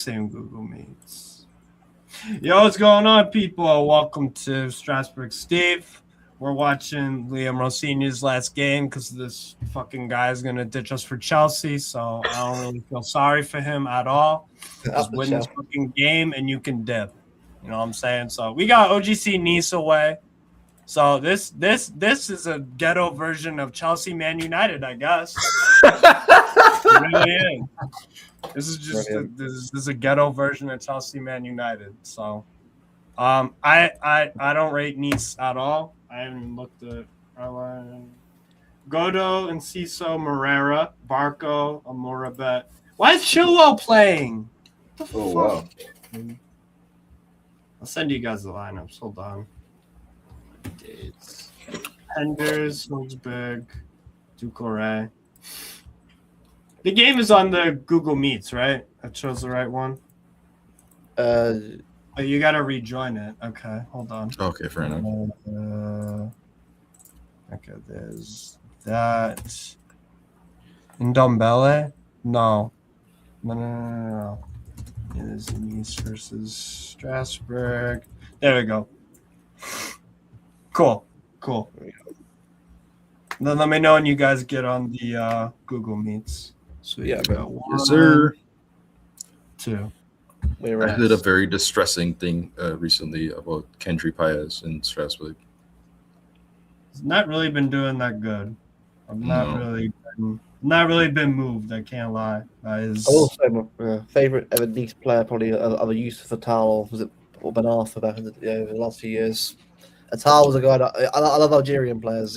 Same Google Meets. Yo, what's going on, people? Welcome to Strasbourg Steve. We're watching Liam Rossini's last game because this fucking guy is going to ditch us for Chelsea, so I don't really feel sorry for him at all. Just win this fucking game and you can dip. You know what I'm saying? So we got OGC Nice away. So this is a ghetto version of Chelsea Man United, I guess. It really is. This is just this is a ghetto version of Chelsea Man United. So I don't rate Nice at all. I haven't looked at Godo, Enciso, Moreira, Barco, Amorabet. Why is Chilwell playing? What the fuck? Wow. I'll send you guys the lineups. Hold on. Dates. Henders, Holzberg, Ducouré. The game is on the Google Meets, right? That shows the right one. Oh, you gotta rejoin it. Okay, hold on. Okay, fair enough. Okay, there's that. Ndombele? No. No. It is Nice versus Strasbourg. There we go. Cool. Then let me know when you guys get on the Google Meets. So yeah, got one, yes, sir. Two. I heard a very distressing thing recently about Kendry Paez in Strasbourg. He's not really been doing that good. I've not really been moved. I can't lie. I will say my favorite ever Nice player, probably other use for Tal, was it or Ben Arthur back in the last few years. Tal was a guy that I love Algerian players.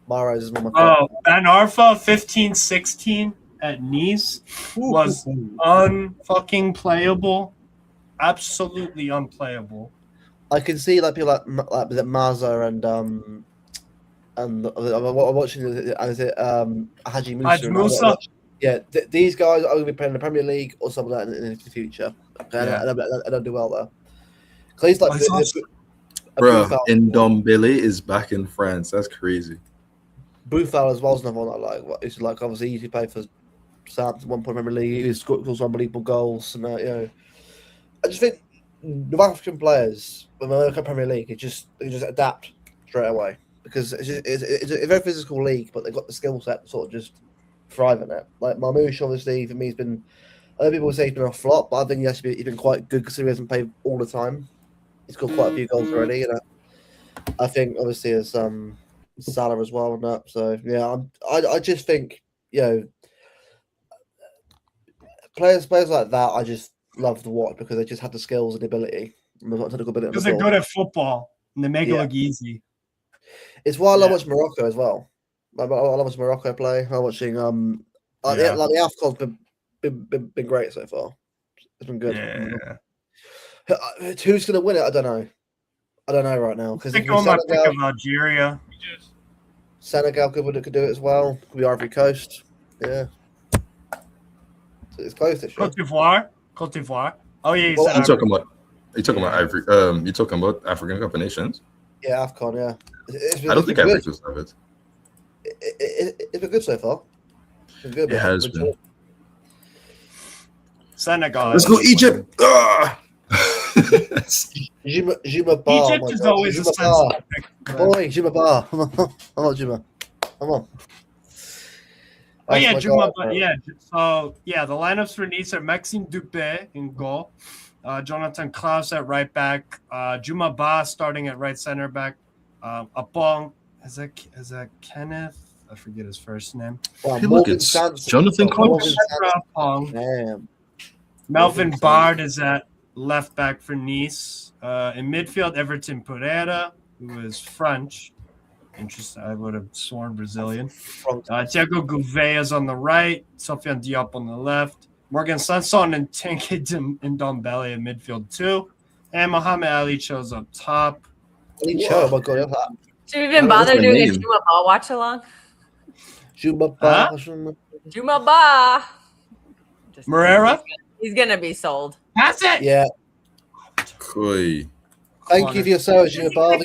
Mahrez is one of my favorites. Ben Arfa 15-16 at Nice was unfucking playable. Absolutely unplayable. I can see like people like Maza and I'm watching Haji Musa. Yeah, these guys are going to be playing in the Premier League or something like that in the future. Okay, yeah. I don't do well there. He's like bro, Ndombele is back in France. That's crazy. Buffal as well is another one I like. It's like obviously he played for Southampton 1 point Premier League. He scored some unbelievable goals, and I just think the African players when they look at Premier League, they just adapt straight away because it's a very physical league, but they've got the skill set to sort of just thrive in it. Like Marmoush, obviously for me, has been. Other people say he's been a flop, but I think he's been quite good because he hasn't played all the time. He's got quite a few goals already, I think obviously as Salah as well and that. So yeah, I just think players like that I just love to watch because they just have the skills and the ability. Because they're good at football and they make it look easy. It's why I love watching Morocco as well. I love watching Morocco play. I'm watching the AFCON's been great so far. It's been good. Yeah. Who's going to win it? I don't know right now. Because pick of Algeria. Senegal could do it as well. Could be Ivory Coast. Yeah. It's close this year. Cote d'Ivoire. Oh yeah. You're talking about Ivory. You're talking about African Cup of Nations. Yeah, AFCON. Yeah. I don't think Ivory Coast have it. It's been good so far. It's been good. It has been. Senegal. Let's go Egypt. Juma Bar. Egypt is always a sensitive pick. Boy, Juma Bar. I'm on Juma. Come on. Oh yeah, Juma Bar. Yeah. So yeah, the lineups for Nice are Maxime Dupé in goal, Jonathan Klaus at right back, Juma Bar starting at right center back, Apong. Is that Kenneth? I forget his first name. Wow, look, it's Jonathan Klaus. Damn. Melvin Bard is at left back for Nice. In midfield, Everton Pereira, who is French. Interesting. I would have sworn Brazilian. Thiago Gouveia is on the right. Sofiane Diop on the left. Morgan Sanson and Tanguy Ndombele in midfield too. And Mohamed Ali Cho's up top. Ali Cho, my God. Should we even bother doing a Juma Ba watch along? Juma Ba. Juma Ba. Moreira? He's gonna be sold. That's it. Yeah. Cool. Thank you for your service, Juma Ba.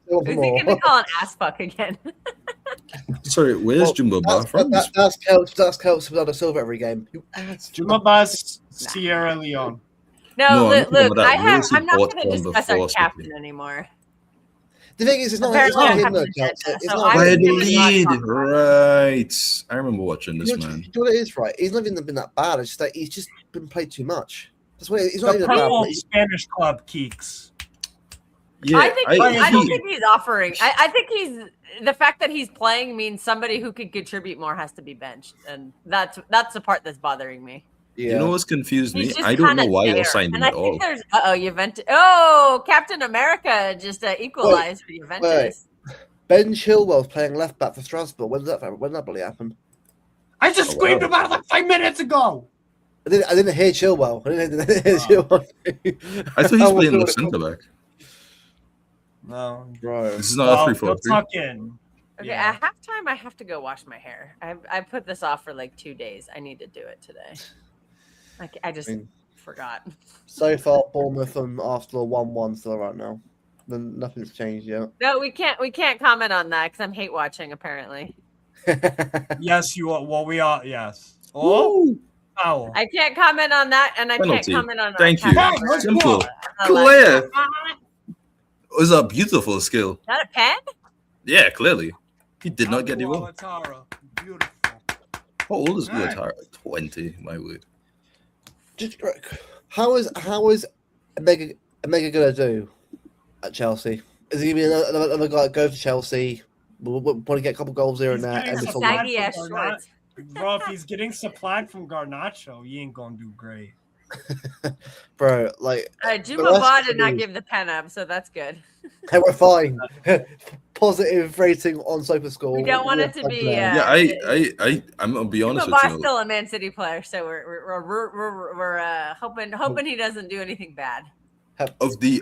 Who's he gonna call an ass fuck again? Sorry, where's Jumbo Bar from? That's Kelce without a silver every game. You ass. Jumabas, Sierra Leone. No, No, I'm talking Luke, about that. Where was he I'm not bought going to from discuss our before captain City? anymore. The thing is, it's not Apparently I him have though, an agenda, Kelce. It's so not I'm him. just gonna not Lead, talk about right? I remember watching this You know, man. you know what it is, right? He's not even been that bad. It's just that he's just been played too much. That's what he's not The even a bad purple player. Spanish club Keeks. Yeah, I don't think he's offering. I think he's the fact that he's playing means somebody who can contribute more has to be benched, and that's the part that's bothering me. Yeah. You know what's confused me? He's just I don't know kinda why there. you signed him and I at all. think there's Juventus. Oh, Captain America just equalized for Juventus. Ben Chilwell's playing left back for Strasbourg. When did that really happen? I just screamed about it like 5 minutes ago. I didn't hear Chilwell. I didn't hear Chilwell. I thought he's playing left centre back. No. Bro. This is not a 3-4-3. Go tuck in. Okay, Yeah. at halftime, I have to go wash my hair. I put this off for like 2 days. I need to do it today. Like I just forgot. So far, Bournemouth and Arsenal 1-1 still right now. Then nothing's changed yet. No, we can't comment on that because I'm hate watching apparently. Yes, you are. Well, we are. Yes. Oh. Ow. I can't comment on that, and I Penalty. can't comment on. Thank you. Hey, let's Simple. go. Clear. It was a beautiful skill. Is that a pen? Yeah, clearly. He did not get the ball. Ouattara. Beautiful. How old is Alright. Ouattara? 20, my word. Just, how is Omega gonna do at Chelsea? Is he gonna be another guy that goes to Chelsea? Want to get a couple goals here and there, He's and getting just some like, Saggy ass shorts. Bro, if he's getting supplied from Garnacho, he ain't gonna do great. bro, like, Juma the rest Ba of did not the- give the pen up, so that's good. hey, we're fine. Positive rating on SofaScore. We don't want it to be. Yeah, I'm gonna be honest Juma with Ba's you. still a Man City player, so we're hoping he doesn't do anything bad. Of the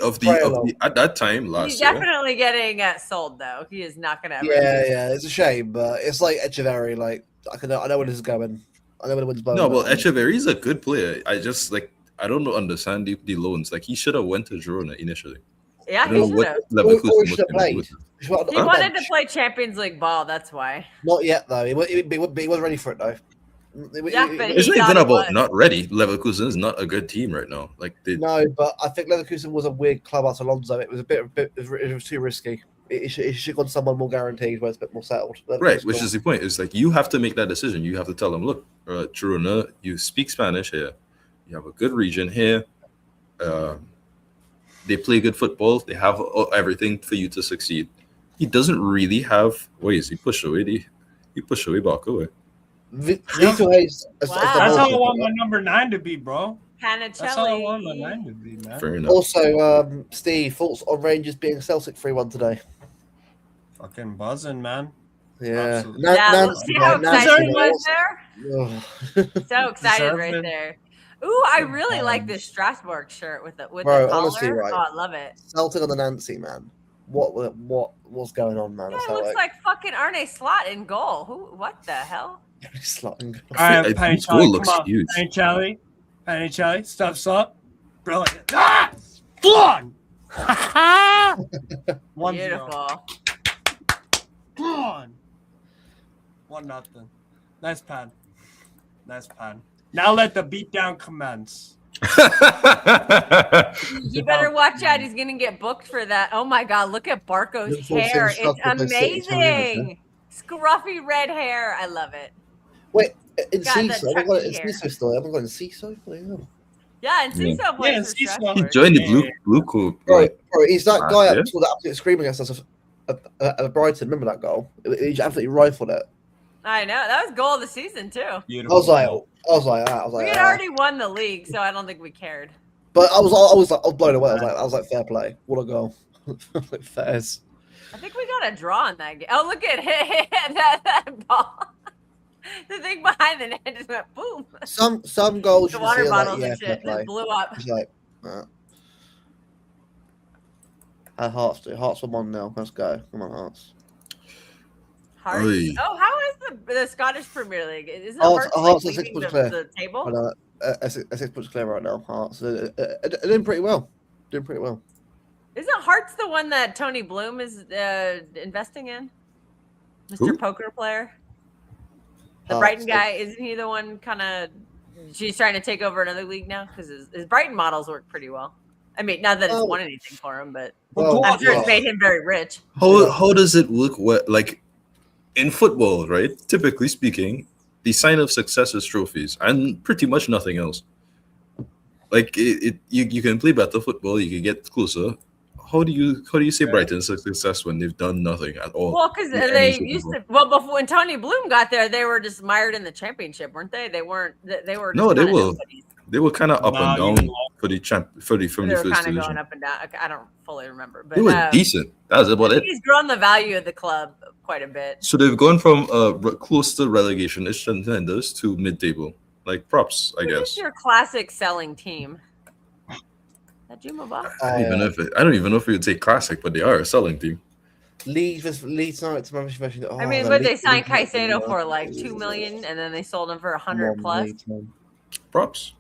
at that time last He's year. definitely getting sold though. He is not gonna ever. Yeah, it's a shame, but it's like Echeverry. Like, I know where this is going. I know where the wind's blowing. No, well, but- Echeverry's a good player. I just I don't understand the loans. Like he should have went to Girona initially. Yeah, I he don't know should have. what Or Leverkusen he was should have going to do played. with him. He should have He on the wanted to bench. play Champions League ball. That's why. Not yet though. He wasn't ready for it though. Yeah, but It's not He even thought he about was. not ready. Leverkusen is not a good team right now. Like they, No, but I think Leverkusen was a weird club out Alonso. It was it was too risky. It should have gone someone more guaranteed, where it's a bit more settled. right, which is the point. It's like you have to make that decision. You have to tell them, look, Girona, you speak Spanish here. You have a good region here. They play good football. They have everything for you to succeed. He doesn't really have. Wait, is he pushed away? He pushed away back away. Vito Hayes. Wow. That's how I want my number 9 to be, bro. That's how I want my Panicelli. 9 to be, man. Fair enough. Also, Steve, thoughts on Rangers being Celtic 3-1 today? Fucking buzzing, man. Yeah. Absolutely. Yeah, look, see how Nancy, excited he man. was there. Ugh. So excited right Deserved it. there. Ooh, I really like this Strasbourg shirt with the Bro, collar. honestly, right. Oh, I love it. Celtic on the Nancy, man. What's going on, man? Yeah, It's it looks like fucking Arne Slot in goal. What the hell? slotting. All right, I Penny think school Charlie, looks come on. huge. Penny Charlie, stuffs up. Brilliant. Ah! Flung! 1-0. Beautiful. Come on. 1-0. Nice pad. Now let the beatdown commence. You better watch out. He's gonna get booked for that. Oh my god, look at Barco's Beautiful hair. thing, It's stuff with the city amazing. Scruffy red hair. I love it. Wait, in Got the CISO? I've got Chucky in hair. CISO still. I haven't got in CISO. Yeah, and Ciso plays for Ciso. Strasbourg. He joined the blue coat. Bro, he's that guy yeah. that was absolutely screaming against us at Brighton. Remember that goal? He absolutely rifled it. I know. That was goal of the season too. I Beautiful. was like, We had already won the league, so I don't think we cared. but I was blown away. I was like, fair play. What a goal. Like, fairs. I think we got a draw in that game. Oh, look at that ball. The thing behind the net just went boom. Some goals The you water see are bottles like, yeah, and fair shit play. just blew up. It's like, Hearts do. Hearts are 1-0. Let's go. Come on, Hearts. Hearts. Oy. Oh, how is the Scottish Premier League? Isn't Hearts- Hearts Hearts are like 6 leading points the clear. table? But Essex puts clear right now. Hearts. They're doing pretty well. Isn't Hearts the one that Tony Bloom is investing in? Mr. Who? Poker player. The Oh, Brighton so- guy, isn't he the one kind of? She's trying to take over another league now because his Brighton models work pretty well. I mean, not that it's Oh. won anything for him, but Well, I'm sure yeah. it's made him very rich. How does it look? Like in football, right? Typically speaking, the sign of success is trophies and pretty much nothing else. Like you can play better football, you can get closer. How do you say Brighton's a success when they've done nothing at all? Well, because in any they Super used Bowl? to. Well, before when Tony Bloom got there, they were just mired in the championship, weren't they? They weren't. They were. Just No, they kinda were. nobodies. They were kind of up and No, down you- for the from They the were first kind of division. going up and down. I don't fully remember, but They were decent. That was I about think it. he's grown the value of the club quite a bit. So they've gone from close to relegation-ish contenders to mid-table. Like props, I Who guess. is your classic selling team? That Juma Buff? I don't even know if we would say classic, but they are a selling team. Leeds tonight. I mean, but they signed Caicedo for like $2 million, and then they sold him for 100 plus. Props.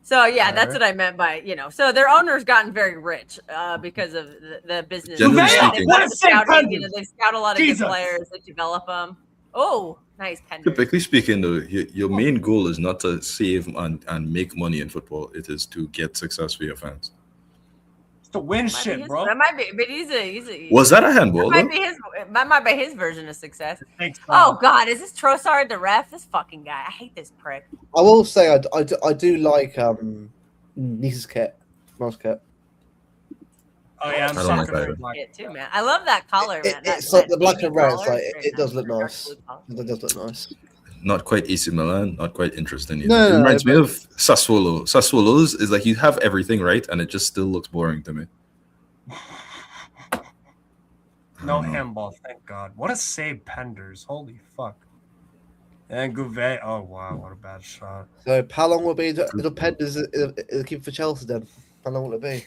So yeah, that's Alright. what I meant by so their owner's gotten very rich because of the business. Generally They speaking. want What a scouting, sick they scout a lot of Jesus. good players, they develop them. Oh, nice Penders. Typically speaking, though, your main goal is not to save and make money in football. It is to get success for your fans. It's to win Might be shit, his- bro. That might be, but he's a. Was that a handball? That Though? might be his version of success. Thanks, Oh God, is this Trossard the ref? This fucking guy, I hate this prick. I will say I do like Nice's kit, nice kit. Oh yeah, I'm I don't like sucking that. it. Like, It too, man. I love that color, man. It's like the black and red. It's color like is very it does look Dark nice. blue color. It does look nice. Not quite AC Milan, not quite interesting. Either. No, It no, reminds me but- of Sassuolo. Sassuolo's is like you have everything right, and it just still looks boring to me. no I don't know. handball, thank God. What a save, Penders. Holy fuck. And Gouvet. Oh wow, what a bad shot. So how long will be the Penders keep for Chelsea then? How long will it be?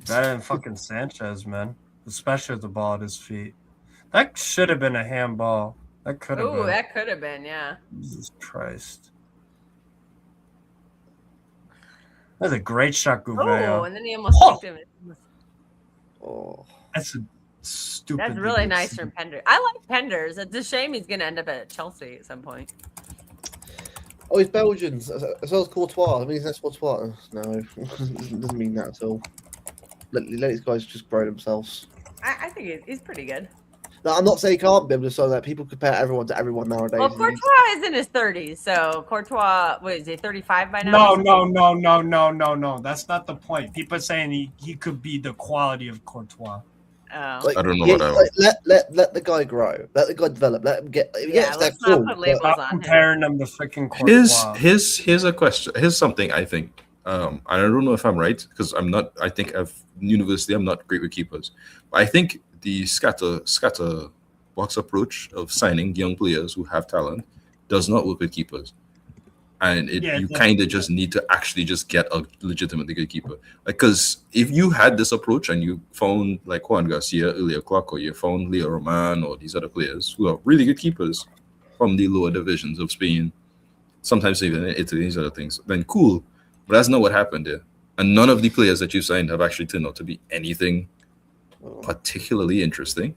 Better than fucking Sanchez, man. Especially with the ball at his feet. That should have been a handball. That could have Ooh, been. that could have been, yeah. Jesus Christ. That's a great shot, Oh, Gouvet. and then he almost Oh! kicked him. Oh, That's a stupid. That's really nice from Penders. I like Penders. It's a shame he's going to end up at Chelsea at some point. oh, he's Belgian as well as Courtois. I mean, he's not Courtois. No, doesn't mean that at all. Let these guys just grow themselves. I think he's pretty good. No, I'm not saying he can't be, but so that people compare everyone to everyone nowadays. Well, Courtois is in his 30s, so Courtois, what is he, 35 by now? No. That's not the point. People are saying he could be the quality of Courtois. Oh. Like, I don't know yeah, what I like, let the guy grow. Let the guy develop. Let him get. If he Yeah, gets there, let's not cool. put but- labels Stop on him. comparing them to freaking Courtois. Here's a question. Here's something I think. I don't know if I'm right because I'm not. I think at university I'm not great with keepers. But I think the scatter box approach of signing young players who have talent does not work with keepers, and you definitely. kind of just need to actually just get a legitimately good keeper. Because if you had this approach and you found like Juan Garcia earlier, Clark, or you found Leo Roman or these other players who are really good keepers from the lower divisions of Spain, sometimes even in Italy, these other things, then cool. But that's not what happened there. And none of the players that you signed have actually turned out to be anything particularly interesting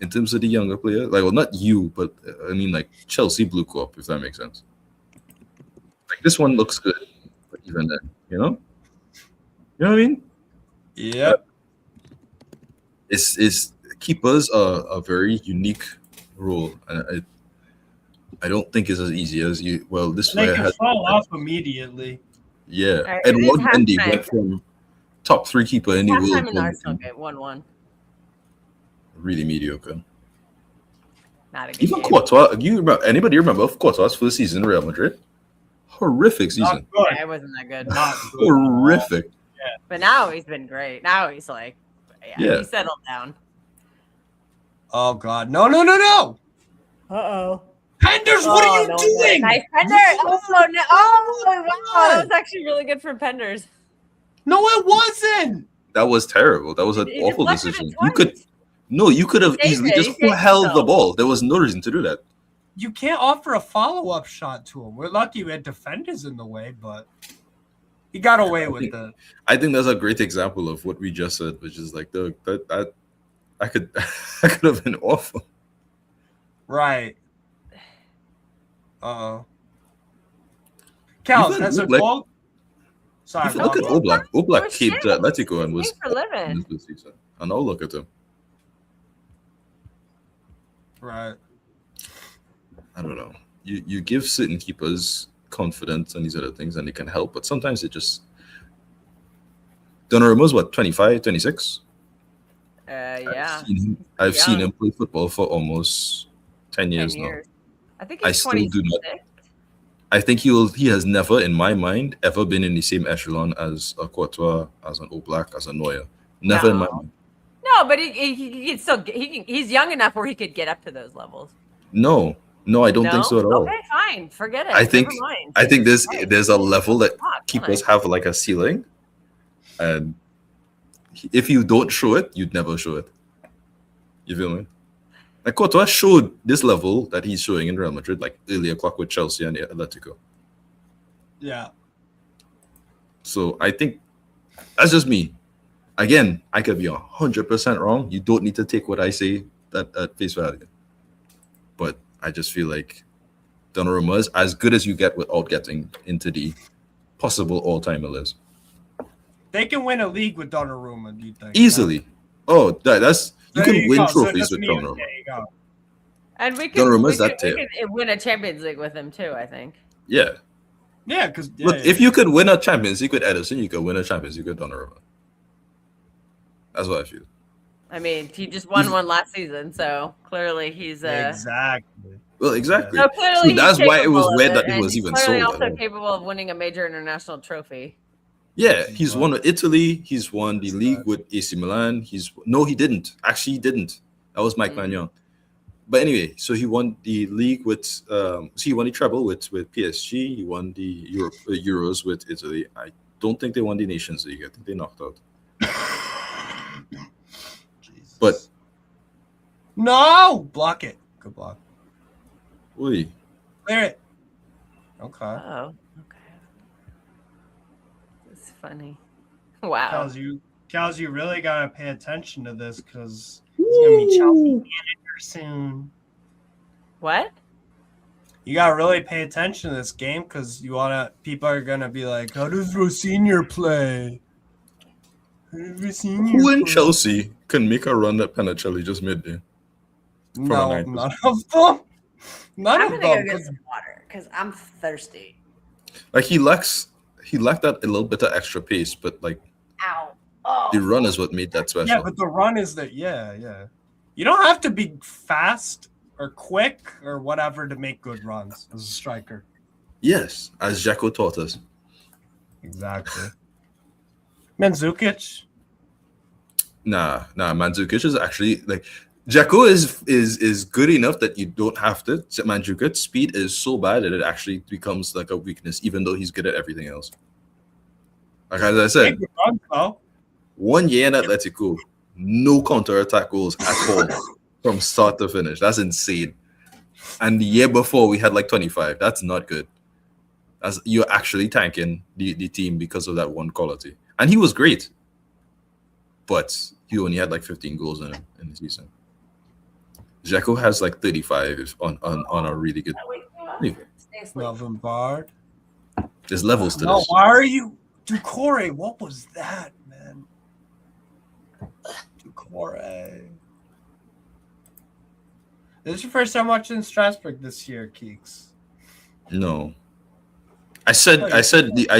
in terms of the younger player. Like, well, not you, but I mean, like Chelsea Blue Corp, if that makes sense. Like this one looks good, but even then, you know what I mean? Yep. Is keepers are a very unique role, and I don't think it's as easy as you. Well, this They player can has. fall off immediately. Yeah, Alright, it is Edward Mendy halftime. went from top 3 keeper in the world Halftime in the to Arsenal game, 1-1. really mediocre. Not a good Even game. Courtois, anybody remember Courtois' first season in Real Madrid? Horrific Not season. good. Yeah, it wasn't that good. Not good. Horrific. But now he's been great. Now he's like, Yeah. he settled down. Oh God. No. Uh-oh. Penders, what are you doing? Nice Pender. Oh, no. Oh, wow. That was actually really good for Penders. No, it wasn't. That was terrible. That was an He awful deflected it decision. twice. You could have He saved easily it. just He saved held the himself. ball. There was no reason to do that. You can't offer a follow-up shot to him. We're lucky we had defenders in the way, but He got away with it. I think that's a great example of what we just said, which is like that I could I could have been awful. Right. Cal, Even as a look goal. Sorry, If you look at Bob. Oblak. Oh, Oblak shit. came to Atletico and was Thanks for living. this season. And now look at him. Right. I don't know. You give certain keepers confidence and these other things and they can help, but sometimes it just Donnarumma's what, 25, 26? Yeah. I've seen young. him play football for almost 10 years, 10 years. I think I he's still do 26. not- now. I think he has never, in my mind, ever been in the same echelon as a Courtois, as an Oblak, as a Neuer. Never in my No. mind. No, but he can still he's young enough where he could get up to those levels. No, I don't think so at all. Okay, fine. Forget it. I think- Never mind. I think Right. there's a level that Fuck, keepers fine. have like a ceiling, and if you don't show it, you'd never show it. You feel me? Like Courtois showed this level that he's showing in Real Madrid, like earlier clock with Chelsea and Atletico. Yeah. So I think that's just me. Again, I could be 100% wrong. You don't need to take what I say at face value. But I just feel like Donnarumma is as good as you get without getting into the possible all-time list. They can win a league with Donnarumma, do you think? Easily. Oh, that's you There can win go. So trophies just with me- Donnarumma. There you go. And we Donnarumma's could, that tail. we could win a Champions League with him too, I think. Yeah. Yeah, because Look, if you could win a Champions League with Edison, you could win a Champions League with Donnarumma. That's what I feel. I mean, he just won one last season, so clearly he's exactly. Well, exactly. So clearly So that's he's why it was capable of weird it, that he and was he's even clearly sold. also capable of winning a major international trophy. Yeah, he's won with Italy. He's won the league with AC Milan. He didn't. Actually, he didn't. That was Mike Magnan. But anyway, so he won the league with. So he won the treble with PSG. He won the Euros with Italy. I don't think they won the Nations League. I think they knocked out. But No! Block it. Good block. wait, Clear it. Okay. Oh, okay. It's funny. Wow. Cows, you really gotta pay attention to this because it's gonna be Chelsea manager soon. What? You gotta really pay attention to this game because people are gonna be like, how does Rosinha play? who in Chelsea can make a run that Panicelli just made there? No, a 9%. none of them. None I'm of gonna them. go get some water because I'm thirsty. Like he lacked that a little bit of extra pace, but like Ow. Oh. the run is what made that special. Yeah, but the run is that. Yeah. You don't have to be fast or quick or whatever to make good runs as a striker. Yes, as Jacko taught us. Exactly. Mandzukic. Nah, Mandzukic is actually like Jacko is good enough that you don't have to. Mandzukic speed is so bad that it actually becomes like a weakness, even though he's good at everything else. Like as I said, Make good runs, though. 1 year in Atletico, no counter-attack goals at all from start to finish. That's insane. And the year before we had like 25. That's not good. You're actually tanking the team because of that one quality. And he was great. But he only had like 15 goals in the season. Jacko has like 35 on a really good level. Melvin Bard. There's levels to No, this. why are you Ducore? What was that, man? Ducore. This is your first time watching Strasbourg this year, Keeks. No. I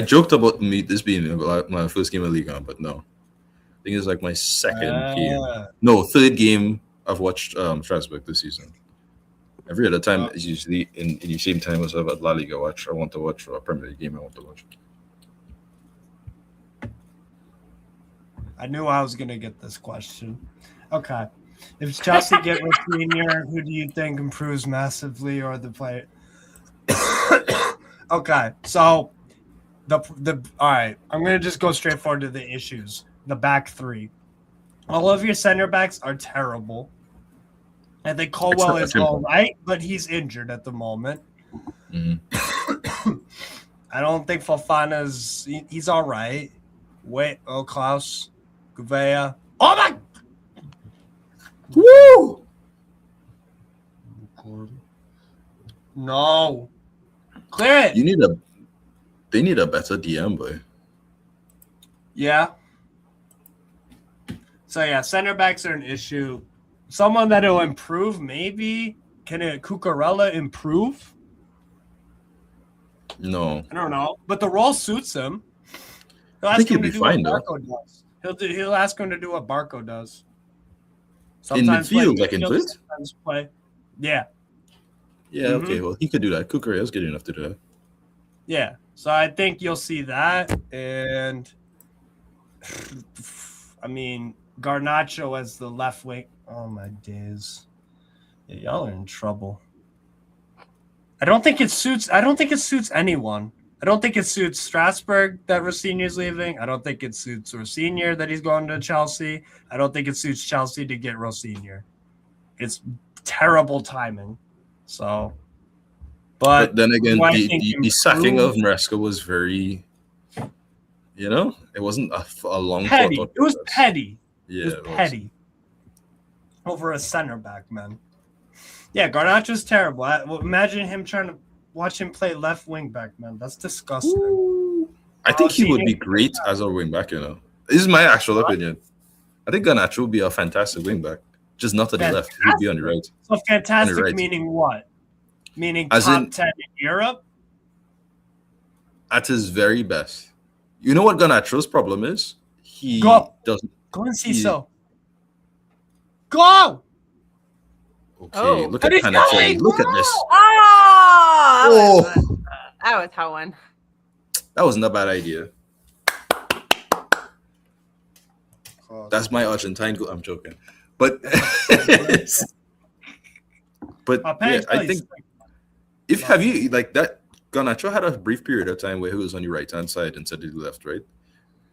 joked about this being my first game of Ligue, but no. I think it's like my second game. No, third game I've watched Strasbourg this season. Every other time is usually in the same time as I've at La Liga watch. I want to watch a Premier League game. I want to watch. I knew I was gonna get this question. Okay. If Chelsea get Rafinha, who do you think improves massively or the player? Okay, so the all right, I'm gonna just go straight forward to the issues. The back three. All of your center backs are terrible. I think Colwell is all right, but he's injured at the moment. Mm-hmm. I don't think Fofana's. He's all right. Wait, Klaus, Gouveia. Oh my! Woo! No, clear it. They need a better DM, boy. Yeah. So yeah, center backs are an issue. Someone that'll improve, maybe. Can Cucurella improve? No. I don't know, but the role suits him. I think he'll be fine though. Does. He'll ask him to do what Barco does. In midfield, like in foot? Play. Yeah. Yeah, okay. Well, he could do that. Cucurella's good enough to do that. Yeah. So I think you'll see that. And, I mean, Garnacho as the left wing. Oh, my days. Yeah, y'all are in trouble. I don't think it suits anyone. I don't think it suits Strasbourg that Rossini's leaving. I don't think it suits Rossini that he's going to Chelsea. I don't think it suits Chelsea to get Rossini. It's terrible timing. So, but then again, the sacking of Maresca was very, it wasn't a long petty. It was petty. Yeah, it was petty. Over a center back, man. Yeah, Garnacho's terrible. Imagine him trying to watch him play left wing back, man. That's disgusting. Ooh. I think he would be great as a wing back, This is my actual opinion. I think Garnacho would be a fantastic wing back. Just not to the left. He'd be on the right. So fantastic right. Meaning what? Meaning as top 10 in Europe? At his very best. You know what Garnacho's problem is? He doesn't. Go and see so. Go! Okay, look at Panatone. Look at this. That was how one. That wasn't a bad idea. That's my Argentine goal. I'm joking. But yeah, I think have you like that Garnacho had a brief period of time where he was on your right hand side instead of the left, right?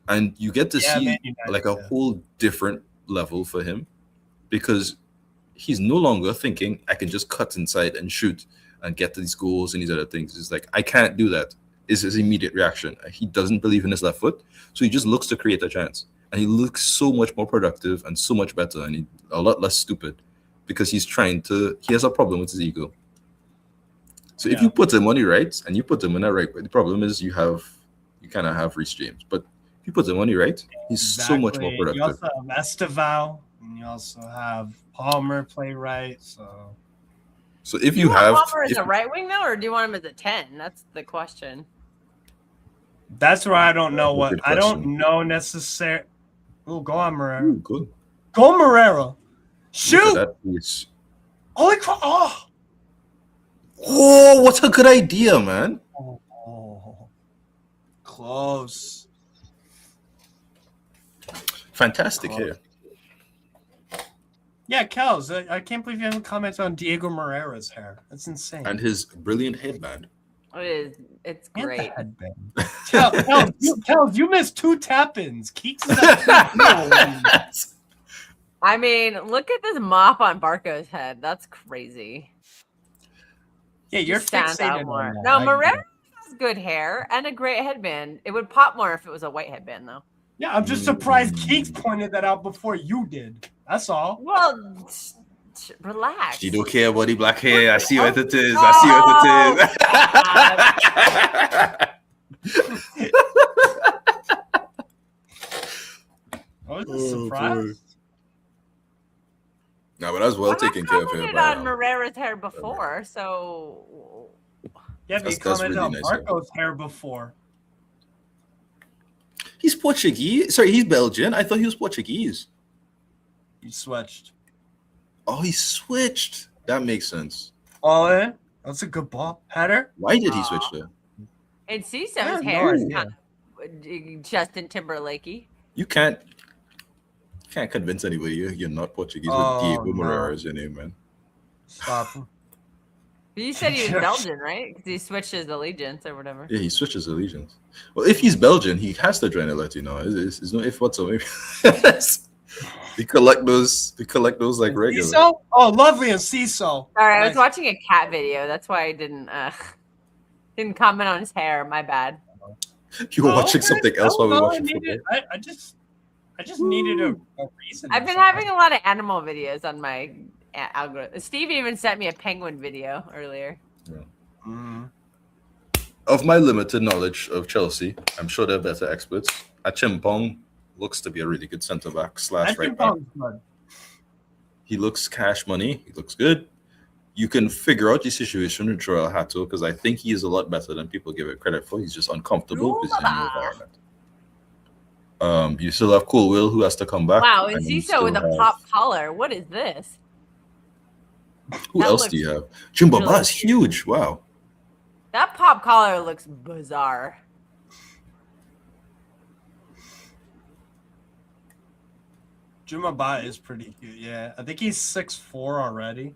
And you get to see like a whole different level for him because he's no longer thinking I can just cut inside and shoot and get to these goals and these other things. It's like I can't do that. Is his immediate reaction. He doesn't believe in his left foot, so he just looks to create a chance. And he looks so much more productive and so much better and a lot less stupid because he has a problem with his ego. So if you put him on the right and you put him on the right, the problem is you kind of have Reece James. But if you put him on the right, he's so much more productive. You also have Esteval and you also have Palmer play right. So if you have Palmer as a right wing though, or do you want him as a 10? That's the question. That's where I don't know what I don't know necessarily. Oh, go on, Moreira. Ooh, good. Go, Moreira. Shoot! Holy crap! Oh, what a good idea, man! Oh, close. Fantastic hair. Yeah, Kels, I can't believe you haven't commented on Diego Moreira's hair. That's insane. And his brilliant headband. It is. It's great. Kels, you missed 2 tap-ins. Keeks is at 2. I mean, look at this mop on Barco's head. That's crazy. Yeah, you're fixated more. On that. No, Moreira has good hair and a great headband. It would pop more if it was a white headband, though. Yeah, I'm just surprised Keeks pointed that out before you did. That's all. Well, relax. You don't care about the black hair. I see what it is. I was surprised. No, but I was well taken care of him. I've on Moreira's hair before, so yeah, but you commented on Marco's hair before. He's Portuguese. Sorry, he's Belgian. I thought he was Portuguese. He switched. Oh, he switched. That makes sense. Oh, yeah? That's a good ball. Header? Why did he switch there? And Cesar's hair is kind of Justin Timberlake-y. You can't convince anybody you're not Portuguese with Diego Moreira as your name, man. Stop him. You said he was Belgian, right? Because he switched his allegiance or whatever. Yeah, he switched his allegiance. Well, if he's Belgian, he has to join a Latino. There's no if whatsoever. We collect those like regular. CISO? Oh, lovely and CISO. Sorry, I was watching a cat video. That's why I didn't Didn't comment on his hair. My bad. You were watching something else while we were I watching needed, football. I just needed a reason. I've been having a lot of animal videos on my algorithm. Steve even sent me a penguin video earlier. Of my limited knowledge of Chelsea, I'm sure they're better experts. Achimpong looks to be a really good centre back / right back. He looks cash money. He looks good. You can figure out the situation with Joel Hato because I think he is a lot better than people give it credit for. He's just uncomfortable with his new environment. You still have Colwill who has to come back. Wow, and Ziso with a pop collar. What is this? Who else do you have? Jimbaba is huge. Wow. That pop collar looks bizarre. Jumaba is pretty cute. Yeah, I think he's 6'4" already.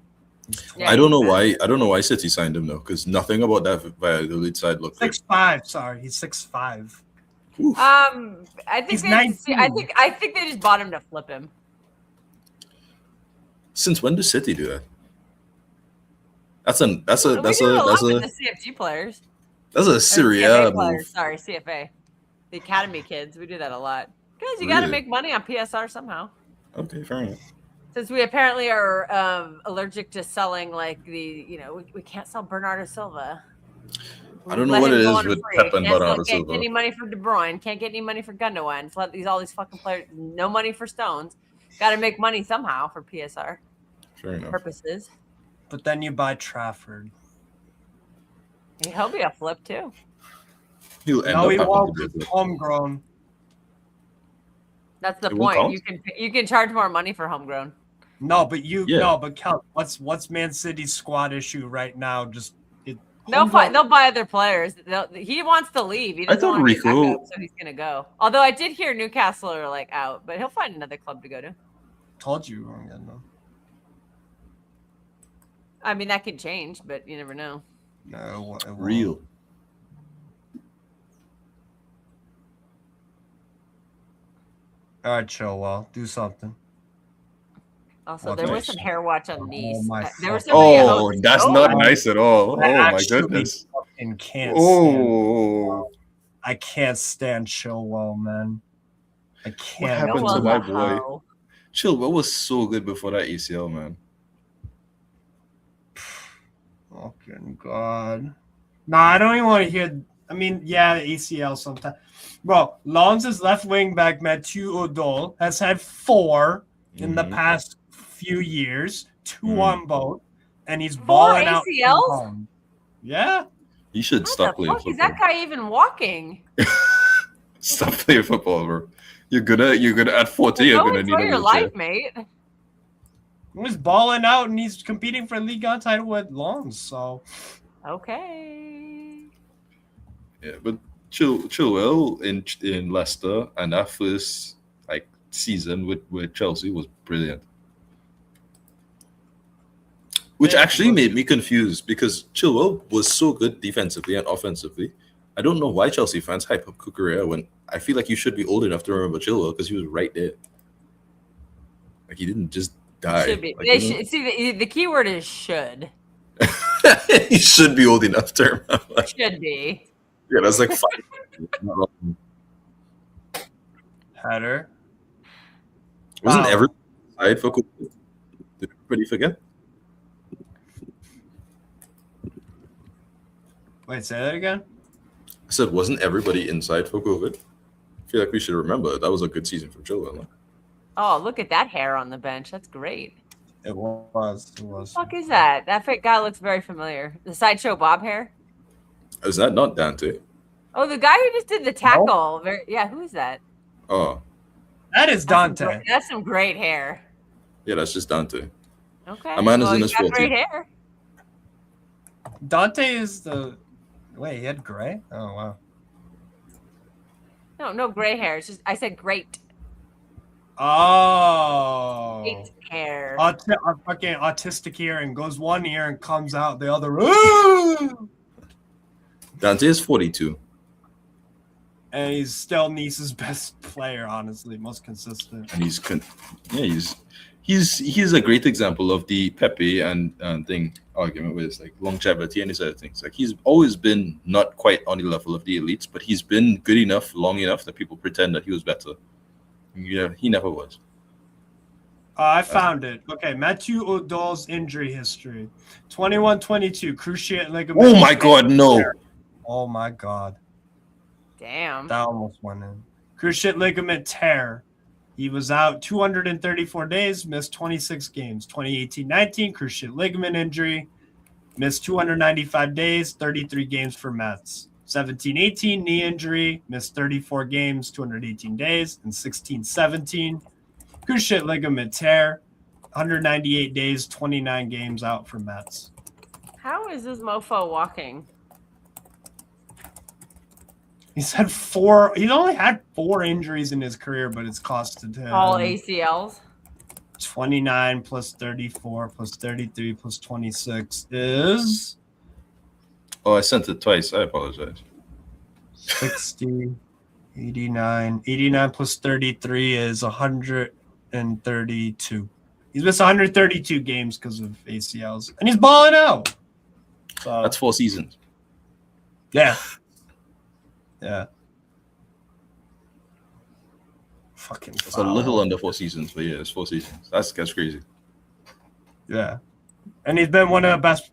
Yeah, I don't know why. I don't know why City signed him though, because nothing about that Valladolid side looked good. 6'5". Sorry, he's 6'5". I think He's they 19. I think they just bought him to flip him. Since when does City do that? That's We do it a lot with the CFG players. That's a Serie A CFA players, move. sorry, CFA. The academy kids, we do that a lot. Because you got to Really? make money on PSR somehow. Okay, fair enough. Since we apparently are allergic to selling, like we can't sell Bernardo Silva. I don't know Let what him it go is on with free. Pep and Bernardo Can't Silva. get any money for De Bruyne. Can't get any money for Gundogan. Let all these fucking players. No money for Stones. Got to make money somehow for PSR Fair enough. purposes. But then you buy Trafford. He'll be a flip too. He'll end No, up he having won't. to be a It's flip. homegrown. That's the It won't point. count? You can charge more money for homegrown. No, but Yeah. Cal, what's Man City's squad issue right now? They'll buy other players. He wants to leave. He I doesn't thought want to be Rico- backup, so he's gonna go. Although I did hear Newcastle are like out, but he'll find another club to go to. Told you wrong. No. I mean, that can change, but you never know. No, it won't. Real. All right, Chilwell, do something. Also, What's there was next? some hair watch on Nice. my There was God. somebody at Oh, home- that's Oh, not nice at all. I Oh my actually goodness. fucking can't stand. Oh, I can't stand Chilwell, man. I can't. happened to Chilwell's my a boy? hoe. Chilwell was so good before that ACL, man. Fucking God. Nah, I don't even want to hear. I mean, yeah, the ACL sometimes. Bro, Lons' left wing back, Mathieu Odol, has had 4 in the Mhm. past few years, 2 Mhm. on both, and he's 4 balling out. ACLs? Yeah. He should How stop the playing fuck is football. that guy even walking? Stop playing football, bro. You're gonna at 40. You're Go gonna need enjoy a your wheelchair. life, mate. He was balling out, and he's competing for a Ligue 1 title with Lons, so. Okay. Yeah, but Chilwell in Leicester and that first season with Chelsea was brilliant. Which Yeah, actually it was. made me confused because Chilwell was so good defensively and offensively. I don't know why Chelsea fans hype up Cucurella when I feel like you should be old enough to remember Chilwell because he was right there. Like he didn't just die. Should be. Like, They you know? should, see, the key word is should. He should be old enough to remember. Should be. Yeah, that's like 5. Header. Wasn't Wow. everybody inside for COVID? Did everybody forget? Wait, say that again? I said, wasn't everybody inside for COVID? I feel like we should remember that was a good season for Chilwell. Oh, look at that hair on the bench. That's great. It was. What the fuck is that? That guy looks very familiar. The Sideshow Bob hair? Is that not Dante? Oh, the guy who just did the tackle. Yeah, who is that? Oh, That is Dante. That's some great hair. yeah, that's just Dante. Okay. A man is in he's his got 40s. great hair. Dante is the. Wait, he had gray? Oh, wow. No gray hair. It's just I said great. Oh. Great hair. Fucking autistic ear and goes one ear and comes out the other. Ooh! Dante is 42. And he's still Nice's best player, honestly, most consistent. And he's a great example of the Pepe and thing argument with like longevity and these other things. Like he's always been not quite on the level of the elites, but he's been good enough, long enough that people pretend that he was better. Yeah, he never was. I found it. Okay, Mathieu Odol's injury history: 21-22 cruciate ligament. Oh my God, no! Oh my God, Damn. that almost went in. Cruciate ligament tear. He was out 234 days, missed 26 games. 2018-19 cruciate ligament injury, missed 295 days, 33 games for Mets. 17-18 knee injury, missed 34 games, 218 days, and 16-17 cruciate ligament tear, 198 days, 29 games out for Mets. How is this mofo walking? He's had four. He's only had 4 injuries in his career, but it's costed him All ACLs. 29 plus 34 plus 33 plus 26 is Oh, I sent it twice. I apologize. 60, 89. 89 plus 33 is 132. He's missed 132 games because of ACLs, and he's balling out. So, That's 4 seasons. yeah. Yeah. Fucking It's a little under 4 seasons, but yeah, it's 4 seasons. That's crazy. Yeah. And he's been one of the best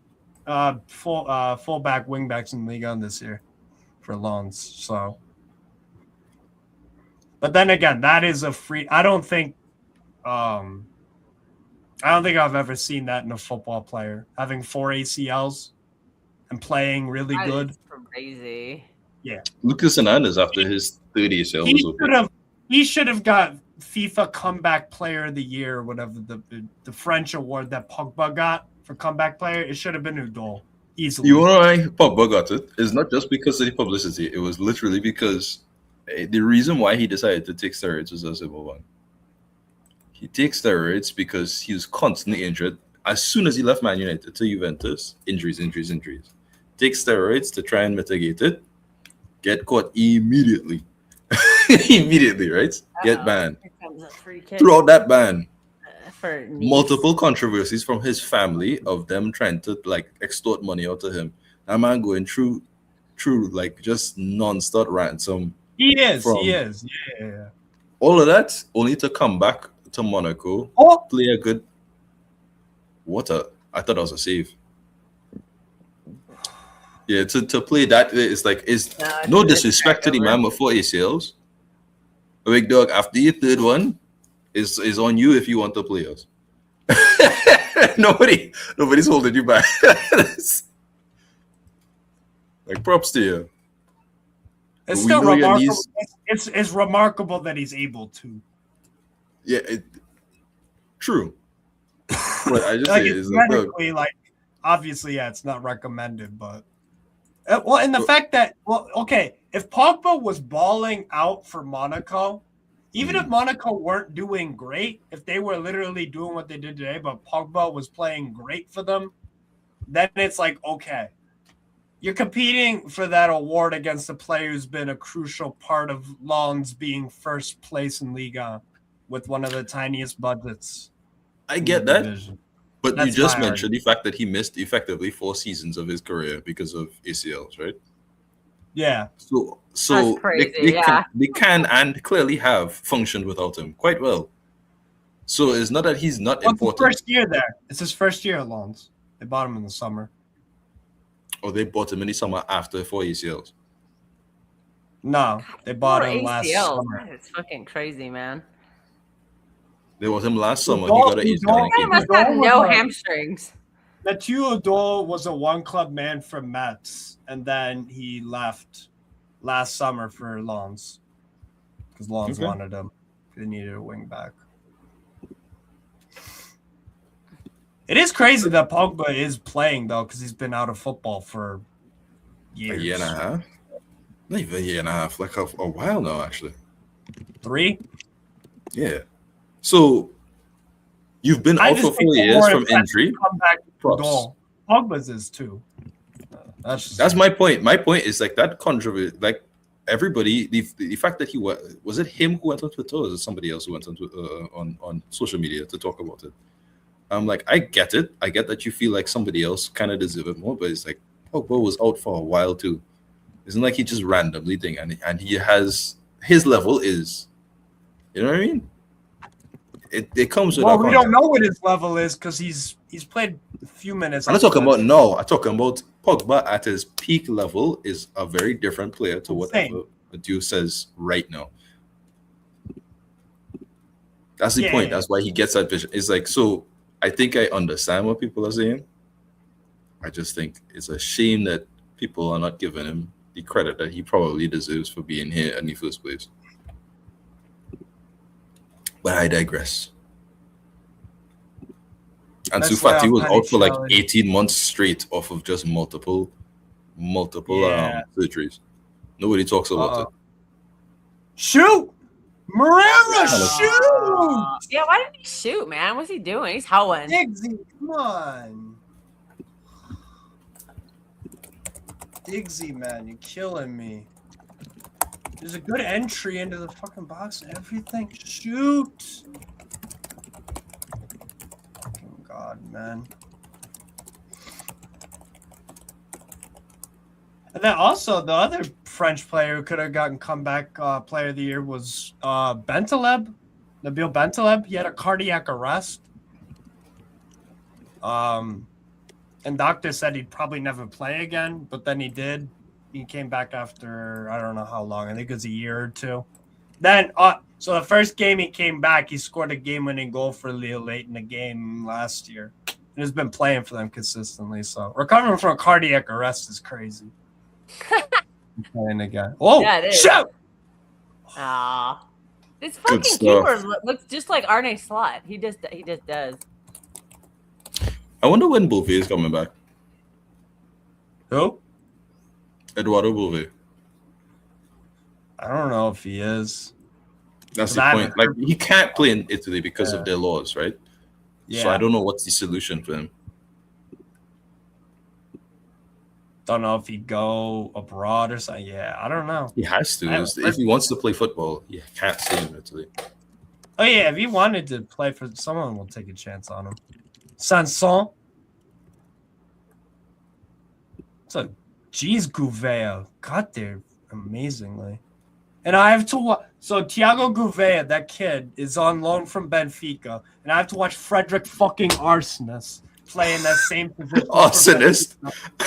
fullback wingbacks in the league on this year for Lons. So, but then again, that is a free. I don't think I've ever seen that in a football player having 4 ACLs and playing really That good. is crazy. Yeah. Lucas Hernandez after his 30 ACL was okay. He should have got FIFA Comeback Player of the Year, whatever the French award that Pogba got for comeback player. It should have been Udol easily. You know why Pogba got it? It's not just because of the publicity. It was literally because the reason why he decided to take steroids was a simple one. He takes steroids because he was constantly injured. As soon as he left Man United to Juventus, injuries. Take steroids to try and mitigate it. Get caught immediately. Immediately, right? Get banned. Throughout that ban, For multiple controversies from his family of them trying to like extort money out of him. That man going through like just non-stop ransom. He is. Yeah. All of that only to come back to Monaco, play a good. I thought that was a save. Yeah, to play that it's like no disrespect to the man with 4 ACLs. Big dog, after your 3rd one, is on you if you want to play us. Nobody's holding you back. Like props to you. It's still remarkable. It's remarkable that he's able to. Yeah, true. But I just like say it's medically, like obviously, yeah, it's not recommended, but and the fact that if Pogba was balling out for Monaco, even if Monaco weren't doing great, if they were literally doing what they did today, but Pogba was playing great for them, then it's like, okay, you're competing for that award against a player who's been a crucial part of Lens being first place in Ligue with one of the tiniest budgets. I get that. Division. But That's you just my mentioned the fact that he missed effectively 4 seasons of his career because of ACLs, right? Yeah. So That's crazy, they can and clearly have functioned without him quite well. So it's not that he's not important. His first year there. It's his first year at Lens. They bought him in the summer. Or they bought him in the summer after 4 ACLs. No, they bought him last summer. It's fucking crazy, man. They bought him last summer. He got an ACL. He must have no hamstrings. Mathieu Odol was a one-club man from Metz, and then he left last summer for Lens because Lens wanted him. They needed a wing back. It is crazy that Pogba is playing, though, because he's been out of football for years. A year and a half? Not even a year and a half. Like a while now, actually. 3? Yeah. So you've been out for 4 years from injury. Props. Pogba's is too. That's my point. My point is like that controversy. Like everybody, the fact that he was it him who went on Twitter, or was it somebody else who went on social media to talk about it? I'm like, I get it. I get that you feel like somebody else kind of deserve it more, but it's like Pogba was out for a while too. It's not like he just randomly thing, and he has his level is, you know what I mean? It comes with. Well, we don't know what his level is because he's played a few minutes. I'm not talking about no. I'm talking about Pogba at his peak level is a very different player to whatever the dude says right now. That's the point. That's why he gets that vision. It's like, so I think I understand what people are saying. I just think it's a shame that people are not giving him the credit that he probably deserves for being here in the first place. But I digress. And Ansu Fati was out for like 18 months straight off of just multiple surgeries. Nobody talks about it. Shoot! Moreira, shoot! Yeah, why didn't he shoot, man? What's he doing? He's howling. Diggsy, come on. Diggsy, man, you're killing me. There's a good entry into the fucking box and everything. Shoot! Fucking God, man. And then also the other French player who could have gotten comeback player of the year was Bentaleb, Nabil Bentaleb. He had a cardiac arrest. And doctor said he'd probably never play again, but then he did. He came back after I don't know how long. I think it was a year or two. Then, so the first game he came back, he scored a game-winning goal for Lille late in the game last year. And he's been playing for them consistently. So recovering from a cardiac arrest is crazy. Playing again. Oh, yeah, it is. Shoot! This fucking keeper looks just like Arne Slot. He just does. I wonder when Bouvet is coming back. Who? Eduardo Bouvet. I don't know if he is. That's the point. Like, he can't play in Italy because of their laws, right? Yeah. So I don't know what's the solution for him. Don't know if he'd go abroad or something. Yeah, I don't know. He has to. If he wants to play football, he can't stay in Italy. Oh, yeah. If he wanted to play for someone, will take a chance on him. Sanson. So, geez, Gouveia got there amazingly. And I have to watch. So, Thiago Gouveia, that kid, is on loan from Benfica. And I have to watch Frederick fucking Arsenis play in that same position. Arsonist.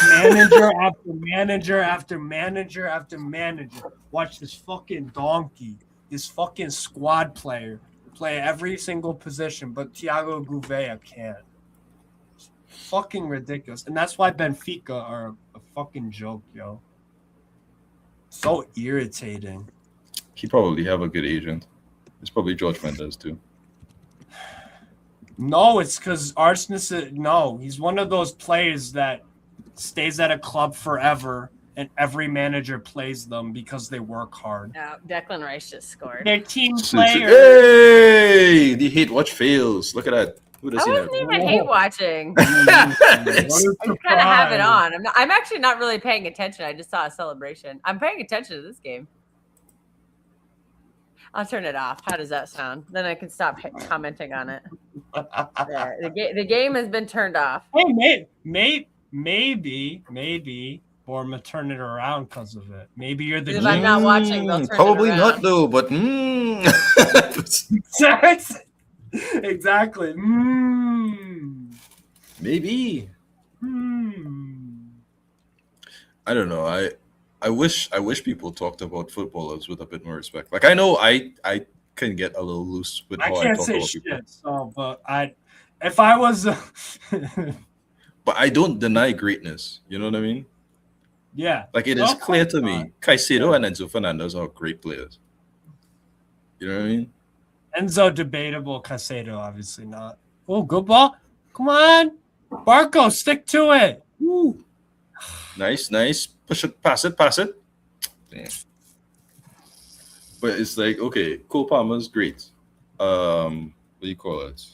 Manager after manager after manager after manager. Watch this fucking donkey, this fucking squad player play every single position, but Thiago Gouveia can't. It's fucking ridiculous. And that's why Benfica are a fucking joke, yo. So irritating. He probably have a good agent. It's probably George Mendes too. No, it's because Arsenis. No, he's one of those players that stays at a club forever, and every manager plays them because they work hard. Declan Rice just scored. They're team players. Hey, the hate watch fails. Look at that. Who does I wasn't even hate watching. I just kind of have it on. I'm actually not really paying attention. I just saw a celebration. I'm paying attention to this game. I'll turn it off. How does that sound? Then I can stop commenting on it. There. The game has been turned off. Hey, maybe Bournemouth turn it around because of it. Maybe you're the. If I'm not watching, they'll turn probably it not though. But exactly. Maybe. I don't know. I wish people talked about footballers with a bit more respect. Like, I know I can get a little loose with how I talk about people. So, but if I was, but I don't deny greatness. You know what I mean? Yeah. Like, it is clear to me, Caicedo and Enzo Fernandez are great players. You know what I mean? Enzo debatable, Caicedo obviously not. Oh, good ball! Come on, Barco, stick to it. Woo. Nice. Push it, pass it. Damn. But it's like, okay, Cole Palmer's great. What do you call it?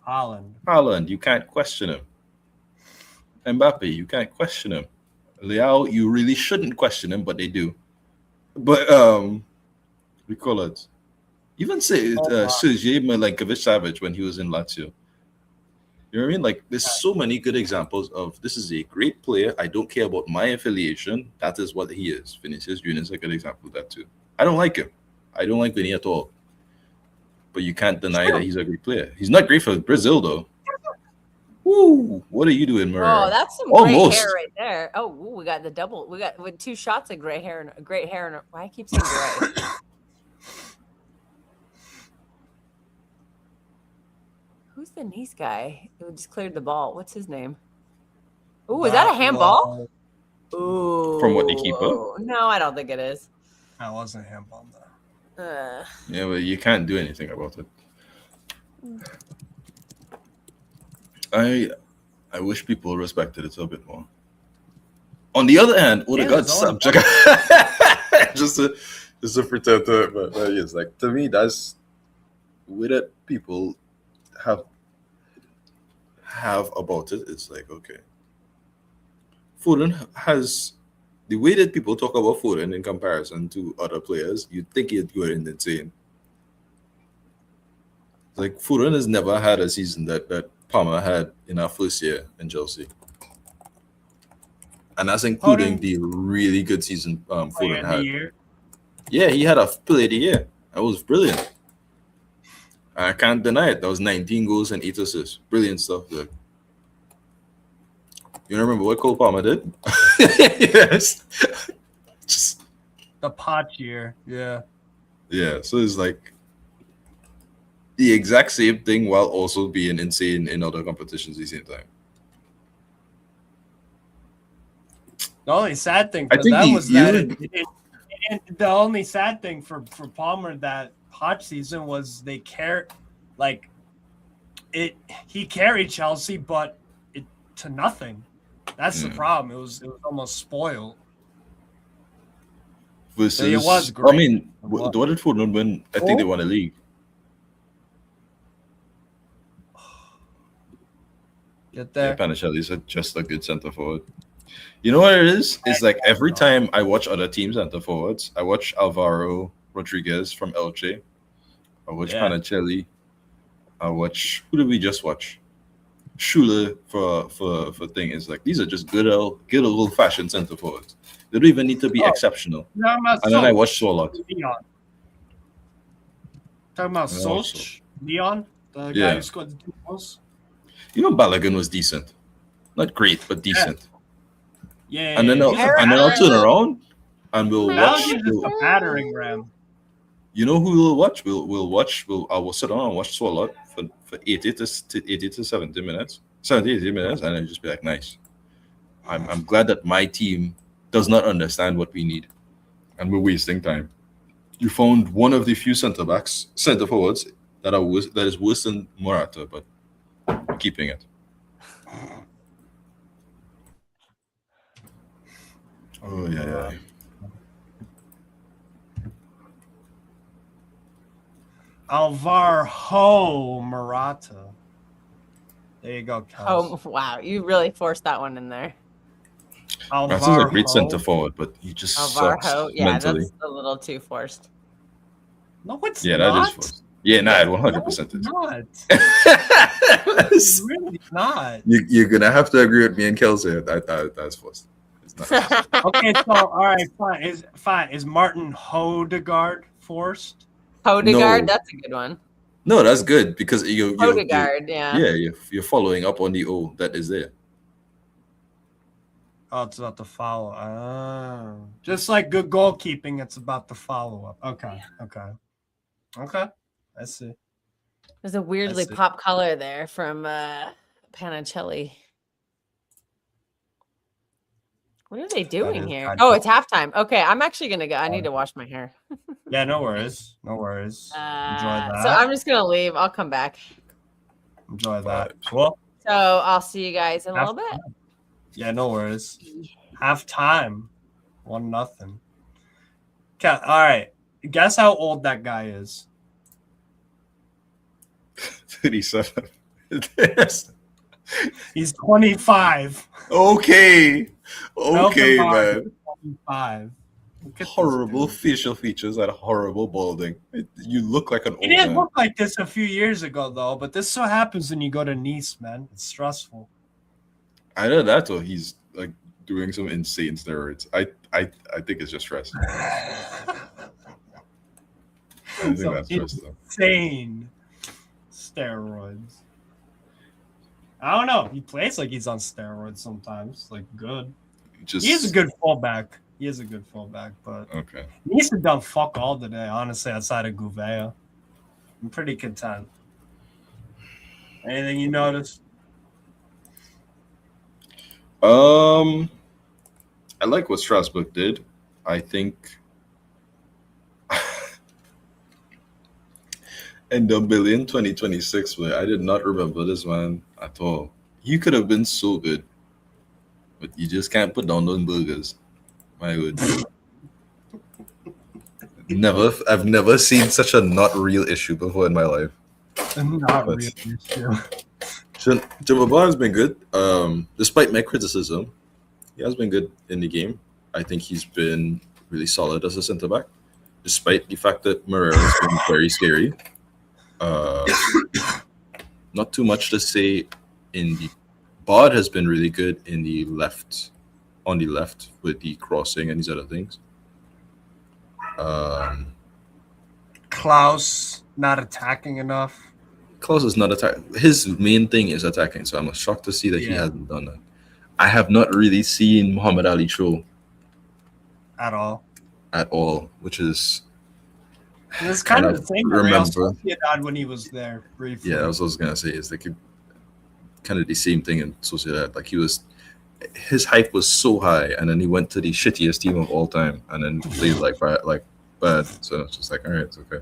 Haaland, you can't question him. Mbappe, you can't question him. Leao, you really shouldn't question him, but they do. But we call it. Even say Sergej Milinkovic-Savic when he was in Lazio. You know what I mean? Like, there's so many good examples of this is a great player. I don't care about my affiliation. That is what he is. Vinicius Junior is a good example of that too. I don't like him. I don't like Vinny at all. But you can't deny that he's a great player. He's not great for Brazil though. Woo! What are you doing, Maria? Oh, that's some gray hair right there. Oh, we got the double. We got with 2 shots of gray hair and great hair. And why I keep saying gray? Who's the Nice guy who just cleared the ball? What's his name? Ooh, is that a handball? Ooh. From what they keep up? No, I don't think it is. That wasn't a handball though. Yeah, but you can't do anything about it. I wish people respected it a bit more. On the other hand, Odegaard's subject. just to pretend to, but it's like, to me, that's way that people have about it. It's like, okay, Foden has the way that people talk about Foden in comparison to other players. You'd think he'd go insane. Like, Foden has never had a season that Palmer had in our first year in Chelsea. And that's including the really good season Foden had. Yeah, he had a play of the year. That was brilliant. I can't deny it. That was 19 goals and 8 assists. Brilliant stuff. Like, you remember what Cole Palmer did? Yes. Just the pot year. Yeah. Yeah. So it's like the exact same thing while also being insane in other competitions at the same time. The only sad thing for that was that the only sad thing for Palmer that Poch season was he carried Chelsea, but to nothing. That's the problem. It was almost spoiled. Versus, it was great. I mean, what did Foden win? I think they won a league. Get there. Yeah, Panicelli's just a good centre forward. You know what it is? It's like every time I watch other teams centre forwards, I watch Alvaro Rodriguez from Elche. I watch Panicelli. I watch, who did we just watch? Schüller for thing. It's like, these are just good old fashioned centre forwards. They don't even need to be exceptional. And then I watch Solot. Talking about Solch? Leon? The guy who scored the 2 goals? You know, Balogun was decent. Not great, but decent. Yeah. And then I'll turn around and we'll watch. A battering ram. You know who we'll watch? I will sit down and watch Swalot for 80 to 70 minutes. 70, 80 minutes, and I'll just be like, nice. I'm glad that my team does not understand what we need. And we're wasting time. You found one of the few centre forwards that is worse than Morata, but we're keeping it. Oh yeah. Alvaro Morata. There you go, Kels. Oh wow, you really forced that one in there. That's a great centre forward, but he just sucks mentally. That's a little too forced. No, it's not. That is forced. Yeah, no, 100% is. Not. It's really not. You're gonna have to agree with me and Kelsey. That's forced. It's not. Okay, so all right, fine. Is Martin Hodegaard forced? Hodegaard, No. That's a good one. No, that's good because Hodegaard, you're following up on the O that is there. Oh, it's about the follow. Just like good goalkeeping, it's about the follow-up. Okay. I see. There's a weirdly pop color there from Panicelli. What are they doing here? Oh, it's halftime. Okay, I'm actually going to go. I need to wash my hair. Yeah, no worries. Enjoy that. So I'm just going to leave. I'll come back. Enjoy that. Cool. So I'll see you guys in a little bit. Yeah, no worries. Halftime. 1-0. Okay, all right. Guess how old that guy is. 37. He's 25. Okay, man. 25. Look at horrible this dude. facial features and horrible balding. You look like an old He didn't man. look like this a few years ago, though. But this so happens when you go to Nice, man. It's stressful. Either that or he's like doing some insane steroids. I think it's just stress. I think Some that's stress though. insane steroids. I don't know. He plays like he's on steroids sometimes. Like good. Just He is a good fullback. But okay. Nice have done fuck all today, honestly, outside of Gouveia. I'm pretty content. Anything you noticed? I like what Strasbourg did. I think and Ndombele in 2026, man, I did not remember this man at all. He could have been so good, but you just can't put down those burgers. My God. I've never seen such a not real issue before in my life. Not But- really issue. Jimaba has been good. Despite my criticism, he has been good in the game. I think he's been really solid as a centre back, despite the fact that Moreira has been very scary. Not too much to say in the Bod has been really good in the left, on the left with the crossing and these other things. Klaus not attacking enough. Klaus is not attacking. His main thing is attacking, so I'm shocked to see that he Yeah. hasn't done that. I have not really seen Muhammad Ali throw At all. at all, which is And it's kind And of I the same with Real remember- Sociedad when he was there briefly. yeah. That's what I was gonna say. Is like kind of the same thing in Sociedad. Like his hype was so high, and then he went to the shittiest team of all time, and then played like bad. So it's just like, all right, it's okay.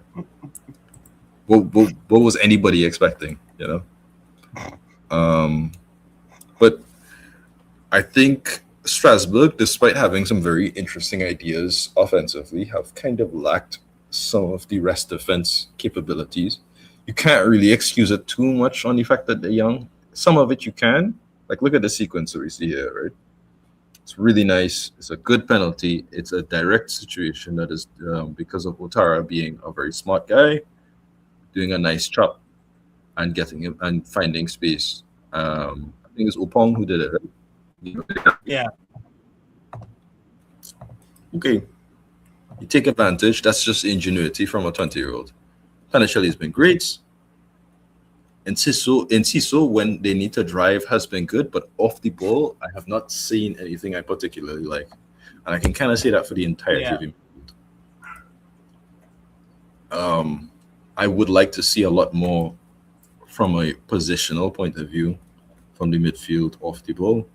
What was anybody expecting? You know. But I think Strasbourg, despite having some very interesting ideas offensively, have kind of lacked some of the rest defense capabilities. You can't really excuse it too much on the fact that they're young. Some of it you can. Like, look at the sequence that we see here, right? It's really nice. It's a good penalty. It's a direct situation that is because of Ouattara being a very smart guy, doing a nice job and getting him and finding space. I think it's Opong who did it, right? Yeah. Okay. You take advantage. That's just ingenuity from a 20-year-old. Panicelli's been great. Enciso, when they need to drive, has been good, but off the ball, I have not seen anything I particularly like. And I can kind of say that for the entirety of the midfield. I would like to see a lot more from a positional point of view from the midfield off the ball.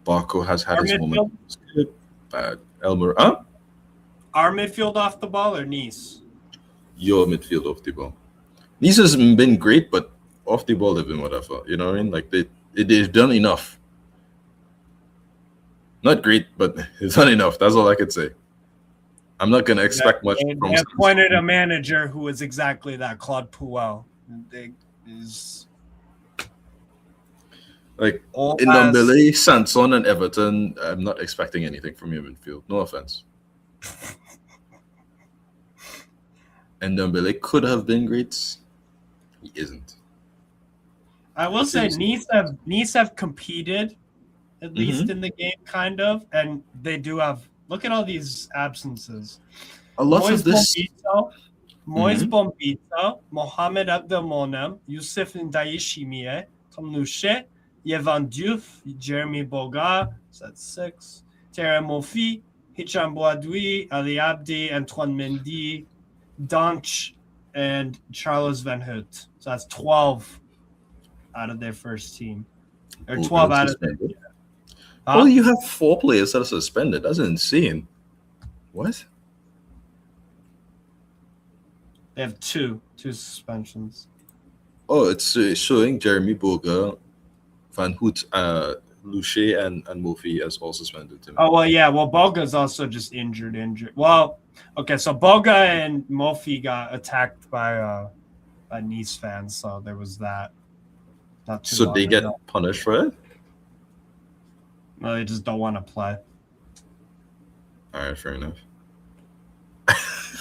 Barco has had Our his midfield? moment. It's good, bad. Elmer, huh? Our midfield off the ball or Nice? Your midfield off the ball. These has been great, but off the ball they've been whatever. You know what I mean? Like they've done enough. Not great, but it's done enough. That's all I could say. I'm not gonna expect much They from. appointed a manager who is exactly that, Claude Puel. They is Like old in as- Ndombele, Sanson, and Everton. I'm not expecting anything from your midfield. No offense. And Ndombele could have been great. He isn't. I will say Nice have competed at least in the game, kind of, and they do have. Look at all these absences. A lot of this. Moise Bombito, Mohamed Abdelmonem, Youssef Ndayishimiye, Tom Louchet, Yevan Diouf, Jeremy Boga, that's 6, Terre Mofi, Hicham Boadoui, Ali Abdi, Antoine Mendy, Donch, and Charles Van Hout. So that's 12 out of their first team. Or 12 out of their. Oh, you have 4 players that are suspended. That's insane. What? They have two suspensions. Oh, it's showing Jeremy Boga, Van Hout, Louchet, and Mofi as all suspended. Oh, well, yeah. Well, Boga's also just injured. Well, okay, so Boga and Mofi got attacked by Nice fans, so there was that. Not too So long they get ago. punished for it? No, they just don't want to play. All right, fair enough.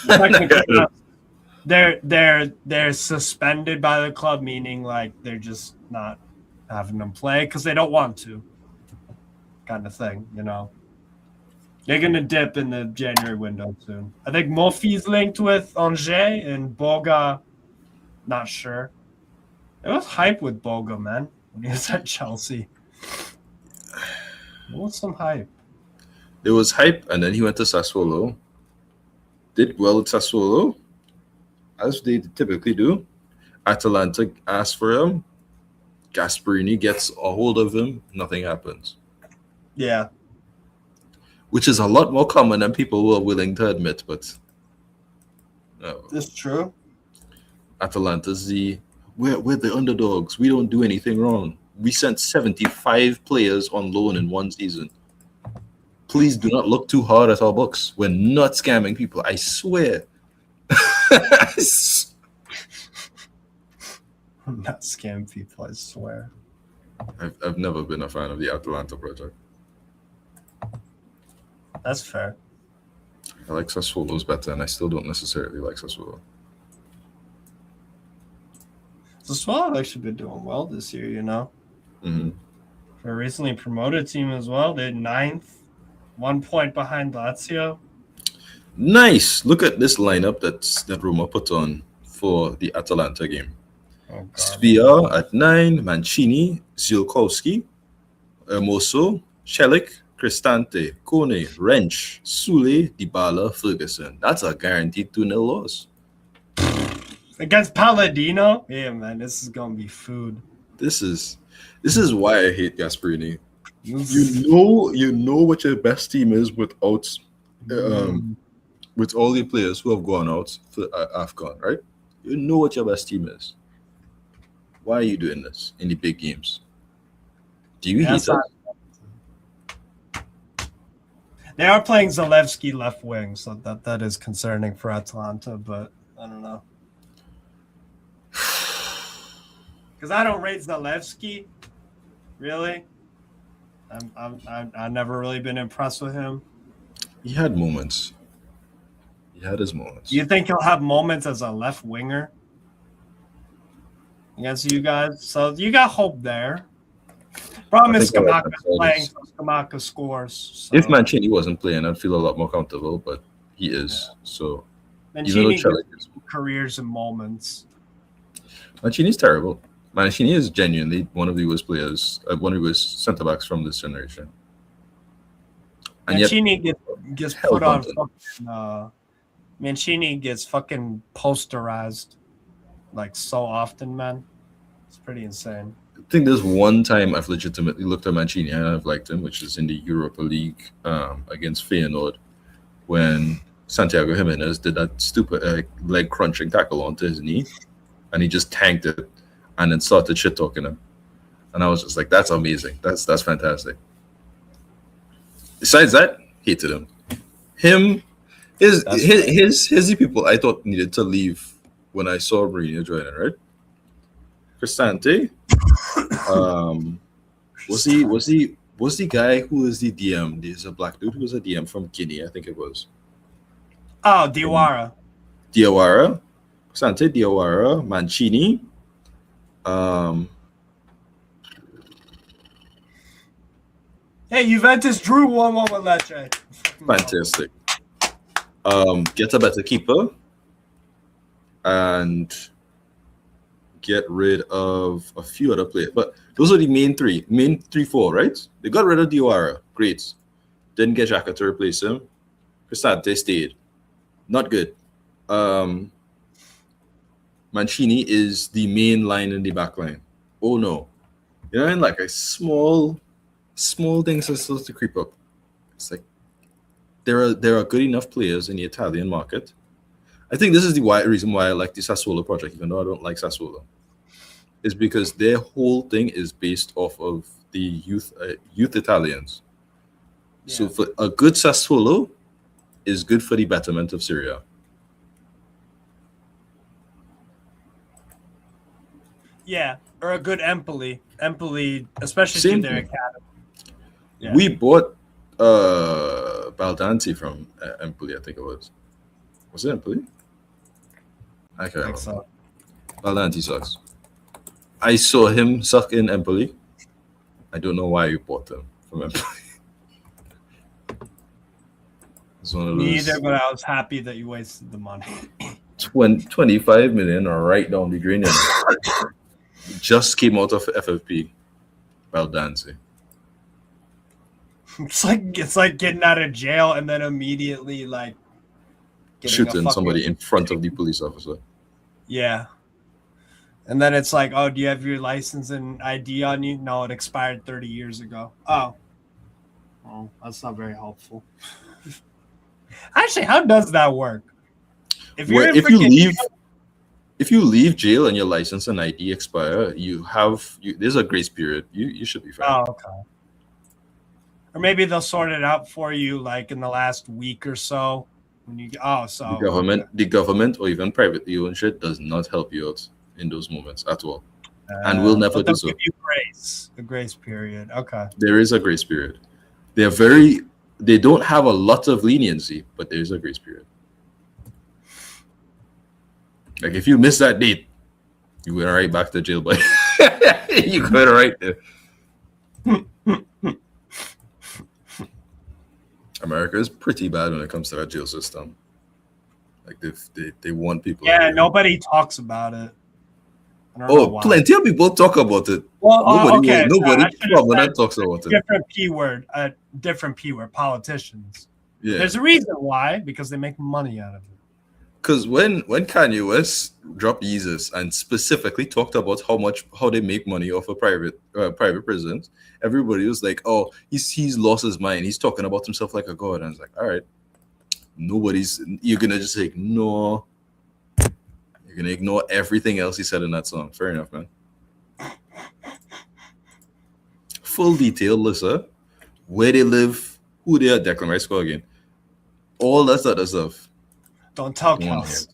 Technically, they're suspended by the club, meaning like they're just not having them play because they don't want to, kind of thing. They're gonna dip in the January window soon. I think Mofi's linked with Angers and Boga. Not sure. It was hype with Boga, man, when he was at Chelsea. There was some hype. There was hype, and then he went to Sassuolo. Did well at Sassuolo, as they typically do. Atalanta asked for him. Gasperini gets a hold of him. Nothing happens. Yeah. Which is a lot more common than people were willing to admit, but no. That's true. Atalanta's we're the underdogs. We don't do anything wrong. We sent 75 players on loan in one season. Please do not look too hard at our books. We're not scamming people. I swear. I'm not scamming people, I swear. I've never been a fan of the Atalanta project. That's fair. I like Sassuolo's better, and I still don't necessarily like Sassuolo. Sassuolo actually been doing well this year, Mm-hmm. For a recently promoted team as well. They're 9th, 1 point behind Lazio. Nice. Look at this lineup that Roma put on for the Atalanta game. Oh, God. Svia at 9, Mancini, Zielkowski, Hermoso, Celik, Cristante, Kone, Wrench, Sule, Dybala, Ferguson. That's a guaranteed 2-0 loss. Against Palladino? Yeah, man, this is going to be food. This is why I hate Gasperini. You know what your best team is without with all the players who have gone out for AFCON, right? You know what your best team is. Why are you doing this in the big games? Do you hate us? They are playing Zalewski left wing, so that is concerning for Atalanta, but I don't know. Because I don't rate Zalewski, really. I've never really been impressed with him. He had moments. He had his moments. You think he'll have moments as a left winger against you guys? So you got hope there. Problem is Skamaka's playing, so Skamaka scores. So. If Mancini wasn't playing, I'd feel a lot more comfortable, but he is. Yeah. So Mancini gets careers and moments. Mancini's terrible. Mancini is genuinely one of the worst players, one of the worst centre backs from this generation. And Mancini gets put on fucking. Mancini gets fucking posterized like so often, man. It's pretty insane. I think there's one time I've legitimately looked at Mancini and I've liked him, which is in the Europa League against Feyenoord, when Santiago Jimenez did that stupid leg crunching tackle onto his knee, and he just tanked it and then started shit talking him, and I was just like, "That's amazing. That's fantastic." Besides that, hated him. His the people I thought needed to leave when I saw Mourinho joining, right? Cristante, was the guy who is the DM? There's a black dude who was a DM from Guinea, I think it was. Oh, Diawara, Cristante, Diawara, Mancini. Hey, Juventus drew 1-1 with Lecce. Fantastic. Get a better keeper and get rid of a few other players. But those are the main 3-4, right? They got rid of Diawara. Great. Didn't get Xhaka to replace him. Cristante stayed. Not good. Mancini is the main line in the back line. Oh no. You know, and like a small things are supposed to creep up. It's like there are good enough players in the Italian market. I think this is the reason why I like the Sassuolo project, even though I don't like Sassuolo, is because their whole thing is based off of the youth Italians. Yeah. So for a good Sassuolo is good for the betterment of Syria. Yeah, or a good Empoli, especially through their academy. Yeah. We bought Baldanzi from Empoli, I think it was. Was it Empoli? I can't remember. So. Valenti sucks. I saw him suck in Empoli. I don't know why you bought him from Empoli. It's one of Me those either, but I was happy that you wasted the money. 25 million or right down the drain. Just came out of FFP. Valdancy. It's like getting out of jail and then immediately like Shooting somebody in front of the police officer. Yeah. And then it's like, oh, do you have your license and ID on you? No, it expired 30 years ago. Oh, that's not very helpful. Actually, how does that work? If you leave jail and your license and ID expire, there's a grace period. You should be fine. Oh, okay. Or maybe they'll sort it out for you, like in the last week or so. When you the government or even privately owned shit does not help you out in those moments at all, and will never do so. Give you a grace period. Okay. There is a grace period. They don't have a lot of leniency, but there is a grace period. Like if you miss that date, you went right back to jail, but you go right there. America is pretty bad when it comes to that jail system. Like they want people. Yeah, nobody talks about it. Plenty of people talk about it. Well, nobody talks about it. Different P word. Politicians. Yeah. There's a reason why, because they make money out of it. Because when Kanye West dropped Yeezus and specifically talked about how they make money off of private prisons, everybody was like, "Oh, he's lost his mind. He's talking about himself like a god." And I was like, "All right, you're gonna just ignore. You're gonna ignore everything else he said in that song. Fair enough, man. Full detail, Lissa, where they live, who they are, Declan Rice score again, all that other stuff." Don't tell Kels.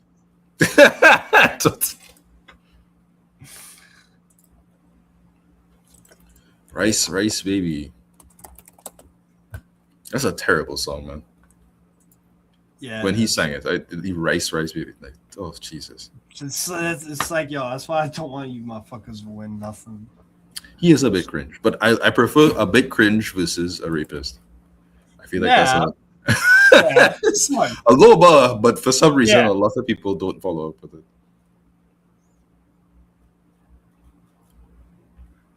Rice, baby. That's a terrible song, man. Yeah. When he sang it, the Rice, baby. Like, oh, Jesus. It's like, yo, that's why I don't want you motherfuckers to win nothing. He is a bit cringe, but I prefer a bit cringe versus a rapist. I feel like that's a low bar, but for some reason, a lot of people don't follow up with it.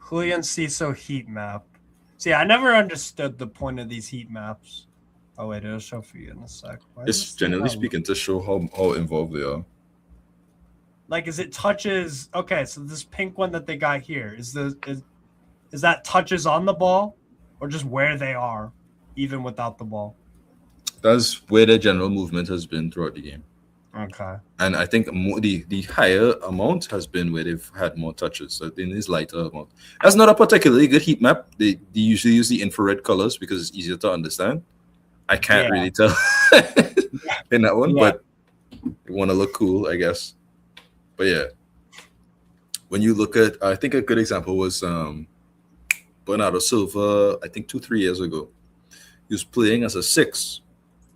Julian Ciso heat map. See, I never understood the point of these heat maps. Oh wait, it'll show for you in a sec. It's generally speaking to show how involved they are. Like, is it touches? Okay, so this pink one that they got here is that touches on the ball, or just where they are, even without the ball? That's where the general movement has been throughout the game. Okay. And I think the higher amount has been where they've had more touches. So in this lighter amount. That's not a particularly good heat map. They usually use the infrared colors because it's easier to understand. I can't really tell in that one, but you want to look cool, I guess. But yeah. When you look at, I think a good example was Bernardo Silva, I think 2-3 years ago. He was playing as a 6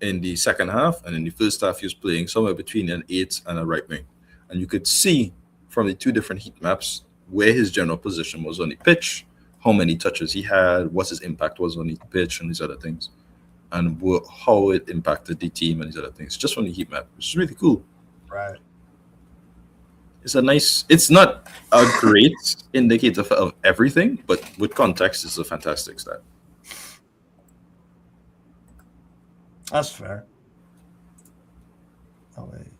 in the second half, and in the first half he was playing somewhere between an 8 and a right wing. And you could see from the two different heat maps where his general position was on the pitch, how many touches he had, what his impact was on the pitch, and these other things, and how it impacted the team and these other things, just from the heat map, which is really cool. Right. It's not a great indicator of everything, but with context, it's a fantastic stat. That's fair. Oh wait,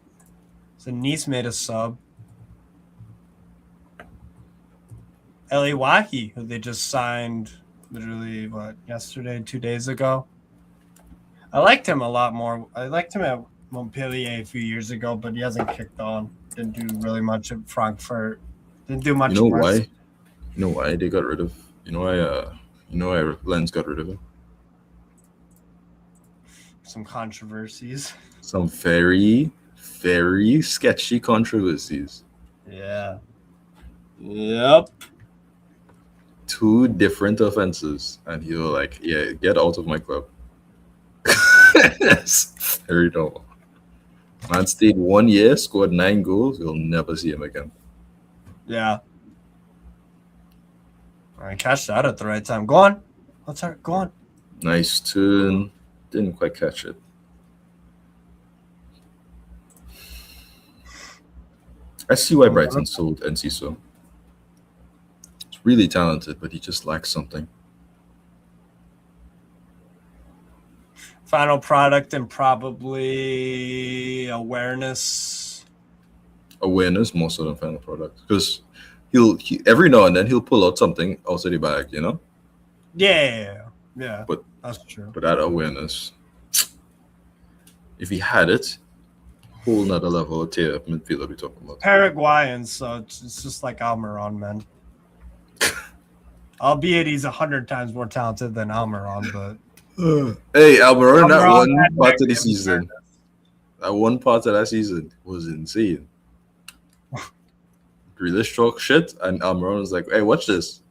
so Nice made a sub. Eli Wahi, who they just signed literally yesterday, 2 days ago. I liked him a lot more. I liked him at Montpellier a few years ago, but he hasn't kicked on. Didn't do really much at Frankfurt. Didn't do much. You know why? You know why they got rid of? You know why Lens got rid of him? Some controversies. Some very, very sketchy controversies. Yeah. Yep. 2 different offenses, and you're like, "Yeah, get out of my club." That's very normal. Man stayed 1 year, scored 9 goals. You'll never see him again. Yeah. All right, catch that at the right time. Go on. Let's start. Go on. Nice turn. Didn't quite catch it. I see why Brighton sold Enciso. He's really talented, but he just lacks something. Final product and probably awareness. Awareness more so than final product, because he every now and then he'll pull out something out of the bag, you know. Yeah. But That's true. But that awareness, if he had it, whole nother level of tier midfielder we talking about. Paraguayan, so it's just like Almiron, man. Albeit he's 100 times more talented than Almiron, but Hey, Almiron, that Almiron one had part of the negative season, awareness. that one part of that season was insane. Grealish talk shit, and Almiron was like, "Hey, watch this."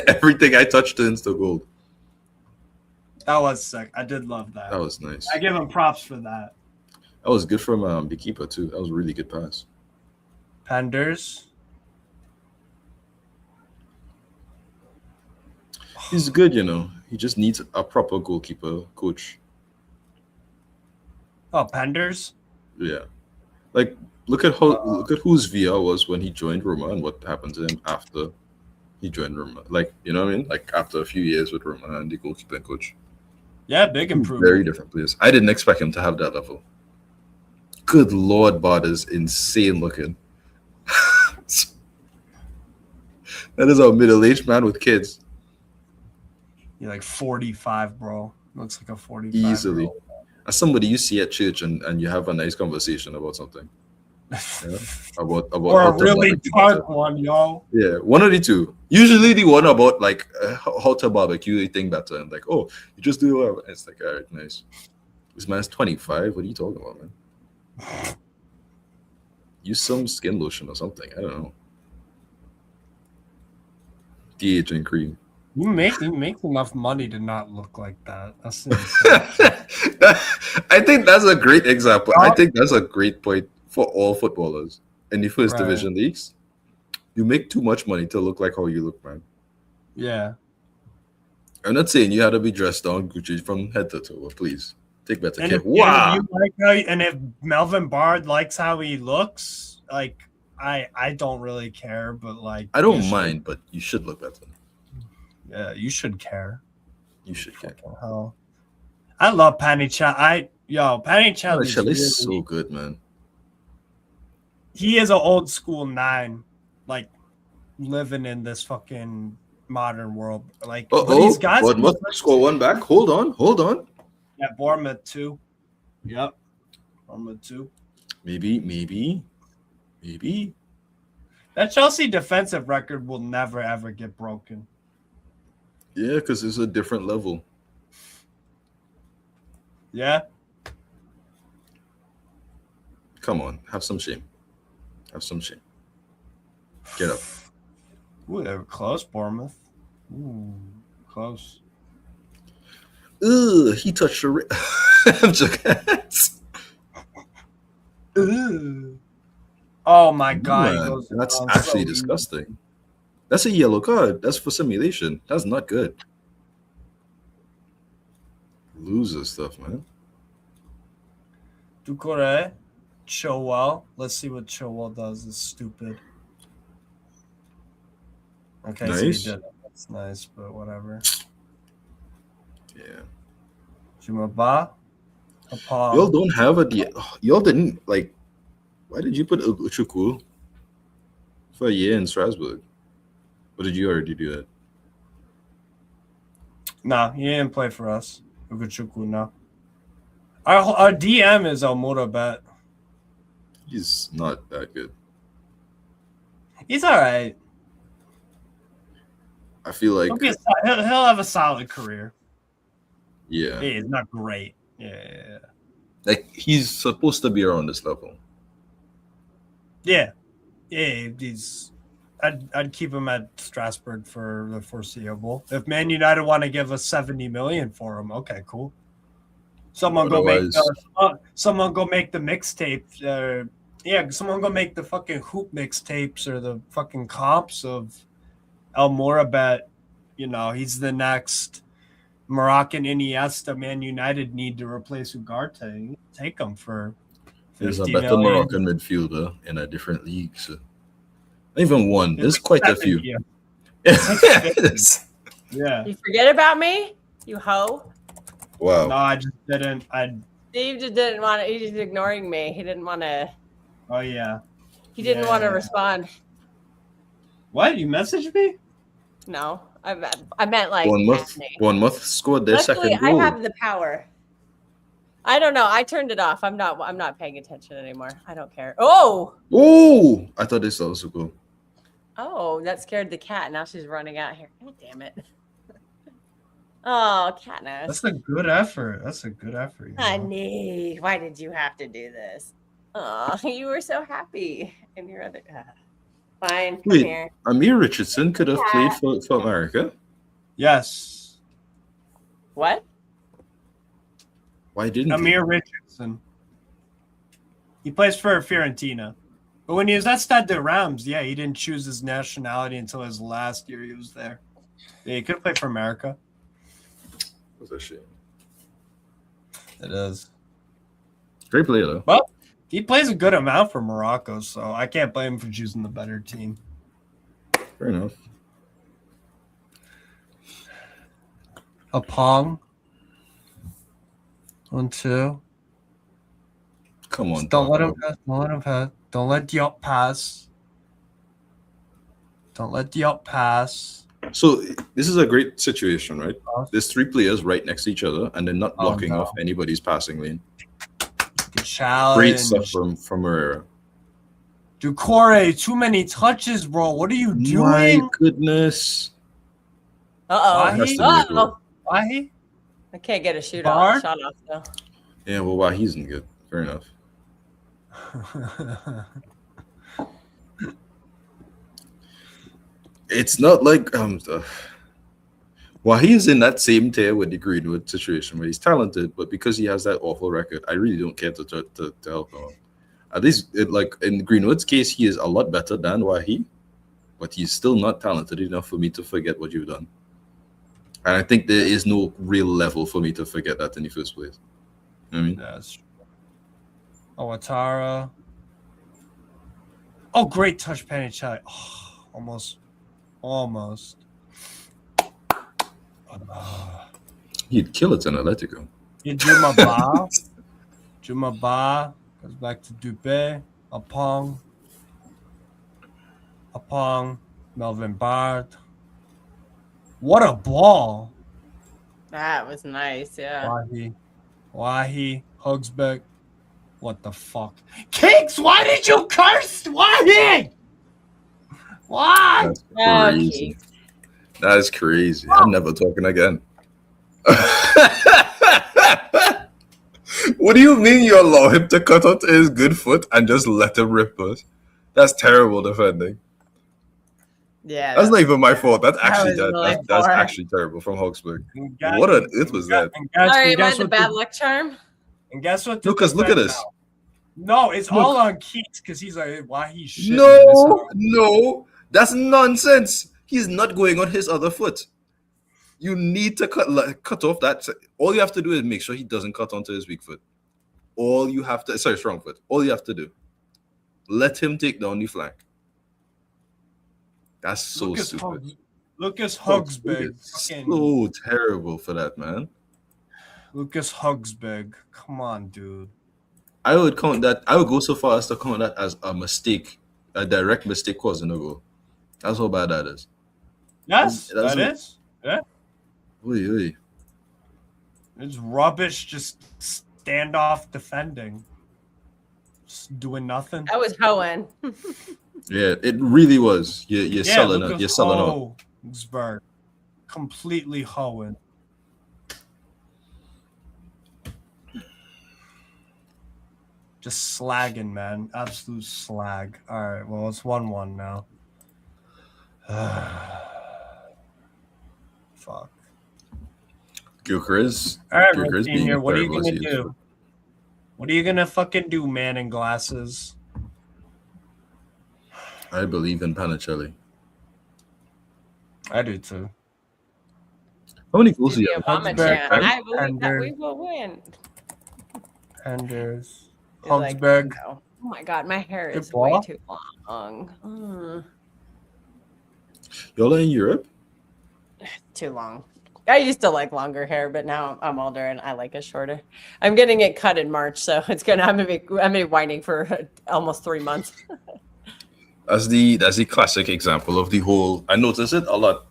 Everything I touched turns to gold. That was sick. I did love that. That was nice. I give him props for that. That was good from the keeper too. That was a really good pass. Panders. He's good, you know. He just needs a proper goalkeeper coach. Oh, Panders. Yeah, like look at whose VR was when he joined Roma and what happened to him after he joined Roma. Like, you know what I mean? Like after a few years with Roma and the goalkeeping coach. Yeah, big improvement. Very different players. I didn't expect him to have that level. Good Lord, Bart is insane looking. That is a middle-aged man with kids. You're like 45, bro. Looks like a 45. Easily. As somebody you see at church and you have a nice conversation about something. Yeah? About Or how a to really barbecue dark better. one, yo. Yeah, one of the two. Usually the one about like how to barbecue the thing better and like, oh, you just do whatever. It's like, all right, nice. This man's 25. What are you talking about, man? Use some skin lotion or something. I don't know. De-aging cream. You make enough money to not look like that. That's insane. I think that's a great example. I think that's a great point for all footballers in the first Right. division leagues. You make too much money to look like how you look, man. Yeah. I'm not saying you had to be dressed down Gucci from head to toe, but please take better And care. if, Wow. you like how, and if Melvin Bard likes how he looks, like I don't really care, but like I don't you should- mind, but you should look better. Yeah, you should care. You should care. Fucking hell. I love Panicelli. Panicelli. Shelley's so good, man. He is an old school 9, like living in this fucking modern world. Like, but these guys Bournemouth score one back. Hold on. Yeah, Bournemouth 2. Yep. Bournemouth 2. Maybe. That Chelsea defensive record will never ever get broken. Yeah, because it's a different level. Yeah. Come on, have some shame. Get up. Ooh, they were close, Bournemouth. Ooh, close. Ugh, he touched the I'm joking. Ooh. Oh my god. he Man, goes that's around actually so disgusting. That's a yellow card. That's for simulation. That's not good. Loser stuff, man. Ducouré, Chilwell. Let's see what Chilwell does. It's stupid. Okay, so he Nice. did it. That's nice, but whatever. Yeah. Jumaba. Y'all don't have y'all didn't like. Why did you put Uchuku for a year in Strasbourg? Or did you already do that? No, he didn't play for us. Ugochukwu, no. Our DM is Almura Bet. He's not that good. He's all right. I feel like He'll have a solid career. yeah. Yeah, he's not great. Yeah. Like he's supposed to be around this level. Yeah. He's. I'd keep him at Strasbourg for the foreseeable. If Man United want to give us $70 million for him, okay, cool. Someone go make Otherwise- someone go make the mixtape. Someone go make the fucking hoop mixtapes or the fucking comps of El Morabet. You know, he's the next Moroccan Iniesta. Man United need to replace Ugarte. Take him for There's a 50 better million. Moroccan midfielder in a different league. So. Not even one. There's quite a few. Yes. Yeah. You forget about me, you hoe. Wow. No, I just didn't. Steve just didn't want to. He's just ignoring me. He didn't want to. Oh yeah. He didn't want to Yeah. respond. What? You messaged me? No, I meant like. Bournemouth scored their Luckily, second goal. I have the power. I don't know. I turned it off. I'm not paying attention anymore. I don't care. Oh. Oh, I thought this was a goal. Oh, that scared the cat. Now she's running out here. God damn it. Oh, Katniss. That's a good effort. You know? Honey, why did you have to do this? Oh, you were so happy in your other. Fine, come Wait, here. Amir Richardson could have played for America. Yes. What? Why didn't Amir Richardson. He plays for Fiorentina. But when he was at Stade de Reims, yeah, he didn't choose his nationality until his last year he was there. Yeah, he could have played for America. That's a shame. It is. Great player though. Well, he plays a good amount for Morocco, so I can't blame him for choosing the better team. Fair enough. A Pong. 1-2. Come on. Don't let him Pogba. pass. Don't let him pass. Don't let Diop pass. Don't let Diop pass. So this is a great situation, right? Pass. There's three players right next to each other, and they're not Oh, blocking no. off anybody's passing lane. Good challenge. Great stuff from Herrera. Ducore, too many touches, bro. What are you My doing? goodness. Uh Has to be a oh. goal. Why? I can't get a shot Bar? off though. Yeah, well, wow, he's good. Fair enough. It's not like well, he is in that same tier with the Greenwood situation where he's talented, but because he has that awful record, I really don't care to help him. At least, like in Greenwood's case, he is a lot better than Wahi, but he's still not talented enough for me to forget what you've done. And I think there is no real level for me to forget that in the first place. You know what I mean? That's true. Ouattara. Oh, great touch, Panicelli. Oh, almost. He'd kill it in Atletico. Juma Ba goes back to Dupé. Apong, Melvin Bard. What a ball! That was nice, yeah. Wahi, Hugsbeck. What the fuck? Kinks, why did you curse Wahi? Why? That's crazy. That is crazy. I'm never talking again. What do you mean you allow him to cut out his good foot and just let him rip us? That's terrible defending. Yeah. That's not even my fault. That's actually was really that's poor. actually terrible from Hogsburg. And guess- What on earth was that? and guess- Sorry, and am I guess the what bad the- luck charm? And guess what? the Lucas, look at defense this. now- No, it's Look. all on Keats because he's like, why he's shit. No, that's nonsense. He's not going on his other foot. You need to cut off that. All you have to do is make sure he doesn't cut onto his weak foot. Strong foot. All you have to do. Let him take down the flank. That's so stupid. Lucas Hugsbig. It's so terrible for that, man. Lucas Hugsbig. Come on, dude. I would go so far as to count that as a mistake, a direct mistake causing a goal. That's how bad that is. Yes, That's that is. Yeah. Oy. It's rubbish, just standoff defending. Just doing nothing. That was Hohen. Yeah, it really was. You're selling it. Lucas You're selling out. Hugsberg. Completely hoeing. Just slagging, man. Absolute slag. All right, well, it's 1-1 now. Fuck. Gyökeres. All right, Gyökeres being Senior, what are you terrible as gonna he is. do? What are you gonna fucking do, man in glasses? I believe in Panicelli. I do too. How many goals Do do the you have? Obama Hudsberg, chant. I believe that Anders. we will win. Anders. He's like, Hudsberg. oh my god, my hair Good is way ball. too long. Y'all are in Europe? Too long. I used to like longer hair, but now I'm older and I like it shorter. I'm getting it cut in March, so it's gonna. I'm gonna be whining for almost 3 months. That's the classic example of the whole. I notice it a lot,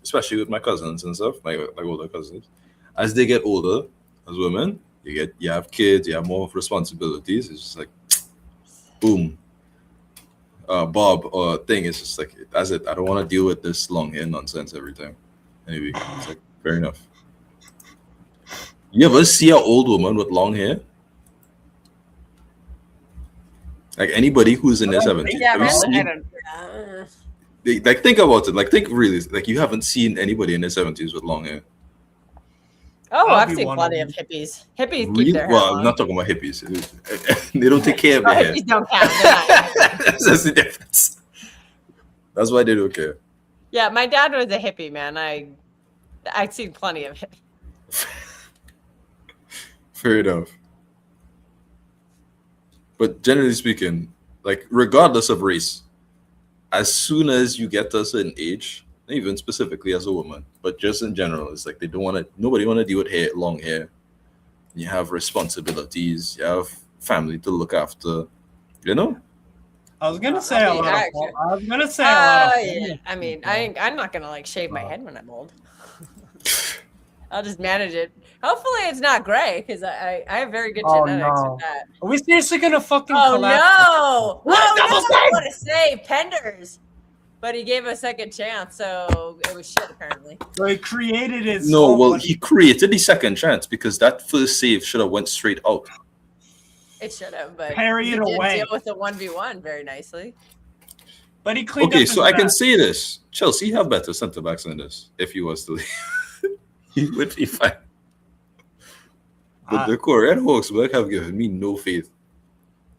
especially with my cousins and stuff, my older cousins. As they get older, as women, you have kids, you have more responsibilities. It's just like, boom, Bob or thing. It's just like that's it. I don't want to deal with this long hair nonsense every time. Anyway, it's like fair enough. You ever see an old woman with long hair? Like anybody who's in their 70s. Yeah, Have you man. seen- I don't. Like think about it. Like think really. Like you haven't seen anybody in their 70s with long hair. Oh, I'll I've be seen one plenty of of hippies. Hippies keep Really? their hair Well, long. I'm not talking about hippies. They don't take care of their hair. Hippies don't count. They're not hippies. That's the difference. That's why they don't care. Yeah, my dad was a hippie, man. I've seen plenty of it. Fair enough. But generally speaking, like regardless of race, as soon as you get to a certain age, not even specifically as a woman, but just in general, it's like nobody want to deal with long hair. You have responsibilities, you have family to look after, you know? I was gonna say I a mean, lot of. actually- I was gonna say a lot of. Yeah. I mean, I'm not gonna like shave my head when I'm old. I'll just manage it. Hopefully, it's not gray because I have very good Oh, genetics no. with that. Are we seriously gonna fucking Oh collapse? no! What? Double save! What a save, Penders! But he gave a second chance, so it was shit apparently. So he created his. No, own- well, he created the second chance because that first save should have went straight out. It should have, but Parry he it did away. deal with the 1v1 very nicely. But he cleaned Okay, up so his I can mess. say this: Chelsea have better centre backs than this. If he was to leave, he would be fine. But the Korean Hawksburg have given me no faith,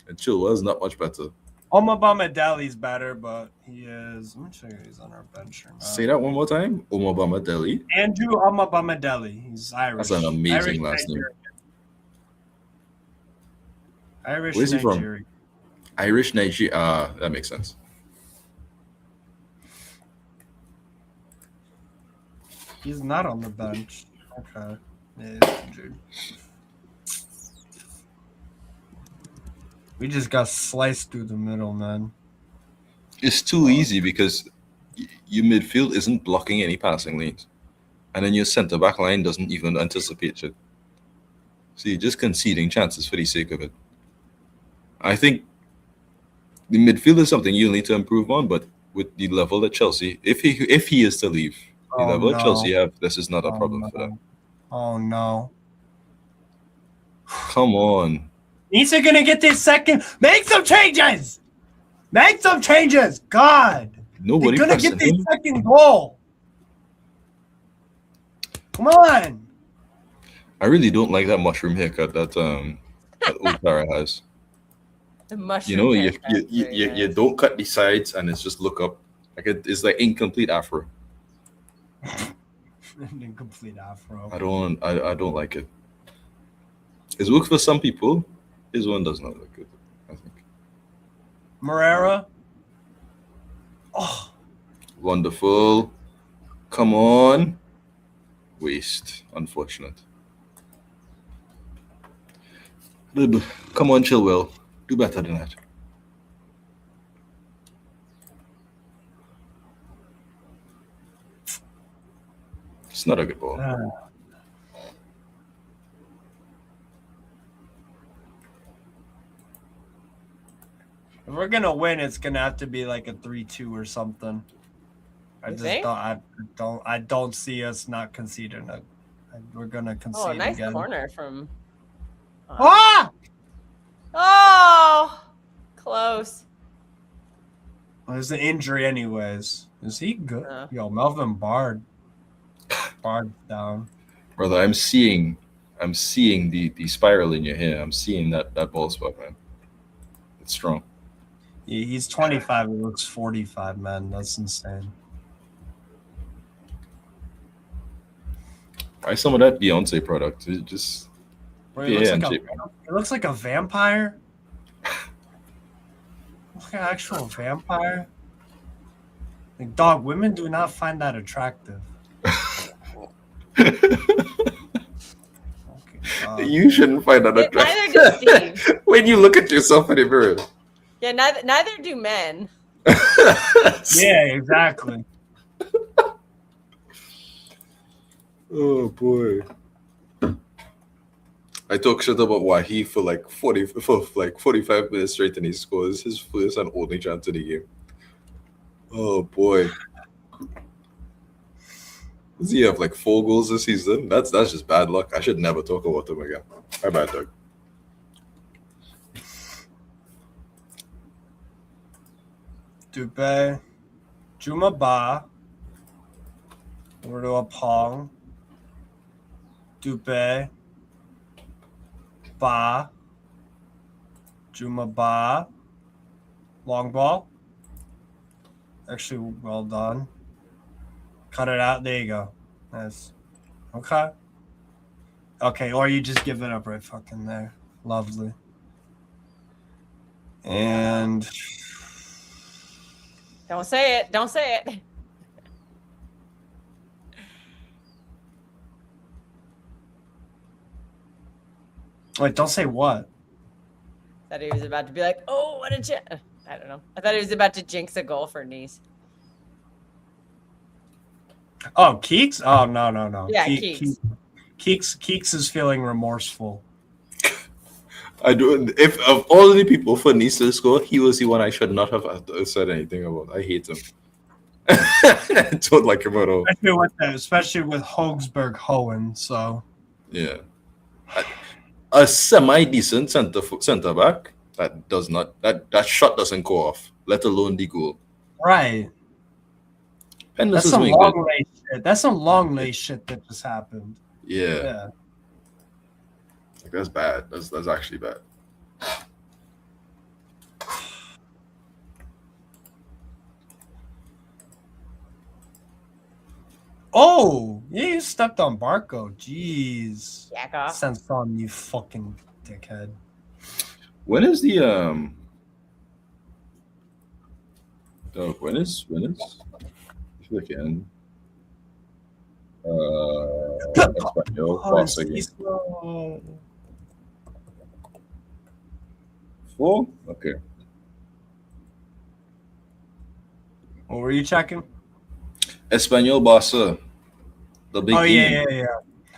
and Chilwell's not much better. Omabama Deli's better, but he is. Let me show you. He's on our bench or not. Say that one more time. Omabama Delhi. Andrew Omabama Deli. He's Irish. That's an amazing Irish last name. Nigerian. Irish Where's he from? Nigerian. Irish Nigeria. That makes sense. He's not on the bench. Okay. Yeah, he's injured. We just got sliced through the middle, man. It's too easy because your midfield isn't blocking any passing lanes, and then your centre back line doesn't even anticipate it. So you're just conceding chances for the sake of it. I think the midfield is something you'll need to improve on, but with the level that Chelsea, if he is to leave, the Oh, level that no. Chelsea have, this is not a Oh, problem no. for them. Oh no. Come on. He's gonna get this second. Make some changes. Make some changes. God. Nobody They're gonna pressing get this him. second goal. Come on. I really don't like that mushroom haircut that Otara has. The mushroom. You know, haircut, very you nice. don't cut the sides and it's just look up. Like it's like incomplete afro. An incomplete afro. I don't like it. It's worked for some people. His one does not look good, I think. Morera. Oh, Wonderful. Come on. Waste. Unfortunate. Come on, Chilwell. Do better than that. It's not a good ball. if we're gonna win, it's gonna have to be like a 3-2 or something. You think? I don't see us not conceding. We're gonna concede Oh, nice again. corner from. Ah! Oh, close. Well, there's an injury, anyways. Is he good? Yeah. Yo, Melvin Bard. Bard down. Brother, I'm seeing the spiral in your hair. I'm seeing that bald spot, man. It's strong. He's 25. He looks 45, man. That's insane. Try some of that Beyonce product. It just Bro, he looks like a vampire. Like an actual vampire. Like, dog, women do not find that attractive. You shouldn't find that attractive. Neither does Steve. When you look at yourself in the mirror. Yeah, neither do men. Yeah, exactly. Oh boy. I talk shit about Wahi for like 45 minutes straight and he scores his first and only chance in the game. Oh boy. Does he have like 4 goals this season? That's just bad luck. I should never talk about him again. My bad, dog. Dupe, Juma Ba, over to a Pong, Dupe, Ba, Juma Ba, long ball. Actually, well done. Cut it out. There you go. Nice. Okay. Okay, or you just give it up right fucking there. Lovely. And Don't say it. Don't say it. wait, don't say what? Thought he was about to be like, oh, what a I don't know. I thought he was about to jinx a goal for Nice. Oh, Keeks? Oh, no. Yeah, Keeks. Keeks is feeling remorseful. I do. If of all the people for Nice to score, he was the one I should not have said anything about. I hate him. I don't like him at all. Especially with Hogsberg Hohen. So yeah, a semi-decent center back that does not that shot doesn't go off, let alone the goal. Right. And That's some long lay shit. That's some long lay shit that just happened. Yeah. Like, that's bad. That's actually bad. Oh, yeah, you stepped on Barco. Jeez. Jack off. Sense on you fucking dickhead. When is the when is again Espanol Oh, 4? Okay. what were you checking? Espanol Barca. The big game. Yeah.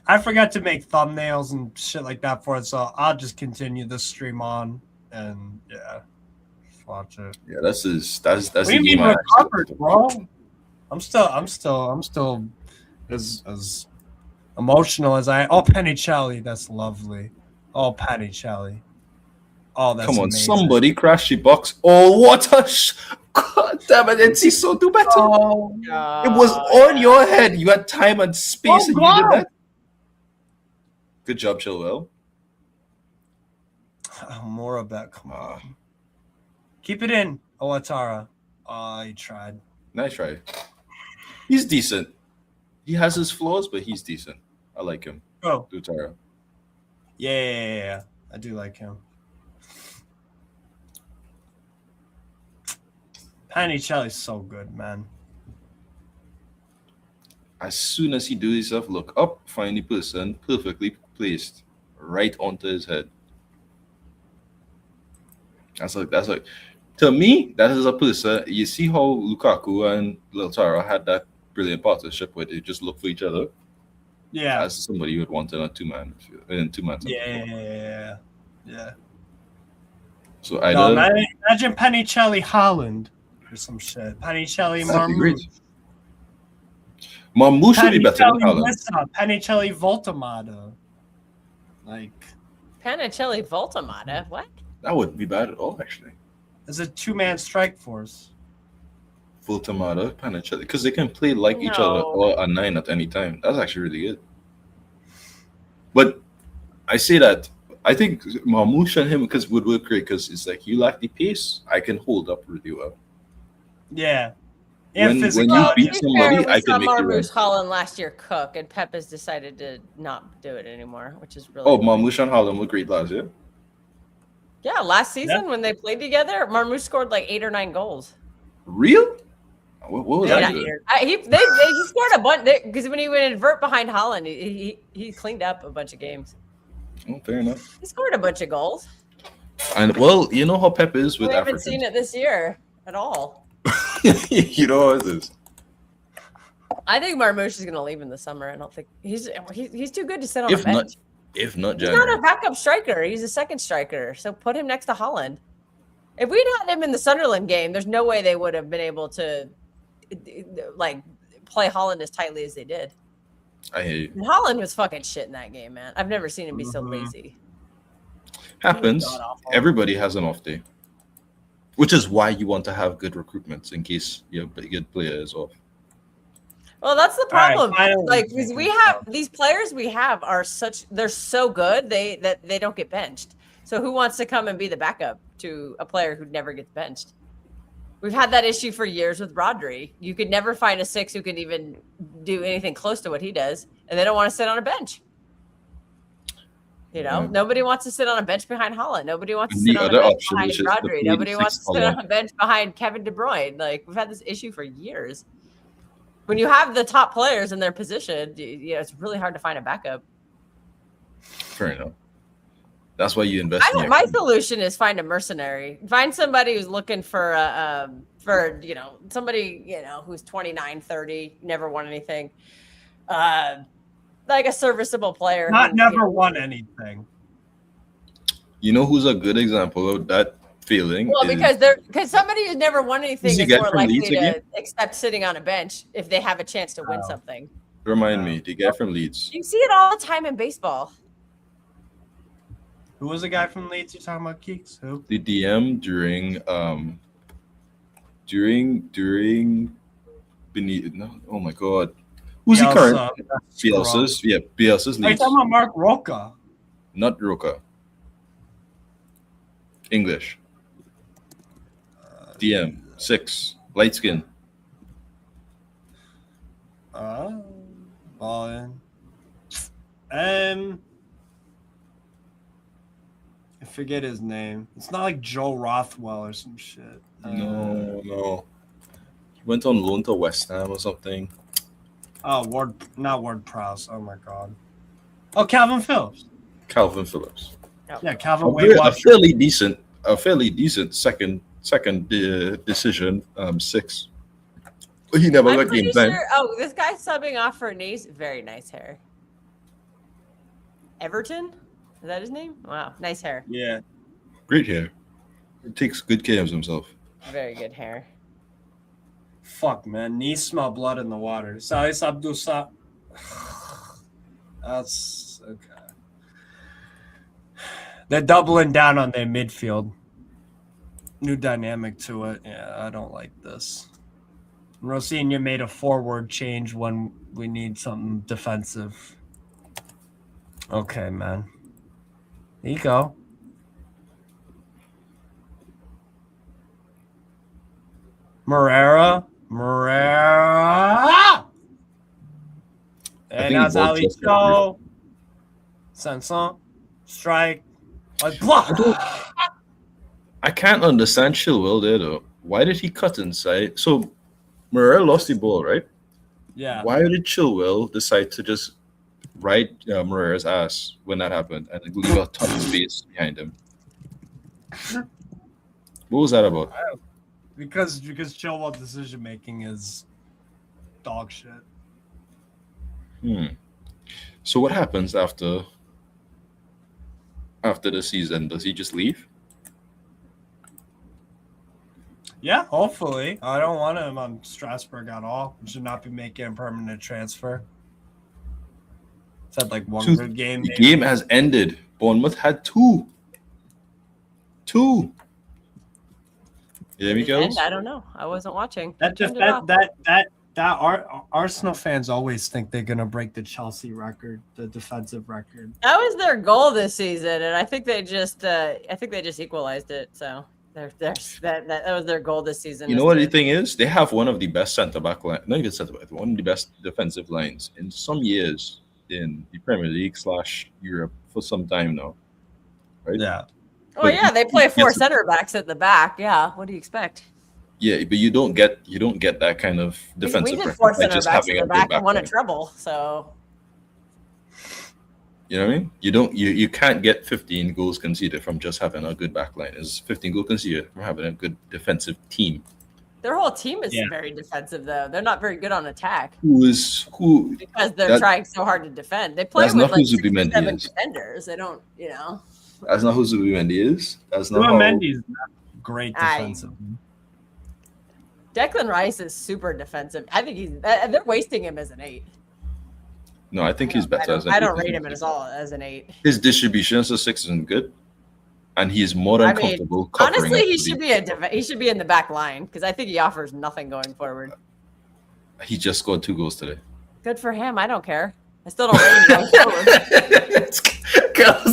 I forgot to make thumbnails and shit like that for it, so I'll just continue the stream on and yeah, just watch it. Yeah, that's What the do you game mean I recovered, bro? I'm still as emotional as I. Oh, Panicelli, that's lovely. Oh, Panicelli. Oh, that's Come on, amazing. somebody crash the box. Oh, what a God damn it, Enciso, do better. Oh, It was on your head. You had time and space, and you did that. Good job, Chilwell. oh more of that. Come on. Keep it in, Owatara. Oh, he tried. Nice try. He's decent. He has his flaws, but he's decent. I like him. Oh, Dutara. yeah. I do like him. Panicelli's so good, man. As soon as he do his stuff, look up, find the person perfectly placed right onto his head. That's like to me, that is a person. You see how Lukaku and Lautaro had that brilliant partnership where they just look for each other. Yeah. As somebody you would want in a two-man. Yeah. So either imagine Panicelli Holland or some shit. Panicelli that'd be great. Marmoush. Marmoush should be better than Holland. Panicelli Voltamata. Like Panicelli Voltamata. What? That wouldn't be bad at all, actually. It's a 2-man strike force. Voltamata, Panicelli, because they can play like each other or a 9 at any time. That's actually really good. But I say that I think Marmouche and him because would work great because it's like you lack the pace, I can hold up really well. Yeah. When you Well, beat to be fair, somebody, we I saw can make you run. Marmouche Holland last year cook, and Pep has decided to not do it anymore, which is really Oh, annoying. Marmouche and Harlem were great last year. Yeah, last season when they played together, Marmouche scored like 8 or 9 goals. Real? What was Yeah, I Yeah, doing? he scored a bunch because when he would invert behind Holland, he cleaned up a bunch of games. Oh, fair enough. He scored a bunch of goals. And well, you know how Pep is with We haven't Africans. seen it this year at all. You know how it is. I think Marmouche is going to leave in the summer. I don't think he's too good to sit on a If bench. not He's January. not a backup striker. He's a second striker. So put him next to Holland. If we'd had him in the Sunderland game, there's no way they would have been able to like play Holland as tightly as they did. I hear you. And Holland was fucking shit in that game, man. I've never seen him be so lazy. Happens. God-awful. Everybody has an off day. Which is why you want to have good recruitments in case your good player is off. Well, that's the All right, problem. finally, Like we have these players we have are they're so good that they don't get benched. So who wants to come and be the backup to a player who never gets benched? We've had that issue for years with Rodri. You could never find a 6 who can even do anything close to what he does, and they don't want to sit on a bench. You know, nobody wants to sit on a bench behind Holland. Nobody wants to And sit the on a other bench option, behind which is the Rodri. Nobody wants to 86 sit on Holland. a bench behind Kevin De Bruyne. Like we've had this issue for years. When you have the top players in their position, it's really hard to find a backup. Fair enough. That's why you invest in your My solution is find a mercenary. Find somebody who's looking for somebody, who's 29, 30, never won anything. Like a serviceable player. Never won anything. You know who's a good example of that feeling? Well, because somebody who's never won anything Who's he is get more from likely Leeds to again? accept sitting on a bench if they have a chance to win something. Remind me, the guy from Leeds. You see it all the time in baseball. Who was the guy from Leeds you're talking about, Keeks? Who? The DM during beneath oh my god. Who's the current? Bielsa's? Yeah, Bielsa's Are you Leeds. talking about Mark Roca? Not Roca. English. DM 6 light skin. Ballin. I forget his name. It's not like Joe Rothwell or some shit. No. He went on loan to West Ham or something. Oh, not Ward Prowse. Oh my god. Oh, Calvin Phillips. Calvin Phillips. Yeah, Calvin A Wade. fairly decent second decision 6. But he never I'm got pretty game time. sure. Oh, this guy's subbing off for Nice. Very nice hair. Everton? Is that his name? Wow, nice hair. Yeah. Great hair. He takes good care of himself. Very good hair. Fuck, man. Knees smell blood in the water. Salis Abdul Sa. That's okay. They're doubling down on their midfield. New dynamic to it. Yeah, I don't like this. Rosinha made a forward change when we need something defensive. Okay, man. There you go. Morera. And think that's he how both he just go. Sanson. Strike. Like, block. I can't understand Chilwell there though. Why did he cut inside? So Morel lost the ball, right? Yeah. Why did Chilwell decide to just ride Morera's ass when that happened and leave a ton of space behind him? What was that about? Because Chilwell decision making is dog shit. So what happens after the season? Does he just leave? Yeah, hopefully. I don't want him on Strasbourg at all. We should not be making a permanent transfer. It's had like one good game. The game has ended. Bournemouth had 2. Yeah, Miguel. I don't know. I wasn't watching. That Turned it off. that Arsenal fans always think they're gonna break the Chelsea record, the defensive record. That was their goal this season, and I think they just equalized it. So that was their goal this season. You know what the thing is? They have one of the best centre back line, not even centre back, one of the best defensive lines in some years in the Premier League / Europe for some time now. Right? Yeah. Oh yeah, they play 4 center backs at the back. Yeah, what do you expect? Yeah, but you don't get that kind of defensive We did record 4 by center just backs having at a the good back back and won a line. treble. So You know what I mean? You can't get 15 goals conceded from just having a good back line. It's 15 goals conceded from having a good defensive team. their whole team is very defensive, though. They're not very good on attack because they're trying so hard to defend. They play with like 6 or 7 defenders. They don't, That's not who Zubimendi is. That's not Zubimendi's not great defensive. Declan Rice is super defensive. I think they're wasting him as an 8. No, I think he's better as an 8. I don't rate him at all as an 8. His distribution as a 6 isn't good, and he's more than comfortable covering. Honestly, he should be in the back line because I think he offers nothing going forward. He just scored 2 goals today. Good for him. I don't care. I still don't rate him going forward.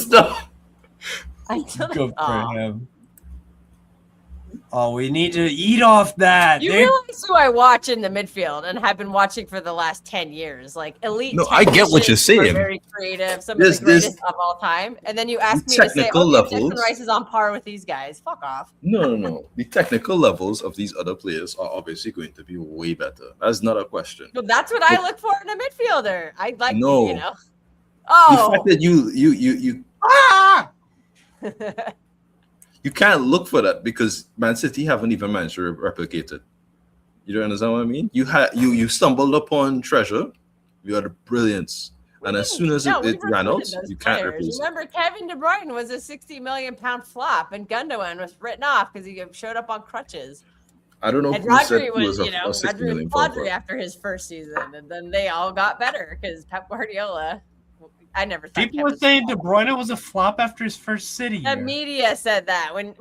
Stop. Good for him. Oh, we need to eat off that. You realize who I watch in the midfield and have been watching for the last 10 years? Like elite. No, I get what you're saying. Very creative. Some of the greatest of all time. And then you ask me to say, Declan Rice is on par with these guys. Fuck off. No. The technical levels of these other players are obviously going to be way better. That's not a question. Well, that's what I look for in a midfielder. I like, Oh. The fact that you you can't look for that because Man City haven't even managed to replicate it. You don't understand what I mean? You stumbled upon treasure. You had brilliance. And as soon as it ran out, you can't replace it. Remember, Kevin De Bruyne was a 60 million pound flop, and Gundogan was written off because he showed up on crutches. I don't know and who said Rodri he was a 60 million pound flop. after his first season, and then they all got better because Pep Guardiola. I never thought people were saying De Bruyne was a flop after his first City year. The media said that when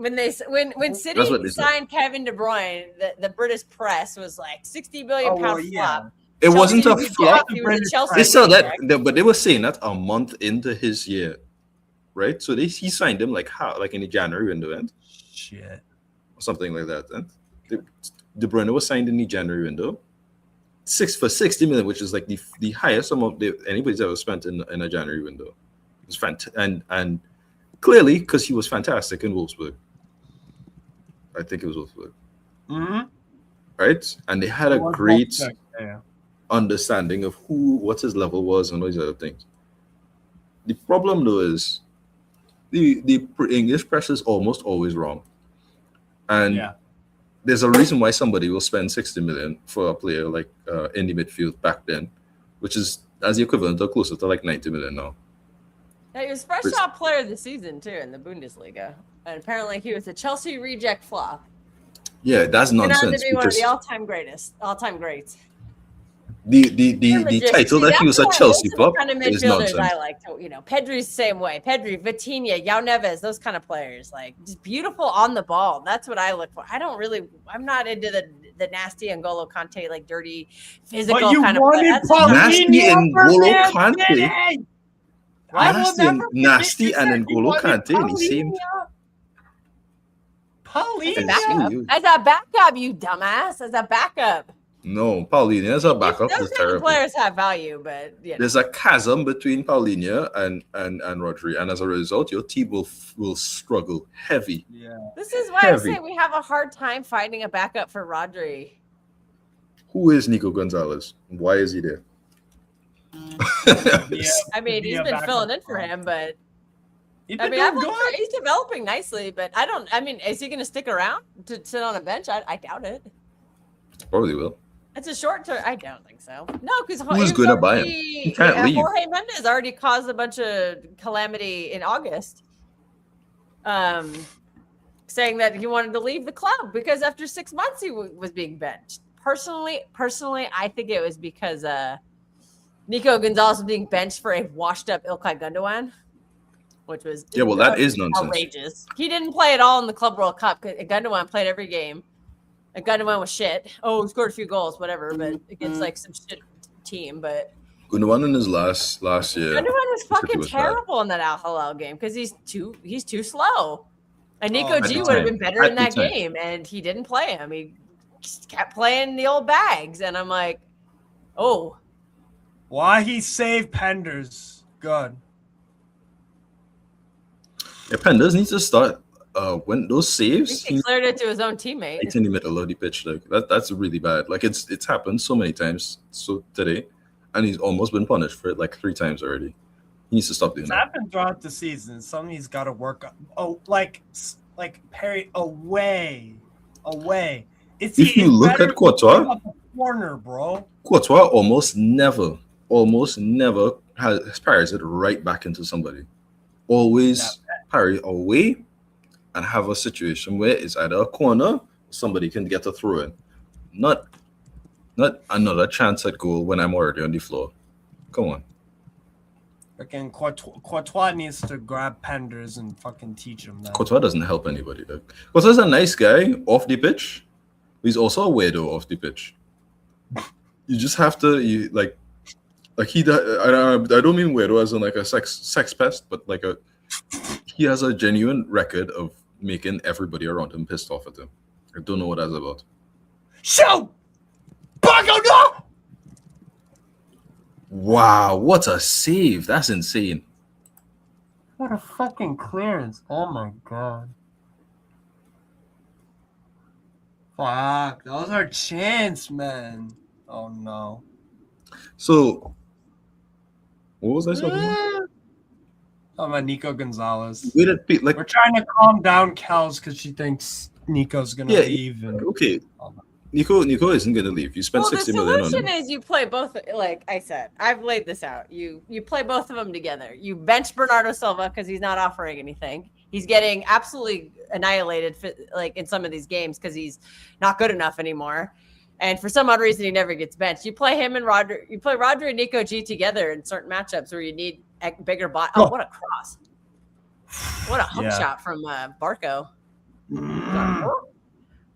City signed Kevin De Bruyne, the British press was like 60 million pound flop. It wasn't a flop. They said that, but they were saying that a month into his year, right? So he signed him like in the January window, or something like that. And De Bruyne was signed in the January window. For 60 million, which is like the highest amount anybody's ever spent in a January window. It was fantastic, and clearly because he was fantastic in Wolfsburg. I think it was Wolfsburg, right? And they had a great understanding of what his level was and all these other things. The problem though is the English press is almost always wrong, and there's a reason why somebody will spend 60 million for a player like in the midfield back then, which is as the equivalent or closer to like 90 million now. Yeah, he was fresh shot player of the season too in the Bundesliga, and apparently he was a Chelsea reject flop. Yeah, that's nonsense. He went on to be one of the all-time greats. The title that he was a Chelsea flop kind of is nonsense. I like, Pedri's the same way. Pedri, Vitinha, João Neves, those kind of players, like just beautiful on the ball. That's what I look for. I'm not into the nasty N'Golo Kante, like dirty physical kind of player. Nasty N'Golo Kante. Nasty and N'Golo Kante in the same. Paulinho. As a backup, you dumbass. As a backup. No, Paulinho as a backup is terrible. Players have value, but there's a chasm between Paulinho and Rodri, and as a result, your team will struggle heavy. Yeah. This is why I say we have a hard time finding a backup for Rodri. Who is Nico Gonzalez? Why is he there? I mean, he's been filling in for him, but he's developing nicely. But is he going to stick around to sit on a bench? I doubt it. Probably will. It's a short term. I don't think so. No, because who's going to buy him? He can't leave. Jorge Mendes already caused a bunch of calamity in August, saying that he wanted to leave the club because after 6 months he was being benched. Personally, I think it was because Nico Gonzalez was being benched for a washed-up Ilkay Gundogan, which was that is nonsense. Outrageous. He didn't play at all in the Club World Cup. Gundogan played every game. Like Gundogan was shit. Oh, he scored a few goals, whatever, but against like some shit team. But Gundogan in his last year. Gundogan was fucking was terrible in that Al Hilal game because he's too slow. And Nico At G the would have time. been better At in the that time. game, and he didn't play him. He just kept playing the old bags, and I'm like, oh, Why he saved Penders? Good. Yeah, Penders needs to start when those at saves. least he cleared it to his own teammate. Right in the middle of the pitch, like that's really bad. Like it's happened so many times so today, and he's almost been punished for it like 3 times already. He needs to stop doing It's that. happened throughout the season. Something he's got to work on. Oh, like Perry away. If you look at Courtois, corner, bro. Courtois almost never has parries it right back into somebody. Always parry away and have a situation where it's either a corner, somebody can get a throw in. Not another chance at goal when I'm already on the floor. Come on. Freaking Courtois needs to grab Penders and fucking teach him that. Courtois doesn't help anybody. Like, Courtois a nice guy off the pitch. He's also a weirdo off the pitch. You just have to he. I don't mean weirdo as in like a sex pest, but like he has a genuine record of making everybody around him pissed off at him. I don't know what that's about. Shoot! Bago, no! Wow, what a save! That's insane. What a fucking clearance. Oh my god. Fuck, that was our chance, man. Oh no. So, what was I talking about? Talking about Nico Gonzalez. We did like We're trying to calm down Kels because she thinks Nico's gonna leave. And okay. Nico isn't gonna leave. You spent Well, the 60 million on solution him. is you play both. Like I said, I've laid this out. You play both of them together. You bench Bernardo Silva because he's not offering anything. He's getting absolutely annihilated, like in some of these games because he's not good enough anymore. And for some odd reason, he never gets benched. You play him and Rodri. You play Rodri and Nico G together in certain matchups where you need a bigger bot. Oh, what a cross! What a hook shot from Barco.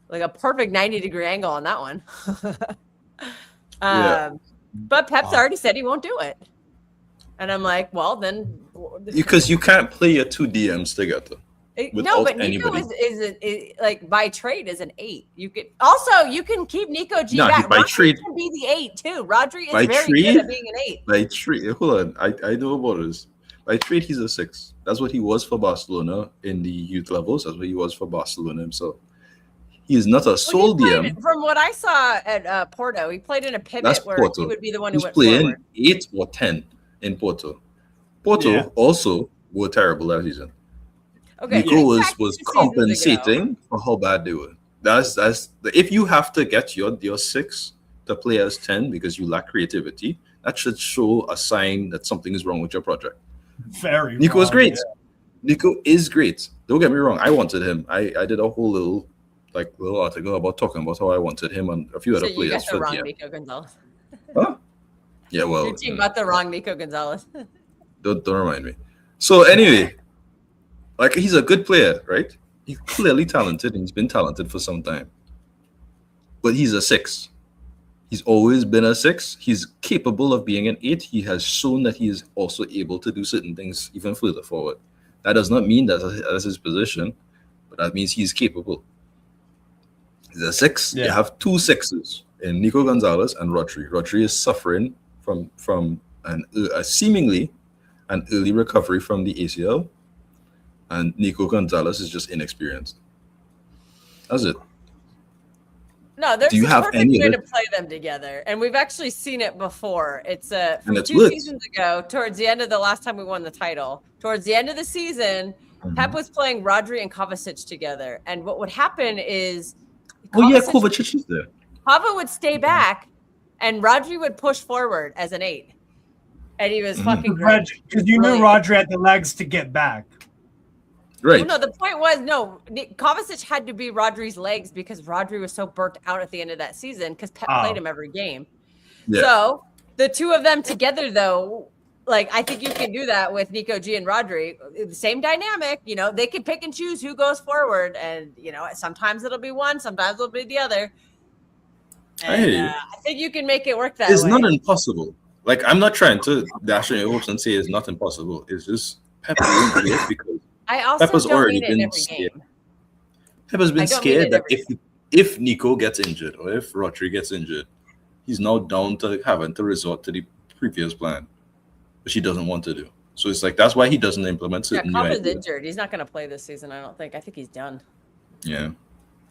Like a perfect 90-degree angle on that one. But Pep's already said he won't do it. And I'm like, well, then. Because you can't play your 2 DMs together. No, but Nico is like by trade is an 8. You can keep Nico G back. By Rodri trade can be the 8 too. Rodri is by very trade, good at being an 8. By trade, hold on. I know about this. By trade, he's a 6. That's what he was for Barcelona in the youth levels. That's what he was for Barcelona himself. He is not a sole DM. From what I saw at Porto, he played in a pivot where he would be the one who went playing forward. 8 or 10 in Porto. Porto also were terrible that season. Okay, Nico was compensating for how bad they were. That's if you have to get your 6 to play as 10 because you lack creativity, that should show a sign that something is wrong with your project. Nico is great. Yeah. Nico is great. Don't get me wrong. I wanted him. I did a whole little article about talking about how I wanted him and a few other players. You got the wrong Nico Gonzalez. Huh? Yeah, well. Your team got the wrong Nico Gonzalez. Don't remind me. So anyway, like he's a good player, right? He's clearly talented and he's been talented for some time. But he's a 6. He's always been a 6. He's capable of being an 8. He has shown that he is also able to do certain things even further forward. That does not mean that's his position, but that means he's capable. He's a 6. Yeah. You have 2 6s in Nico Gonzalez and Rodri. Rodri is suffering from seemingly an early recovery from the ACL, and Nico Gonzalez is just inexperienced. That's it. No, there's a perfect way to play them together, and we've actually seen it before. It's from 2 seasons ago, towards the end of the last time we won the title. Towards the end of the season, Pep was playing Rodri and Kovacic together, and what would happen is, Kovacic is there. Kava would stay back, and Rodri would push forward as an 8, and he was fucking great. Because you knew Rodri had the legs to get back. Right. Well, no, the point was, Kovacic had to be Rodri's legs because Rodri was so burnt out at the end of that season because Pep played him every game. Yeah. So the 2 of them together, though, like I think you can do that with Nico G and Rodri. The same dynamic, they can pick and choose who goes forward, and sometimes it'll be one, sometimes it'll be the other. And I think you can make it work that it's way. not impossible. Like, I'm not trying to dash in your hopes and say it's not impossible. It's just Pep won't do it because I also Pep has don't already mean it in been every scared. game. Pep has been I don't mean scared it that every if Nico gets injured or if Rodri gets injured, he's now down to having to resort to the previous plan, which he doesn't want to do. So it's like that's why he doesn't implement certain new Copp's ideas. injured. He's not going to play this season, I don't think. I think he's done. Yeah.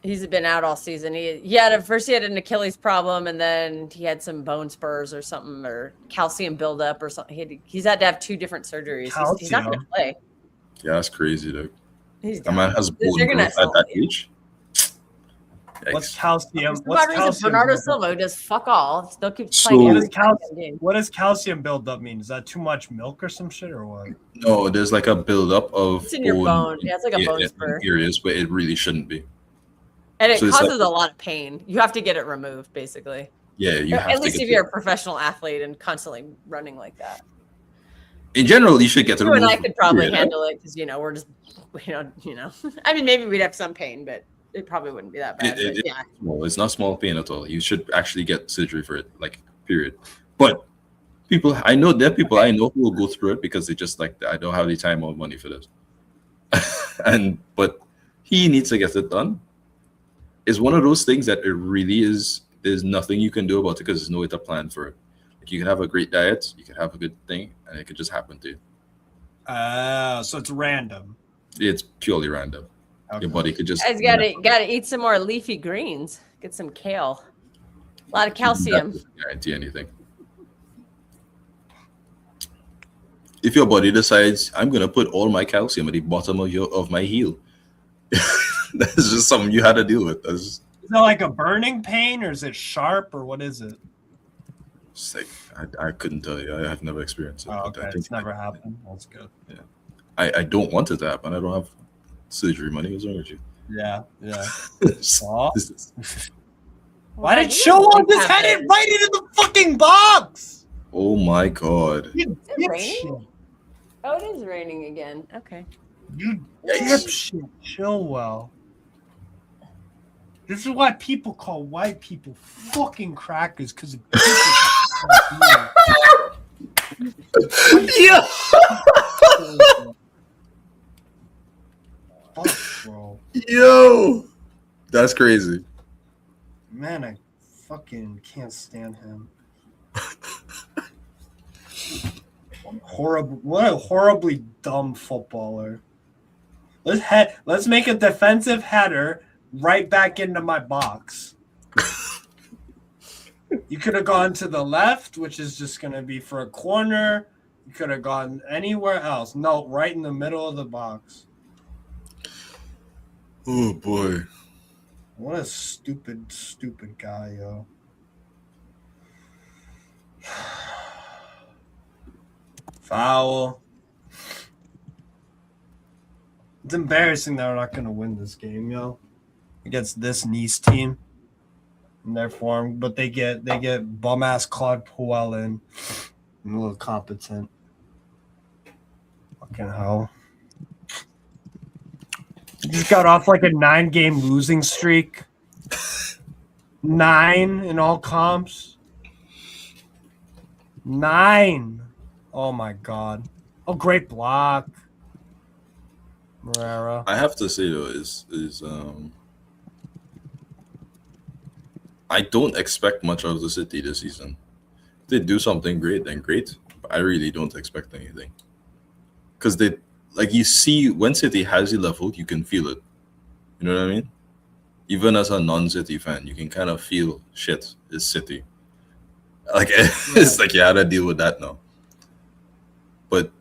He's been out all season. He had an Achilles problem, and then he had some bone spurs or something, or calcium buildup or something. He's had to have 2 different surgeries. He's not going to play. Yeah, that's crazy, dude. He's a man has bone growth at that age. What's calcium? Bernardo Silva does fuck all. Still keeps playing. What does calcium buildup mean? Is that too much milk or some shit or what? No, there's like a buildup of it's in your bone. Yeah, it's like a bone spur. Areas where it really shouldn't be. And it causes a lot of pain. You have to get it removed, basically. Yeah, you have to. At least if you're a professional athlete and constantly running like that. In general, you should get it removed. You and I could probably handle it because we're just, I mean, maybe we'd have some pain, but it probably wouldn't be that bad. It's not small pain at all. You should actually get surgery for it, like, period. But there are people I know who will go through it because they just like, I don't have the time or money for this. But he needs to get it done. It's one of those things that it really is. There's nothing you can do about it because there's no way to plan for it. Like, you can have a great diet, you can have a good thing, and it could just happen to you. So it's random. It's purely random. Okay. Your body could just. Guys, gotta eat some more leafy greens. Get some kale. A lot of calcium. That doesn't guarantee anything. If your body decides, I'm gonna put all my calcium at the bottom of my heel, that's just something you had to deal with. Is it like a burning pain, or is it sharp, or what is it? It's like I couldn't tell you. I have never experienced it. Oh, okay. It's never happened. That's good. Yeah, I don't want it to happen. I don't have surgery money. What's wrong with you? Yeah. Why did Showon just had it right into the fucking box? Oh my god! Is it raining? Oh, it is raining again. Okay. You dipshit, Chilwell. This is why people call white people fucking crackers, because of yeah. Fuck, bro. Yo, that's crazy. Man, I fucking can't stand him. What a horribly dumb footballer. Let's make a defensive header right back into my box. You could have gone to the left, which is just going to be for a corner. You could have gone anywhere else. No, right in the middle of the box. Oh, boy. What a stupid guy, yo. Foul. It's embarrassing that we're not going to win this game, yo. Against this Nice team in their form, but they get bum ass Claude Puel in. I'm a little competent. Fucking hell. Just got off like a 9-game losing streak. 9 in all comps. 9. Oh my god. Oh, great block. Morera. I have to say though, I don't expect much of the City this season. If they do something great, then great. But I really don't expect anything. Because you see, when City has the level, you can feel it. You know what I mean? Even as a non-City fan, you can kind of feel shit. It's City. Like, it's like you had to deal with that now. But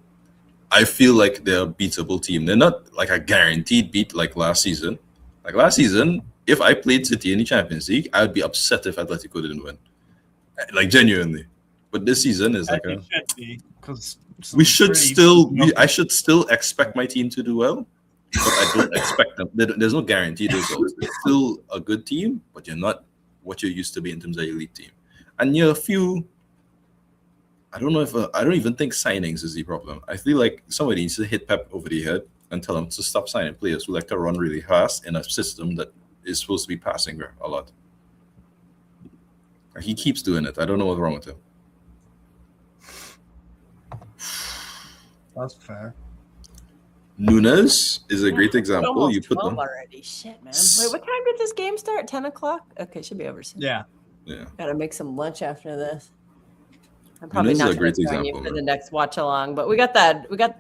I feel like they're a beatable team. They're not like a guaranteed beat like last season. Like last season, if I played City in the Champions League, I would be upset if Atletico didn't win. Like, genuinely. But this season is like I should still expect my team to do well, but I don't expect them. There's no guaranteed results. It's still a good team, but you're not what you're used to be in terms of elite team. And you're a few I don't know if I don't even think signings is the problem. I feel like somebody needs to hit Pep over the head and tell him to stop signing players who like to run really fast in a system that is supposed to be passing a lot. He keeps doing it. I don't know what's wrong with him. That's fair. Nunes is a great example. You put them already. Shit, man. Wait, what time did this game start? 10 o'clock? Okay, it should be over soon. Yeah. Gotta make some lunch after this. I'm probably Nunes not is a great gonna join example you for the next watch along, but we got.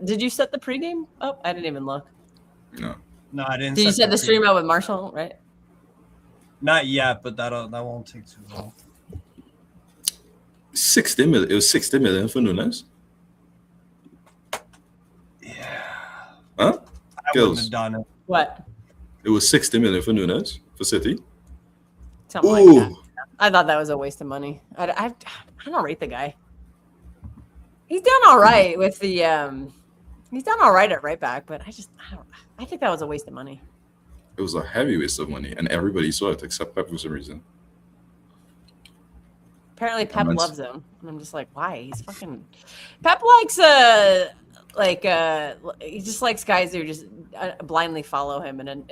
Did you set the pregame up? I didn't even look. No, I didn't. Did you set the stream up with Marshall? Right. Not yet, but that won't take too long. 60 million. It was 60 million for Nunes. Yeah. Huh? I wouldn't have done it. What? It was 60 million for Nunes for City. Something like that. I thought that was a waste of money. I don't rate the guy. He's done all right with the he's done all right at right back, but I think that was a waste of money. It was a heavy waste of money, and everybody saw it except Pep for some reason. Apparently Pep loves him. And I'm just like, why? He's fucking Pep likes he just likes guys who just blindly follow him and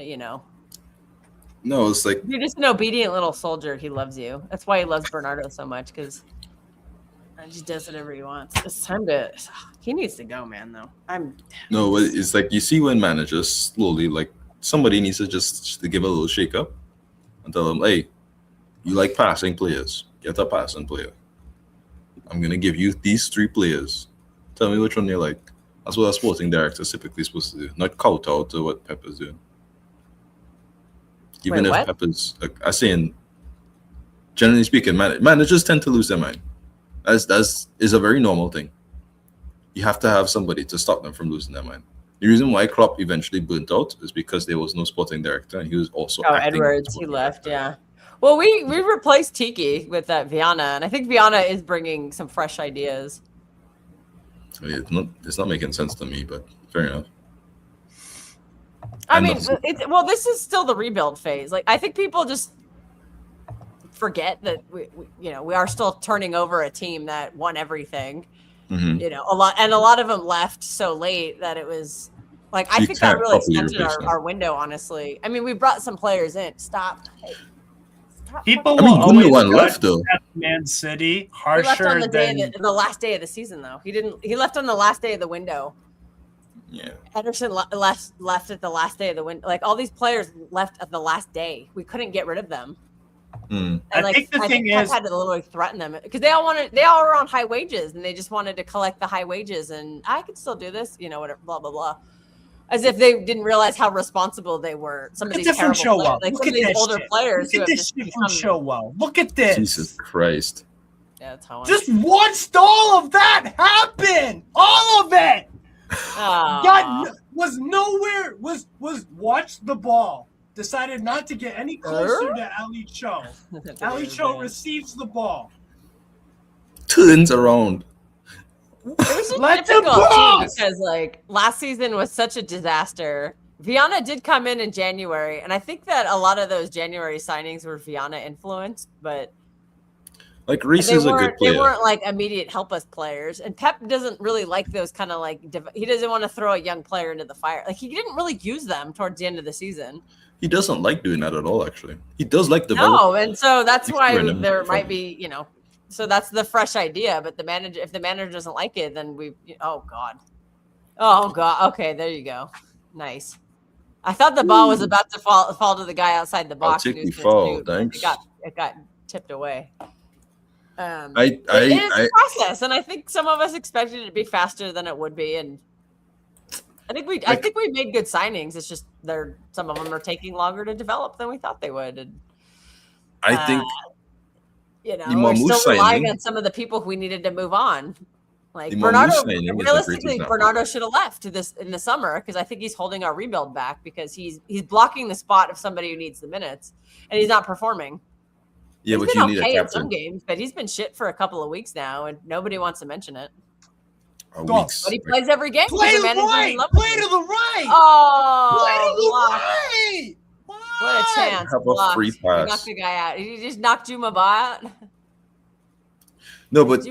No, it's like you're just an obedient little soldier. He loves you. That's why he loves Bernardo so much, because he just does whatever he wants. It's time to. He needs to go, man. Though no, it's like you see when managers slowly somebody needs to just to give a little shake up and tell them, hey, you like passing players, get a passing player. I'm gonna give you these 3 players. Tell me which one you like. That's what a sporting director is typically supposed to do, not kowtow to what Pep is doing. Even if Pep is, I'm saying, generally speaking, managers tend to lose their mind. That is a very normal thing. You have to have somebody to stop them from losing their mind. The reason why Klopp eventually burnt out is because there was no sporting director, and he was also Edwards. He left, yeah. Well, we replaced Tiki with that Viana, and I think Viana is bringing some fresh ideas. It's not making sense to me, but fair enough. I mean, this is still the rebuild phase. Like, I think people just forget that we are still turning over a team that won everything. Mm-hmm. A lot of them left so late that it was like I think that really extended our window. Honestly, I mean, we brought some players in. Stop. People will always left though. Man City harsher he left on the last day of the season though. He left on the last day of the window. Yeah. Ederson left at the last day of the window. Like all these players left at the last day. We couldn't get rid of them. Mm. And I think the thing is, had to literally threaten them because they all were on high wages and they just wanted to collect the high wages. And I could still do this, whatever, blah blah blah. As if they didn't realize how responsible they were. Some of these terrible players, like some of these older players. Look at this shit from Showwell. Look at this. Jesus Christ. Yeah, that's how. Just watched all of that happen. All of it. God was nowhere. Was watched the ball. Decided not to get any closer to Ali Cho. Ali Cho receives the ball. Turns around. It was just difficult too because last season was such a disaster. Viana did come in January, and I think that a lot of those January signings were Viana influenced, but Reece is a good player. They weren't immediate help us players, and Pep doesn't really like those kind of he doesn't want to throw a young player into the fire. He didn't really use them towards the end of the season. He doesn't like doing that at all. Actually, he does like developing. No, and so that's why there might be So that's the fresh idea, but if the manager doesn't like it, then oh god, okay, there you go, nice. I thought the ball was about to fall to the guy outside the box. I'll take the fall, thanks. It got tipped away. It's a process, and I think some of us expected it to be faster than it would be, and I think we made good signings. It's just some of them are taking longer to develop than we thought they would, and I think. We're still relying on some of the people we needed to move on. Bernardo, realistically, Bernardo should have left in the summer because I think he's holding our rebuild back because he's blocking the spot of somebody who needs the minutes, and he's not performing. Yeah, he's but been you okay need a in some games, but he's been shit for a couple of weeks now, and nobody wants to mention it. But he plays every game. Play to the right. Play to the right. Oh, play to the right. What a chance! Have a free pass. He knocked the guy out. He just knocked Juma out. No, but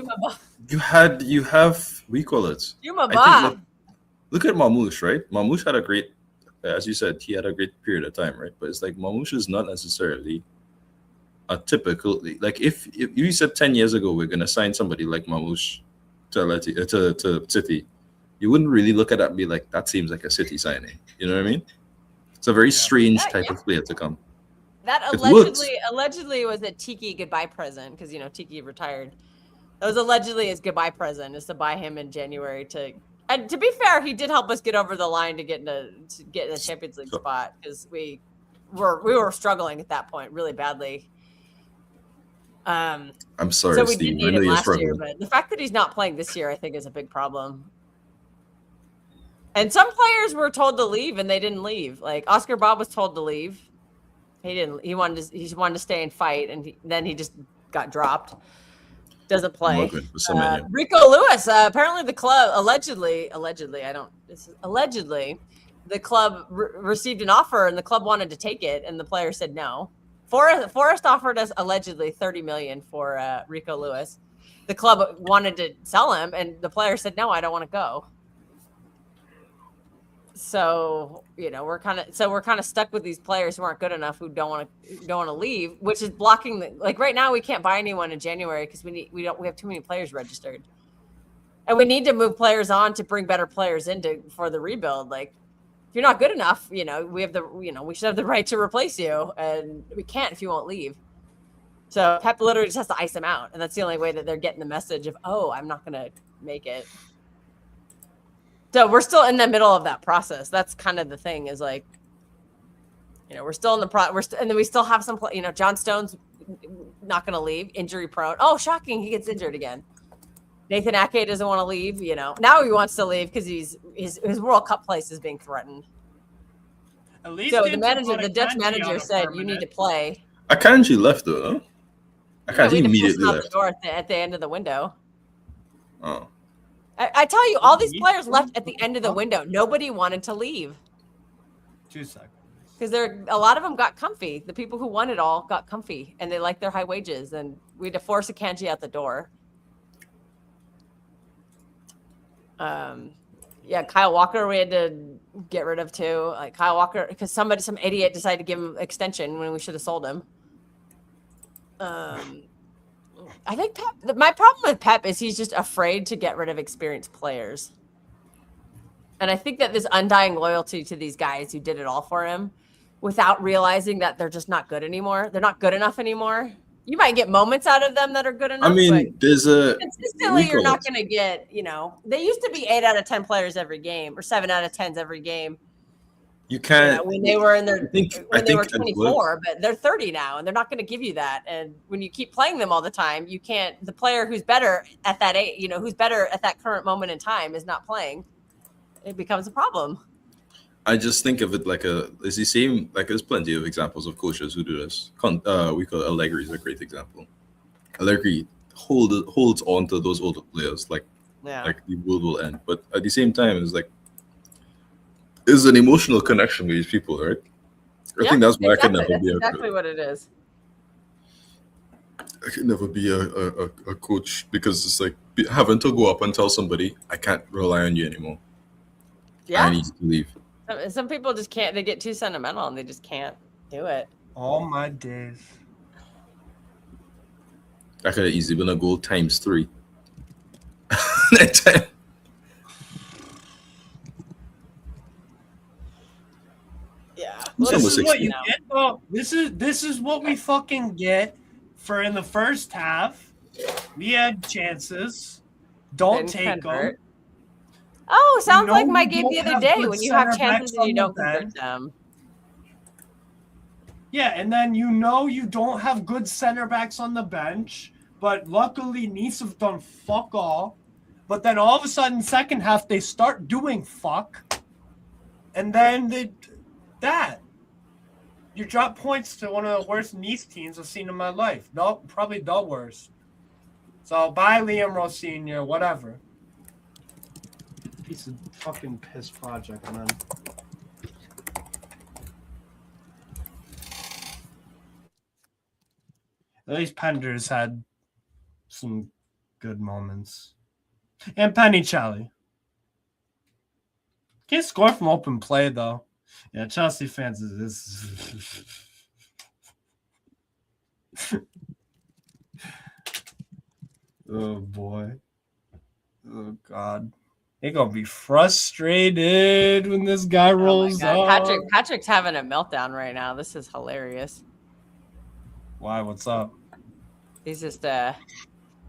You have what you call it? Yuma I think, Ba. look at Mamouche, right? Mamouche had a great, as you said, he had a great period of time, right? But it's like Mamouche is not necessarily a typical, like if you said 10 years ago we're gonna sign somebody like Mamouche to City, you wouldn't really look at that and be like, that seems like a City signing. You know what I mean? It's a very strange type of player to come. That It works. allegedly was a Tiki goodbye present because Tiki retired. That was allegedly his goodbye present, is to buy him in January and to be fair, he did help us get over the line to get in the Champions League spot because we were struggling at that point really badly. I'm sorry, so we Steve. did need him last year, but the fact that he's not playing this year, I think, is a big problem. And some players were told to leave and they didn't leave. Like Oscar Bob was told to leave. He didn't. He wanted to stay and fight, and then he just got dropped. Doesn't play. Rico Lewis. Apparently, the club allegedly, the club received an offer, and the club wanted to take it, and the player said no. Forrest offered us allegedly $30 million for Rico Lewis. The club wanted to sell him, and the player said no, I don't want to go. So we're kind of stuck with these players who aren't good enough, who don't want to leave, which is blocking right now we can't buy anyone in January because we have too many players registered, and we need to move players on to bring better players for the rebuild. Like if you're not good enough, we should have the right to replace you, and we can't if you won't leave. So Pep literally just has to ice them out, and that's the only way that they're getting the message of, oh, I'm not going to make it. So we're still in the middle of that process. That's kind of the thing is like, we're still in the and then we still have some, John Stone's not going to leave, injury prone. Oh, shocking. He gets injured again. Nathan Ake doesn't want to leave, Now he wants to leave because his World Cup place is being threatened. At least so the Dutch manager said, you need to play. Akanji left though, huh? Akanji immediately left. The door at the end of the window. Oh. I tell you, all these players left at the end of the window. Nobody wanted to leave. 2 seconds. Because a lot of them got comfy. The people who won it all got comfy, and they liked their high wages. And we had to force Akanji out the door. Kyle Walker we had to get rid of too. Like Kyle Walker, because some idiot decided to give him extension when we should have sold him. I think my problem with Pep is he's just afraid to get rid of experienced players. And I think that this undying loyalty to these guys who did it all for him without realizing that they're just not good anymore. They're not good enough anymore. You might get moments out of them that are good enough. I mean, there's consistently you're not going to get, they used to be 8 out of 10 players every game or 7 out of 10s every game. You can't when they were in their they were 24, but they're 30 now, and they're not going to give you that. And when you keep playing them all the time, you can't. The player who's better at that age, who's better at that current moment in time, is not playing. It becomes a problem. I just think of it it's the same. Like there's plenty of examples of coaches who do this. We call Allegri is a great example. Allegri holds on to those older players like the world will end, but at the same time, it's like. Is an emotional connection with these people, right? I think that's why I can never be exactly what it is. I can never be a coach because it's like having to go up and tell somebody, I can't rely on you anymore. Yeah. I need to leave. Some people just can't. They get too sentimental and they just can't do it. All my days. I could have easily been a goal times 3. That time. Yeah. Well, this is what you get, though. This is what we fucking get for in the first half. We had chances. Don't take them. Oh, sounds like my game the other day when you have chances and you don't convert them. Yeah, and then you don't have good center backs on the bench, but luckily Nice have done fuck all. But then all of a sudden, second half, they start doing fuck. And then you drop points to one of the worst Nice teams I've seen in my life. No, probably the worst. So bye, Liam Rosinha, whatever. Piece of fucking piss project, man. At least Penders had some good moments. And Panicelli. Can't score from open play, though. Yeah, Chelsea fans is this. Oh, boy. Oh, God. They're going to be frustrated when this guy rolls up. Patrick's having a meltdown right now. This is hilarious. Why? What's up? He's just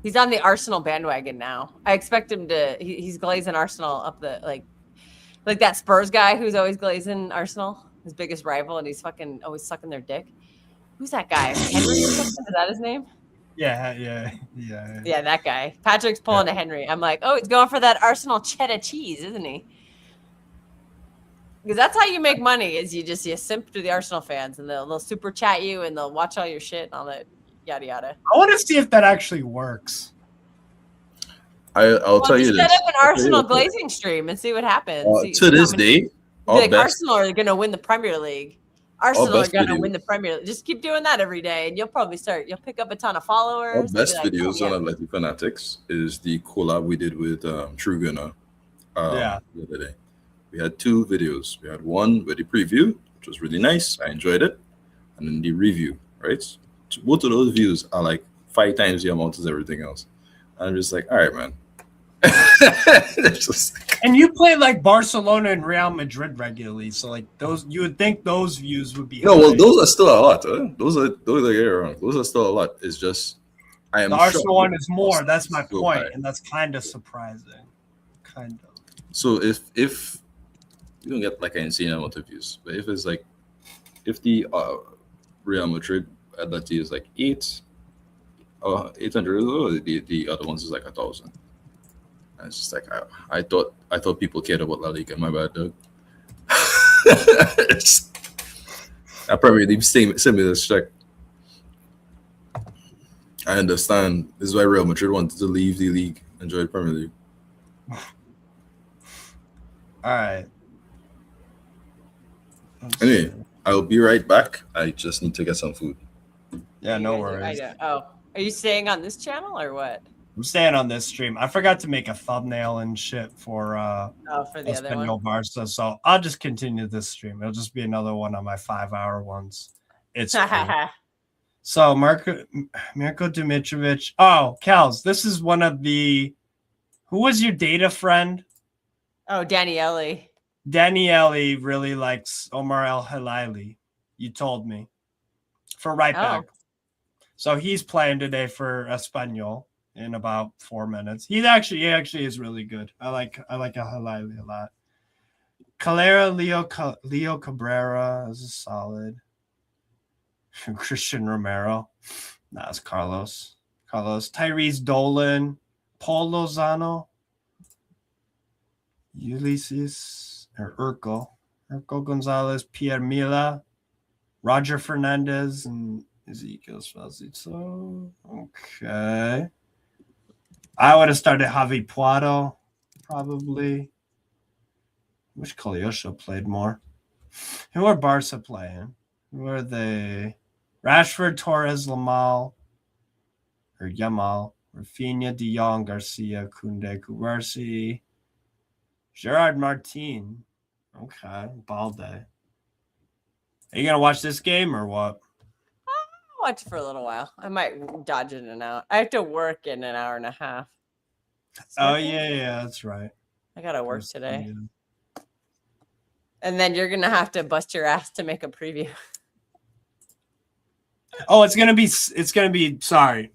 he's on the Arsenal bandwagon now. I expect him to. He's glazing Arsenal up the like that Spurs guy who's always glazing Arsenal, his biggest rival, and he's fucking always sucking their dick. Who's that guy? Henry or something? Is that his name? Yeah, that guy. Patrick's pulling a Henry. I'm like, oh, he's going for that Arsenal cheddar cheese, isn't he? Because that's how you make money, is you simp to the Arsenal fans, and they'll super chat you, and they'll watch all your shit and all that yada yada. I want to see if that actually works. I'll tell you this. Set up an Arsenal glazing stream and see what happens. To this day, Arsenal are going to win the Premier League. Arsenal are going to win the Premier League. Just keep doing that every day, and you'll probably you'll pick up a ton of followers. Our best videos on Athletic Fanatics is the collab we did with True Gunner the other day. We had 2 videos. We had one with the preview, which was really nice. I enjoyed it. And then the review, right? Both of those views are like 5 times the amount as everything else. And I'm just like, all right, man. And you play like Barcelona and Real Madrid regularly, so like those, you would think those views would be. No, well, those are still a lot. Those are still a lot. It's just I am. The Arsenal one is more. That's my point, and that's kind of surprising. Kind of. So if you don't get like an insane amount of views, but if it's like if the Real Madrid at that is like 800, the other ones is like 1,000. It's just like I thought people cared about La Liga. My bad, Doug. I probably need to send me this check. I understand. This is why Real Madrid wanted to leave the league, enjoy the Premier League. All right. Anyway, I'll be right back. I just need to get some food. Yeah, no worries. Are you staying on this channel or what? I'm staying on this stream. I forgot to make a thumbnail and shit for for the other one. Barca, so I'll just continue this stream. It'll just be another one on my 5-hour ones. It's cool. So Mirko Dimitrovic. Oh, Kels, this is one of the. Who was your data friend? Oh, Daniele. Daniele really likes Omar El Hilali. You told me for right back. So he's playing today for Espanyol in about 4 minutes. He actually is really good. I like El Hilali a lot. Calera, Leo Cabrera is solid. Christian Romero. It's Carlos. Tyrese Dolan. Paul Lozano. Ulysses or Urkel Gonzalez, Pierre Mila, Roger Fernandez, and Ezekiel Spazito. Okay. I would have started Javi Puado, probably. Wish Kolyosha played more. Who are Barca playing? Who are they? Rashford, Torres, Yamal, Rafinha, De Jong, Garcia, Koundé, Kubarsi, Gerard Martin. Okay, Balde. Are you going to watch this game or what? I'll watch it for a little while. I might dodge in and out. I have to work in an hour and a half. Yeah, that's right. I got to work today. And then you're going to have to bust your ass to make a preview. Oh, it's going to be, sorry.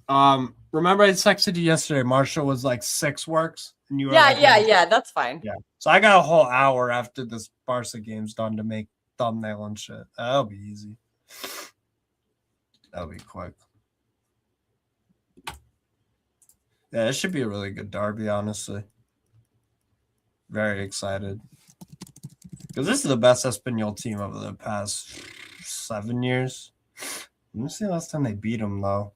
Remember I texted you yesterday, Marshall was like 6 works? And you were yeah, that's fine. Yeah. So I got a whole hour after this Barca game's done to make thumbnail and shit. That'll be easy. That'll be quick. Yeah, it should be a really good derby, honestly. Very excited. Because this is the best Espanyol team over the past 7 years. Let me see the last time they beat them, though.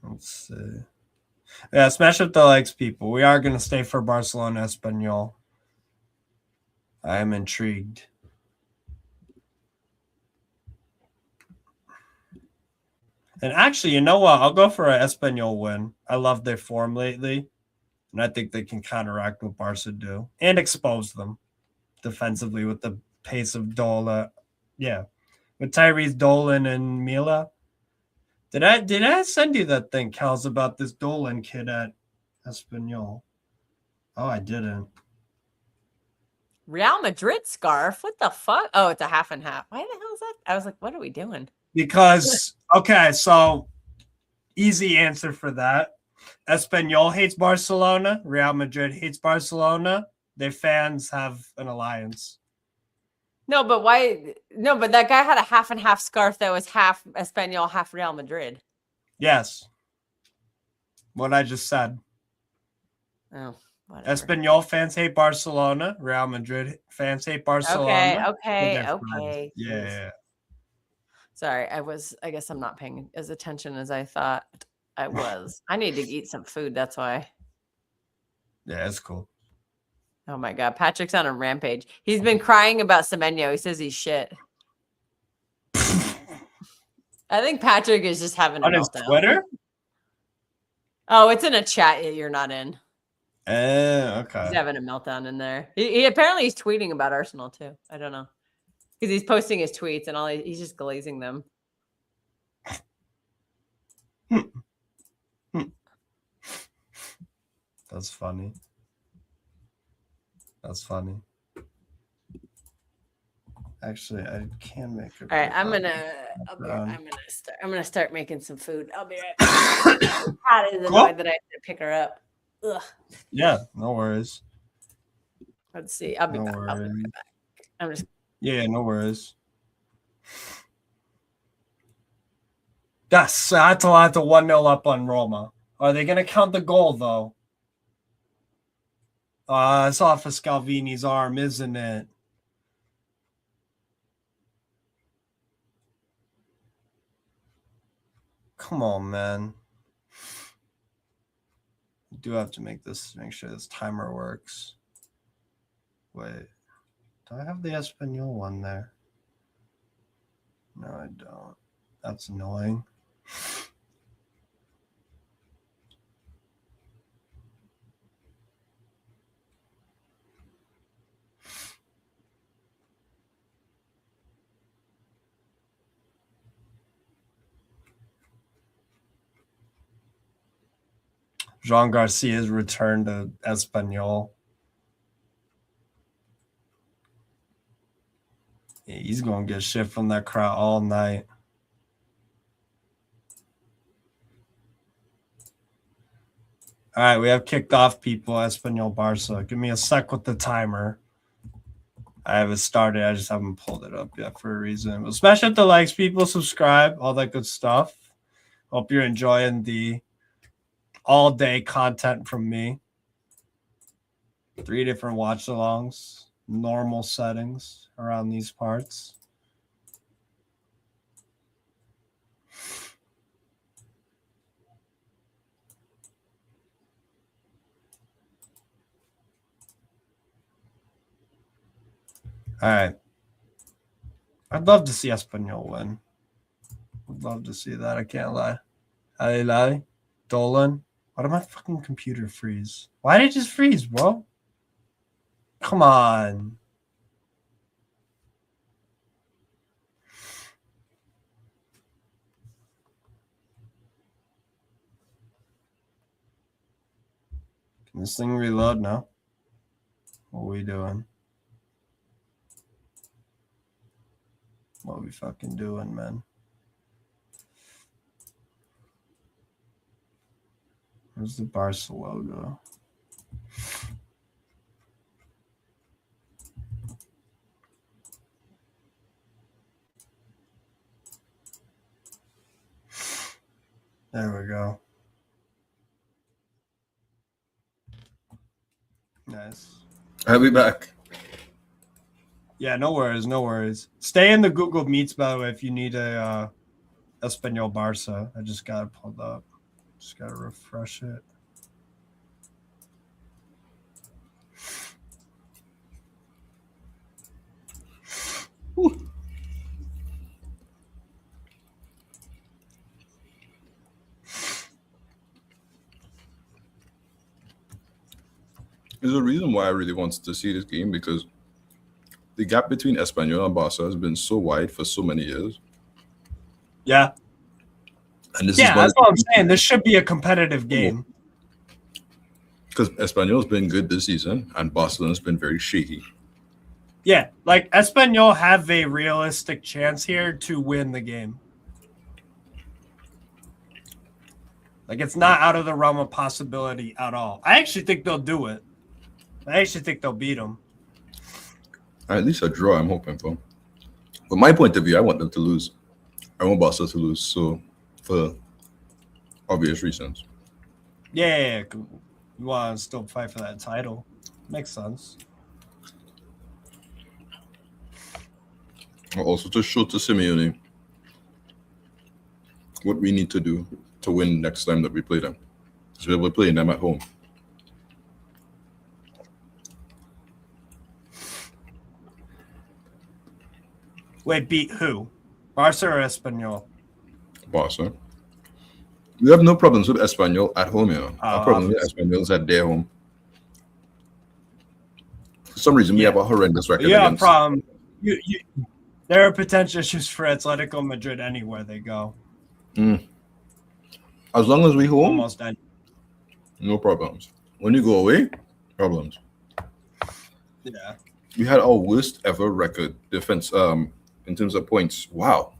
Let's see. Yeah, smash up the likes, people. We are going to stay for Barcelona Espanyol. I am intrigued. And actually, you know what? I'll go for an Espanyol win. I love their form lately, and I think they can counteract what Barca do and expose them defensively with the pace of Dola. Yeah, with Tyrese Dolan and Mila. Did I send you that thing, Kels, about this Dolan kid at Espanyol? Oh, I didn't. Real Madrid scarf? What the fuck? Oh, it's a half and half. Why the hell is that? I was like, what are we doing? Because, okay, so easy answer for that. Espanyol hates Barcelona. Real Madrid hates Barcelona. Their fans have an alliance. No, but why? No, but that guy had a half and half scarf that was half Espanol, half Real Madrid. Yes. What I just said. Oh, whatever. Espanyol fans hate Barcelona. Real Madrid fans hate Barcelona. Okay. Yeah. Sorry, I guess I'm not paying as attention as I thought I was. I need to eat some food. That's why. Yeah, it's cool. Oh my God. Patrick's on a rampage. He's been crying about Semenyo. He says he's shit. I think Patrick is just having a on his meltdown. Twitter? Oh, it's in a chat you're not in. Okay. He's having a meltdown in there. He apparently he's tweeting about Arsenal too. I don't know. Because he's posting his tweets and he's just glazing them. That's funny. Actually, I can make it. All right, I'm gonna start making some food. I'll be right back. Cat is annoyed that I have to pick her up. Ugh. Yeah, no worries. Let's see. I'll be back. I'm just. Yeah, no worries. Yes, Atalanta 1-0 up on Roma. Are they going to count the goal, though? It's off of Scalvini's arm, isn't it? Come on, man. I do have to make sure this timer works. Wait. Do I have the Espanyol one there? No, I don't. That's annoying. Jean Garcia's return to Espanyol. Yeah, he's going to get shit from that crowd all night. All right, we have kicked off, people. Espanyol Barca. Give me a sec with the timer. I have it started. I just haven't pulled it up yet for a reason. But smash up the likes, people. Subscribe. All that good stuff. Hope you're enjoying the all-day content from me. 3 different watch-alongs. Normal settings around these parts. All right. I'd love to see Espanyol win. I'd love to see that. I can't lie. Ali, Dolan. Why did my fucking computer freeze? Why did it just freeze, bro? Come on. Can this thing reload now? What are we doing? What are we fucking doing, man? Where's the Barca logo? There we go. Nice. I'll be back. Yeah, no worries. Stay in the Google Meets, by the way, if you need a Espanyol Barca. I just got it pulled up. Just got to refresh it. There's a reason why I really wanted to see this game because the gap between Espanyol and Barca has been so wide for so many years. Yeah. And this Yeah, is that's what I'm saying. This should be a competitive game. because Espanyol's been good this season and Barcelona's been very shaky. Yeah, like Espanyol have a realistic chance here to win the game. Like it's not out of the realm of possibility at all. I actually think they'll do it. I actually think they'll beat them. At least a draw, I'm hoping for. From my point of view, I want them to lose. I want Barca to lose, so for obvious reasons. Yeah. You want to still fight for that title. Makes sense. Also to show to Simeone what we need to do to win next time that we play them. So we're playing them at home. Wait, beat who? Barca or Espanyol? Barca. We have no problems with Espanyol at home, you know. Our problem with obviously. Espanyol is at their home. For some reason, we have a horrendous record Yeah, against problem. There are potential issues for Atletico Madrid anywhere they go. As long as we home, Almost any. no problems. When you go away, problems. Yeah. We had our worst ever record defense in terms of points. Wow.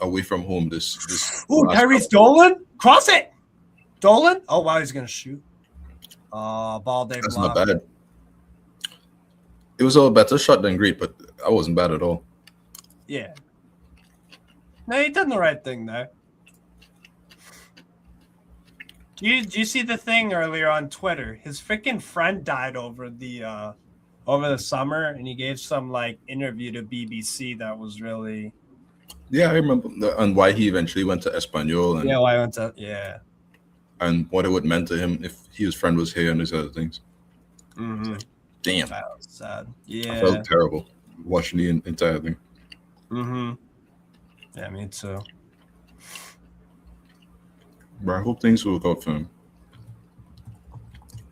Away from home this Ooh, last Tyrese couple. Dolan? Cross it! Dolan? Oh, wow, he's going to shoot. Ball day That's block. not bad. It was a better shot than great, but I wasn't bad at all. Yeah. No, he done the right thing there. Do you see the thing earlier on Twitter? His freaking friend died over the summer, and he gave some like interview to BBC that was really Yeah, I remember and why he eventually went to Espanyol and, why I went to and what it would meant to him if his friend was here and these other things. Mm-hmm. Damn, That was sad. I Yeah. felt terrible watching the entire thing. Mm-hmm. Yeah, me too. But I hope things work out for him.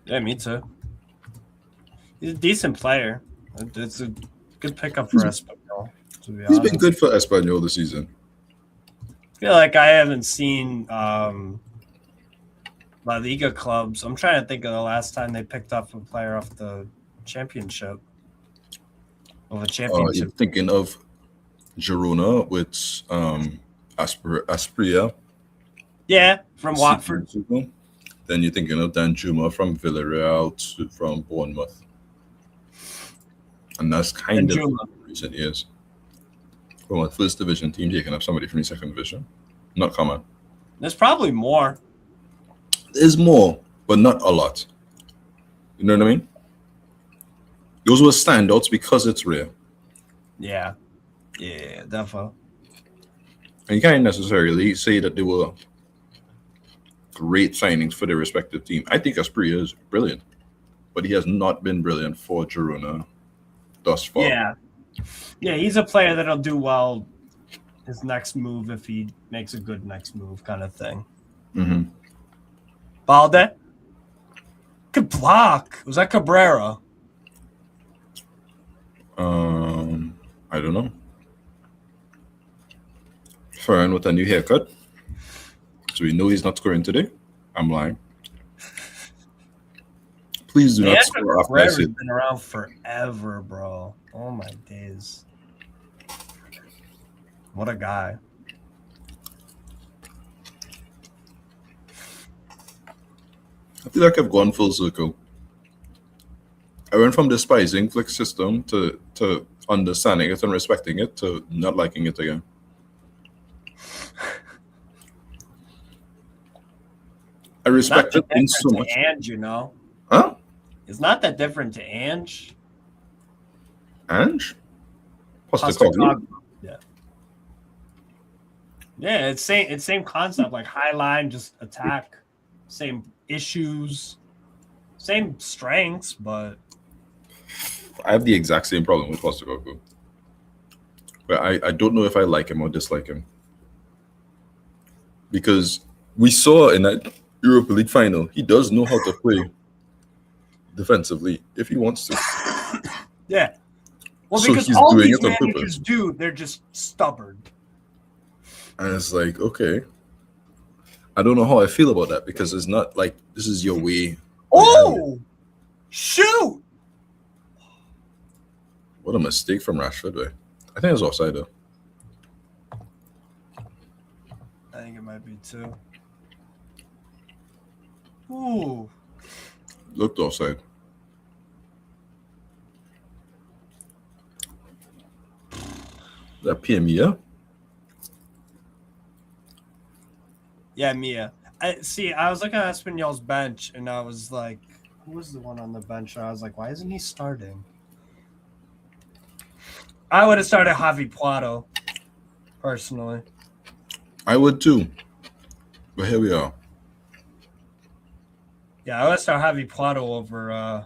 Yeah, me too. He's a decent player. It's a good pickup for Espanyol, to be He's honest. been good for Espanyol this season. I feel like I haven't seen La Liga clubs. I'm trying to think of the last time they picked up a player off the championship. Of a You're championship. thinking of Girona with Aspria. Yeah, from Watford. Then you're thinking of Danjuma from Villarreal from Bournemouth. And that's kind of Danjuma. recent years. From a first division team taking up somebody from the second division. Not common. There's probably more. There's more, but not a lot. You know what I mean? Those were standouts because it's rare. Yeah. Yeah, definitely. And you can't necessarily say that they were great signings for their respective team. I think Aspria is brilliant, but he has not been brilliant for Girona thus far. Yeah. Yeah, he's a player that'll do well his next move if he makes a good next move kind of thing. Mm-hmm. Balde? Good block. Was that Cabrera? I don't know. Ferran with a new haircut. So we know he's not scoring today. I'm lying. Please do not score after I Cabrera's said. been around forever, bro. Oh my days. What a guy. I feel like I've gone full circle. I went from despising Flick's system to understanding it and respecting it to not liking it again. I respect Not it that in so different much. to Ange, you know. Huh? It's not that different to Ange. Ange? Postecoglou. Postecoglou? Yeah. Yeah, it's same concept, like high line, just attack, same issues, same strengths, but I have the exact same problem with Postecoglou. But I don't know if I like him or dislike him. Because we saw in that Europa League final, he does know how to play defensively if he wants to. Yeah. Well, So because he's all doing these it on managers purpose. do, they're just stubborn. And it's like, okay. I don't know how I feel about that because it's not like this is your way. Oh, shoot! What a mistake from Rashford, way. I think it's offside though. I think it might be too. Ooh. Looked offside. That Mia? Yeah, Mia. I was looking at Espanyol's bench, and I was like, who was the one on the bench? And I was like, why isn't he starting? I would have started Javi Puado, personally. I would too. But here we are. Yeah, I would have started Javi Puado over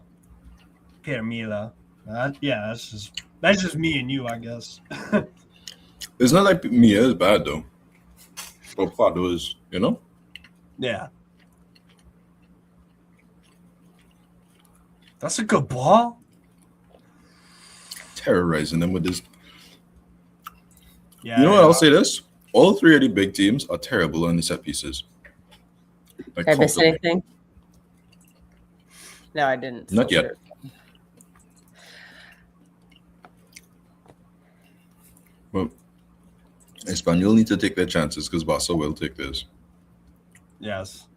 Pierre Mila. That's just me and you, I guess. It's not like Mia is bad though. But Prado is, you know? Yeah. That's a good ball. Terrorizing them with this. Yeah. You know what? I'll say this. All three of the big teams are terrible on the set pieces. Like, Did I miss comfortably. anything? No, I didn't. Not yet. Well, Espanyol need to take their chances because Barca will take this. Yes.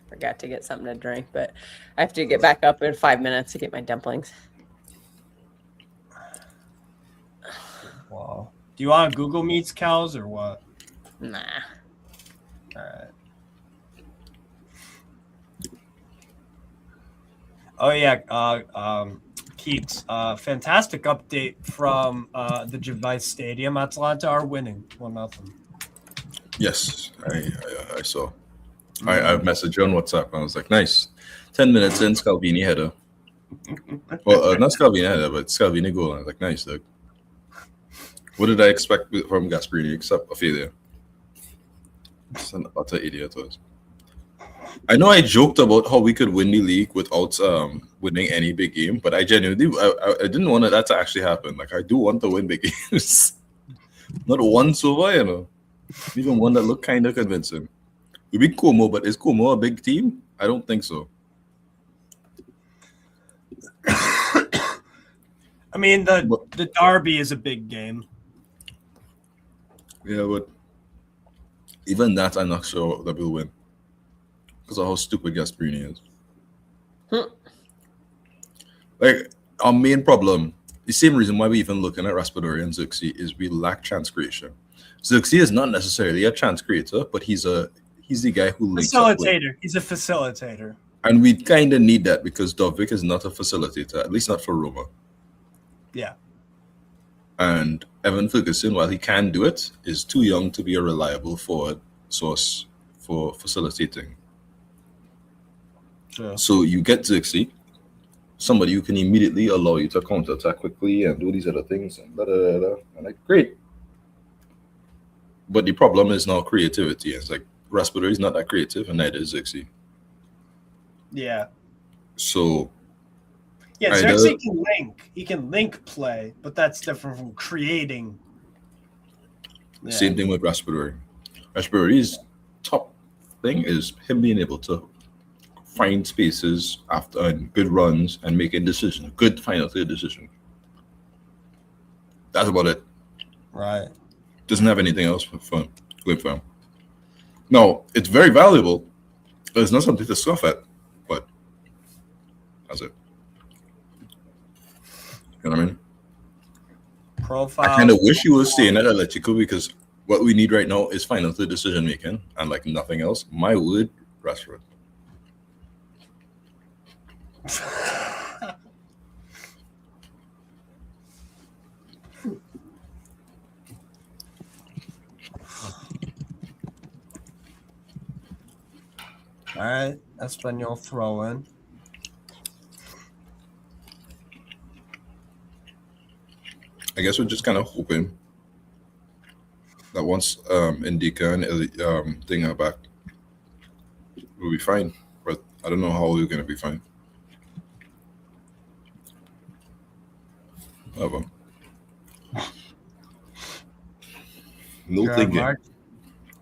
Forgot to get something to drink, but I have to get back up in 5 minutes to get my dumplings. Wow. Do you want Google Meets cows or what? Nah. All right. Oh yeah, Keeks. Fantastic update from the Gervais Stadium. Atlanta are winning 1-0. Yes, I saw. I messaged you on WhatsApp and I was like, nice. 10 minutes in, Scalvini header. Well, not Scalvini header, but Scalvini goal. I was like, nice, Doug. What did I expect from Gasperini except a failure? It's an utter idiot. Was. I know I joked about how we could win the league without winning any big game, but I genuinely I didn't want that to actually happen. Like, I do want to win big games. Not one so far, you know. Even one that looked kind of convincing. We beat Como, but is Como a big team? I don't think so. I mean, the derby is a big game. Yeah, but even that, I'm not sure that we'll win because of how stupid Gasperini is. Like, our main problem, the same reason why we even looking at Raspadori and Zirkzee is we lack chance creation. Zirkzee is not necessarily a chance creator, but he's the guy who links up with. Facilitator. He's a facilitator. And we kind of need that because Dovvik is not a facilitator, at least not for Roma. Yeah. And Evan Ferguson, while he can do it, is too young to be a reliable forward source for facilitating. Sure. So you get Zirkzee, somebody who can immediately allow you to counterattack quickly and do these other things and and like, great. But the problem is now creativity. It's like Raspadori is not that creative, and neither is Zirkzee. Yeah. So yeah, Zirkzee can link. He can link play, but that's different from creating. Yeah. Same thing with Raspadori. Raspadori's top thing is him being able to find spaces after good runs and making decisions, good final third decision. That's about it. Right. Doesn't have anything else for him. No, it's very valuable. It's not something to scoff at, but that's it. You know what I mean? Profile. I kind of wish you were staying at Atletico because what we need right now is final third decision making and like nothing else. My word, Rashford. All right, Espanyol throw in. I guess we're just kind of hoping that once Indica and thing are back, we'll be fine. But I don't know how we're going to be fine. However, no Gerard thinking. Martin.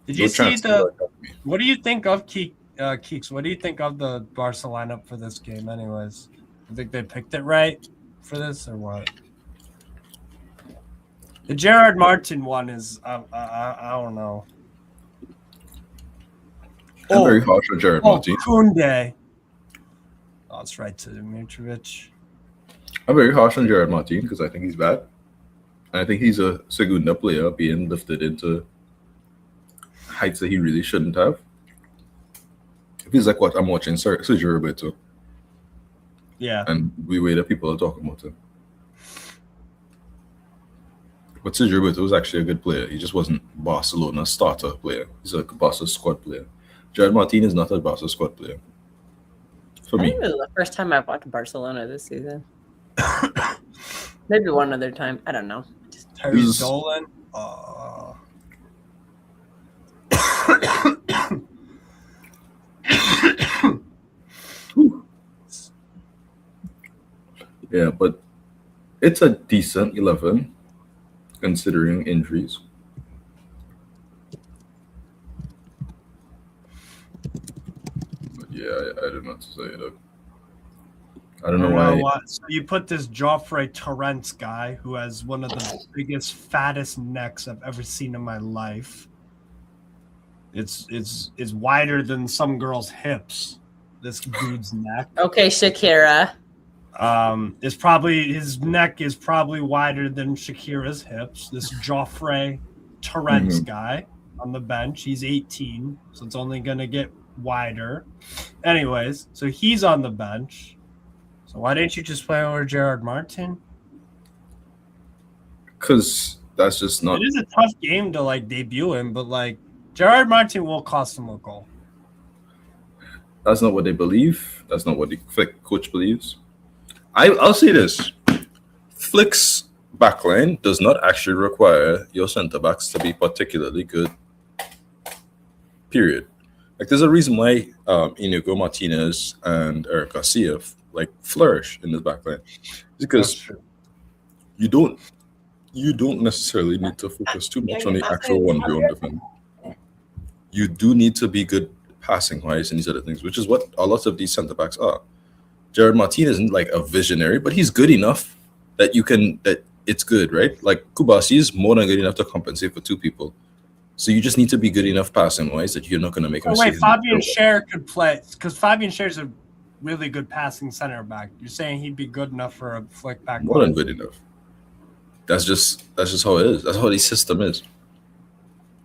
Did No you see chance to the? work out me. What do you think of Keeks? What do you think of the Barca lineup for this game? Anyways, you think they picked it right for this or what? The Gerard Martin one is I don't know. I'm very harsh on Gerard Martin. Koundé. Oh, it's right to Mitrovic. I'm very harsh on Gerard Martin because I think he's bad. And I think he's a Segunda player being lifted into heights that he really shouldn't have. It feels like what I'm watching Sergio Roberto. Yeah. And the way that people are talking about him. But Sergio Roberto was actually a good player. He just wasn't Barcelona's starter player. He's a Barca squad player. Gerard Martin is not a Barca squad player. For I me. think it was the first time I've watched Barcelona this season. Maybe one other time. I don't know. Terry Dolan. Yeah, but it's a decent 11 considering injuries. But yeah, I don't know what to say. Look. I don't know why. So you put this Joffrey Torrents guy who has one of the biggest, fattest necks I've ever seen in my life. It's wider than some girl's hips. This dude's neck. Okay, Shakira. His neck is probably wider than Shakira's hips. This Joffrey Torrents guy on the bench. He's 18, so it's only gonna get wider. Anyways, so he's on the bench. So why didn't you just play over Gerard Martin? Because that's just not. It is a tough game to debut him, but Gerard Martin will cost him a goal. That's not what they believe. That's not what the Flick coach believes. I'll say this: Flick's backline does not actually require your centre backs to be particularly good. Period. There's a reason why Inigo Martinez and Eric Garcia flourish in this backline. It's because you don't necessarily need to focus too much on the actual 1v1 defense. You do need to be good passing wise and these other things, which is what a lot of these centre backs are. Gerard Martin isn't a visionary, but he's good enough that it's good, right? Kubasi is more than good enough to compensate for two people. So you just need to be good enough passing wise that you're not going to make a mistake. Wait, Fabian Schär could play because Fabian Schär is a really good passing center back. You're saying he'd be good enough for a Flick back? More than good enough. That's just how it is. That's how the system is.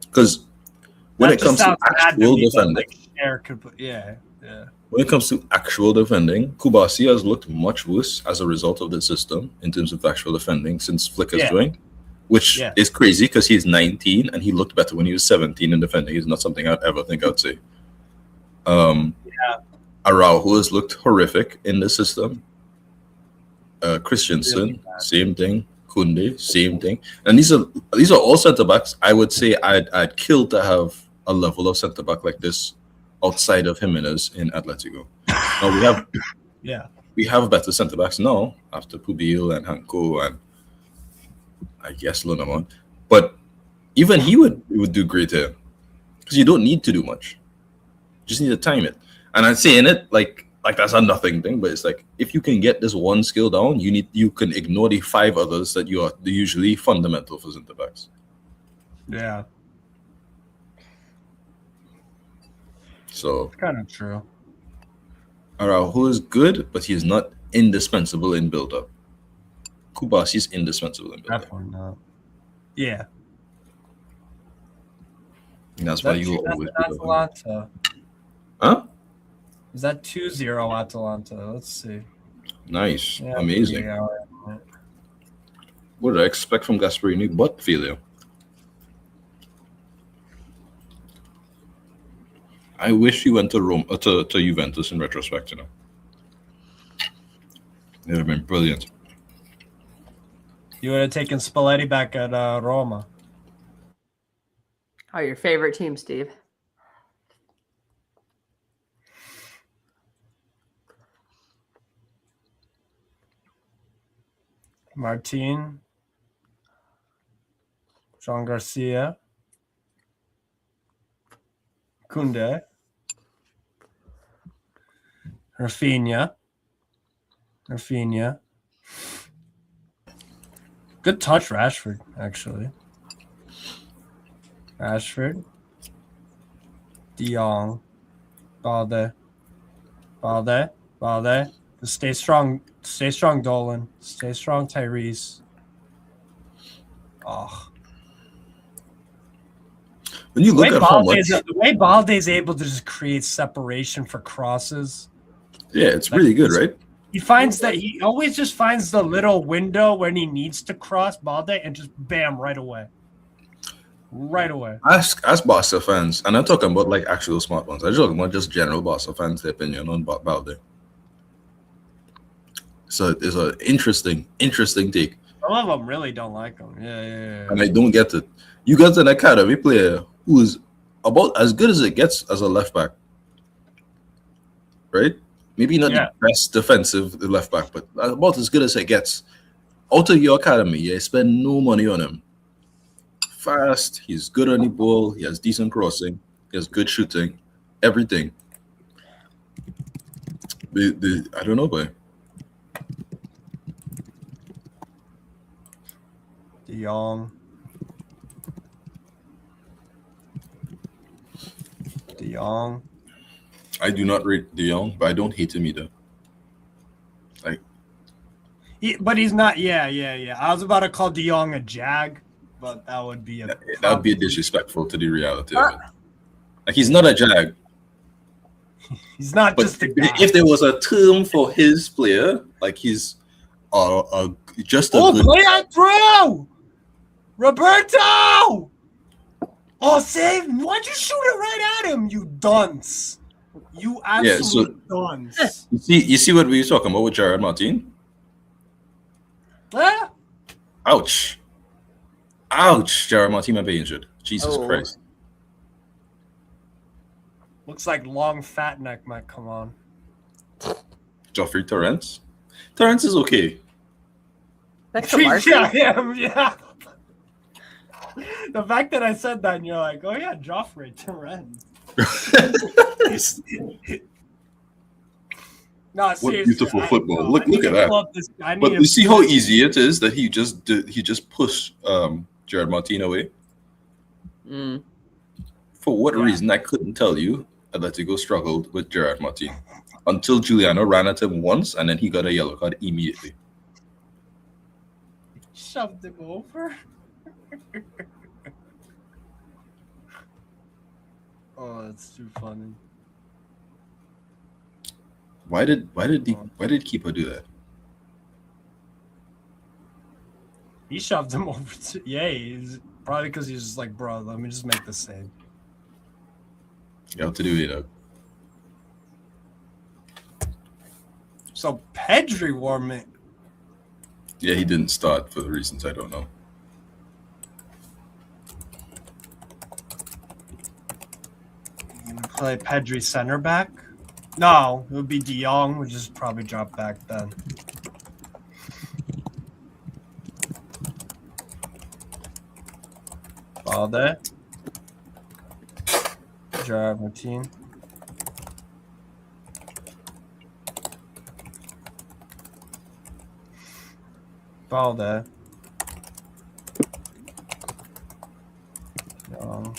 Because when it comes to actual defending, Schär could play, yeah. When it comes to actual defending, Kubasi has looked much worse as a result of the system in terms of actual defending since Flick has joined, which is crazy because he's 19 and he looked better when he was 17 in defending. It's not something I'd ever think I'd say. Araujo has looked horrific in the system. Christensen, same thing. Koundé, same thing. And these are all centre backs. I would say I'd kill to have a level of centre back like this outside of Jimenez in Atletico. Now we have better centre backs now after Pubil and Hanko and I guess Lunamon. But even he would do great here because you don't need to do much. You just need to time it. And I'm saying it like that's a nothing thing, but it's if you can get this one skill down, you can ignore the 5 others that are usually fundamental for centre backs. Yeah. So it's kind of true. Araujo is good, but he is not indispensable in build-up. Kubasi is indispensable in build-up. Definitely not. Yeah. And that's why you always Atalanta. Huh? Is that 2-0 Atalanta? Let's see. Nice. Yeah, amazing. What did I expect from Gasperini but failure? I wish he went to Rome to Juventus in retrospect, It would have been brilliant. You would have taken Spalletti back at Roma. Oh, your favorite team, Steve? Martin. Jean Garcia. Kunde. Rafinha. Good touch, Rashford, actually. Rashford. De Jong. Balde. Just stay strong. Stay strong, Dolan. Stay strong, Tyrese. Oh. When you look at how much, The way Balde's able to just create separation for crosses. yeah, it's really good, right? He always just finds the little window when he needs to cross Balde and just bam, right away. Ask Barca fans, and I'm talking about like actual smart ones. I'm talking about just general Barca fans' their opinion on Balde. So it's an interesting take. Some of them really don't like him. Yeah. And I don't get it. You got an academy player who is about as good as it gets as a left back, right? Maybe not the best defensive left back, but about as good as it gets. Out of your academy, you spend no money on him. Fast, he's good on the ball, he has decent crossing, he has good shooting, everything. I don't know, boy. De Jong. I do not rate De Jong, but I don't hate him either. But he's not. Yeah. I was about to call De Jong a jag, but that would be disrespectful to the reality of it. Like, he's not a jag. He's not but just a guy. If there was a term for his player, like he's just a good play out through! Roberto! Oh, save! Why'd you shoot it right at him, you dunce? You absolute dunce. You see what we were talking about with Gerard Martin? Huh? Ouch. Gerard Martin might be injured. Jesus Christ. Looks like long fat neck might come on. Joffrey Torrens? Torrens is okay. That's Marshall. Yeah. The fact that I said that and you're like, oh yeah, Joffrey Torrens. No, what beautiful football! Look at that! But you see how easy it is that he just pushed Gerard Martin away. For what reason I couldn't tell you. Atletico struggled with Gerard Martin until Giuliano ran at him once, and then he got a yellow card immediately. Shoved him over. Oh, that's too funny. Why did keeper do that? He shoved him over. He's probably because he's just like, bro, let me just make the save. You have to do it. So Pedri wore it. Yeah, he didn't start for the reasons I don't know. You gonna play Pedri center back? No, it would be De Jong, which is probably drop back then. Balde. Gerard Martin. Balde. Young.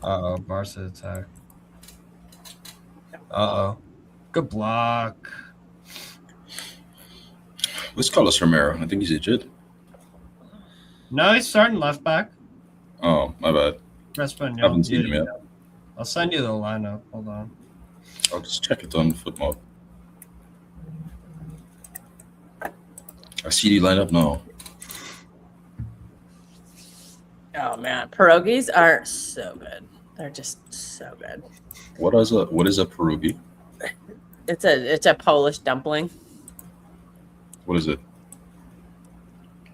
Uh-oh, Barca attack. Uh-oh. Good block. What's Carlos Romero? I think he's injured. No, he's starting left back. Oh, my bad. I haven't seen him yet. I'll send you the lineup. Hold on. I'll just check it on FootMob. I see the lineup now. Oh man, pierogies are so good. They're just so good. What is a pierogi? It's a Polish dumpling. What is it?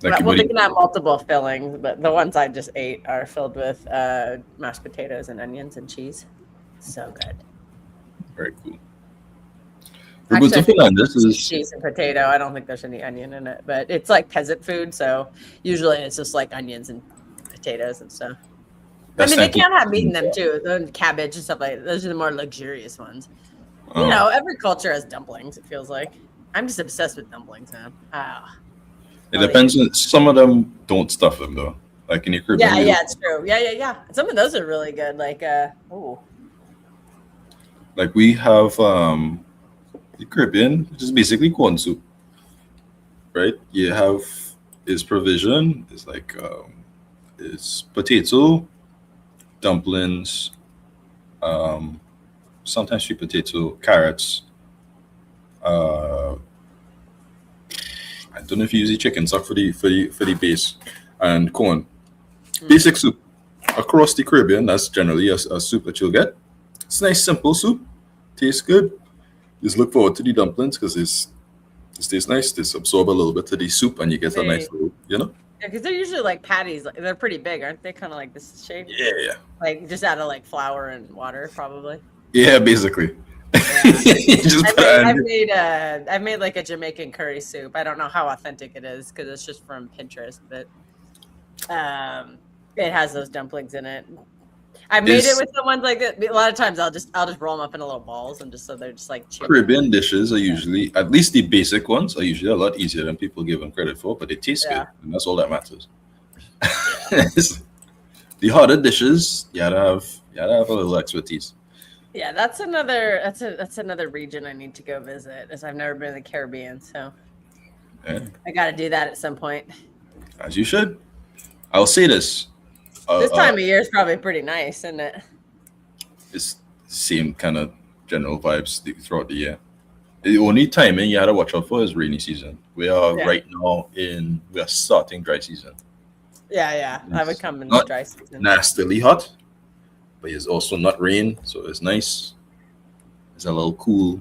Like Well, they can have multiple fillings, but the ones I just ate are filled with mashed potatoes and onions and cheese. So good. very cool. Actually, Roberto I think Fernandez it's is cheese and potato. I don't think there's any onion in it, but it's like peasant food, so usually it's just like onions and potatoes and stuff. That's I mean, they thank you. can have meat in them too, and cabbage and stuff like that. Those are the more luxurious ones. You Oh. know, every culture has dumplings. It feels like I'm just obsessed with dumplings, man. Ah, It depends on some of them don't stuff them though. Like in your Caribbean. yeah, you- yeah, it's true. Yeah. Some of those are really good. Like, oh, Like we have the Caribbean, which is basically corn soup. Right? You have is provision, it's like it's potato, dumplings, sometimes sweet potato, carrots. I don't know if you use the chicken stock for the base and corn. Basic soup across the Caribbean. That's generally a soup that you'll get. It's nice, simple soup. Tastes good. Just look forward to the dumplings because it tastes nice. Just absorb a little bit of the soup and you get a nice little, yeah, because they're usually like patties. Like, they're pretty big, aren't they? Kind of like this shape. Yeah. Like just out of like flour and water, probably. Yeah, basically. Yeah. Just put it on- I've made like a Jamaican curry soup. I don't know how authentic it is because it's just from Pinterest, but it has those dumplings in it. I made it with someone like that. A lot of times I'll just roll them up into little balls and just so they're just like chicken. Caribbean dishes are usually, at least the basic ones, are usually a lot easier than people give them credit for, but they taste good, and that's all that matters. The harder dishes, you gotta have a little expertise. Yeah, that's another region I need to go visit, as I've never been in the Caribbean, so I got to do that at some point. As you should. I'll say this. This time of year is probably pretty nice, isn't it? It's same kind of general vibes throughout the year. The only timing you had to watch out for is rainy season. We are right now we are starting dry season. Yeah. I would come in the dry season. Nastily hot, but it's also not rain, so it's nice. It's a little cool.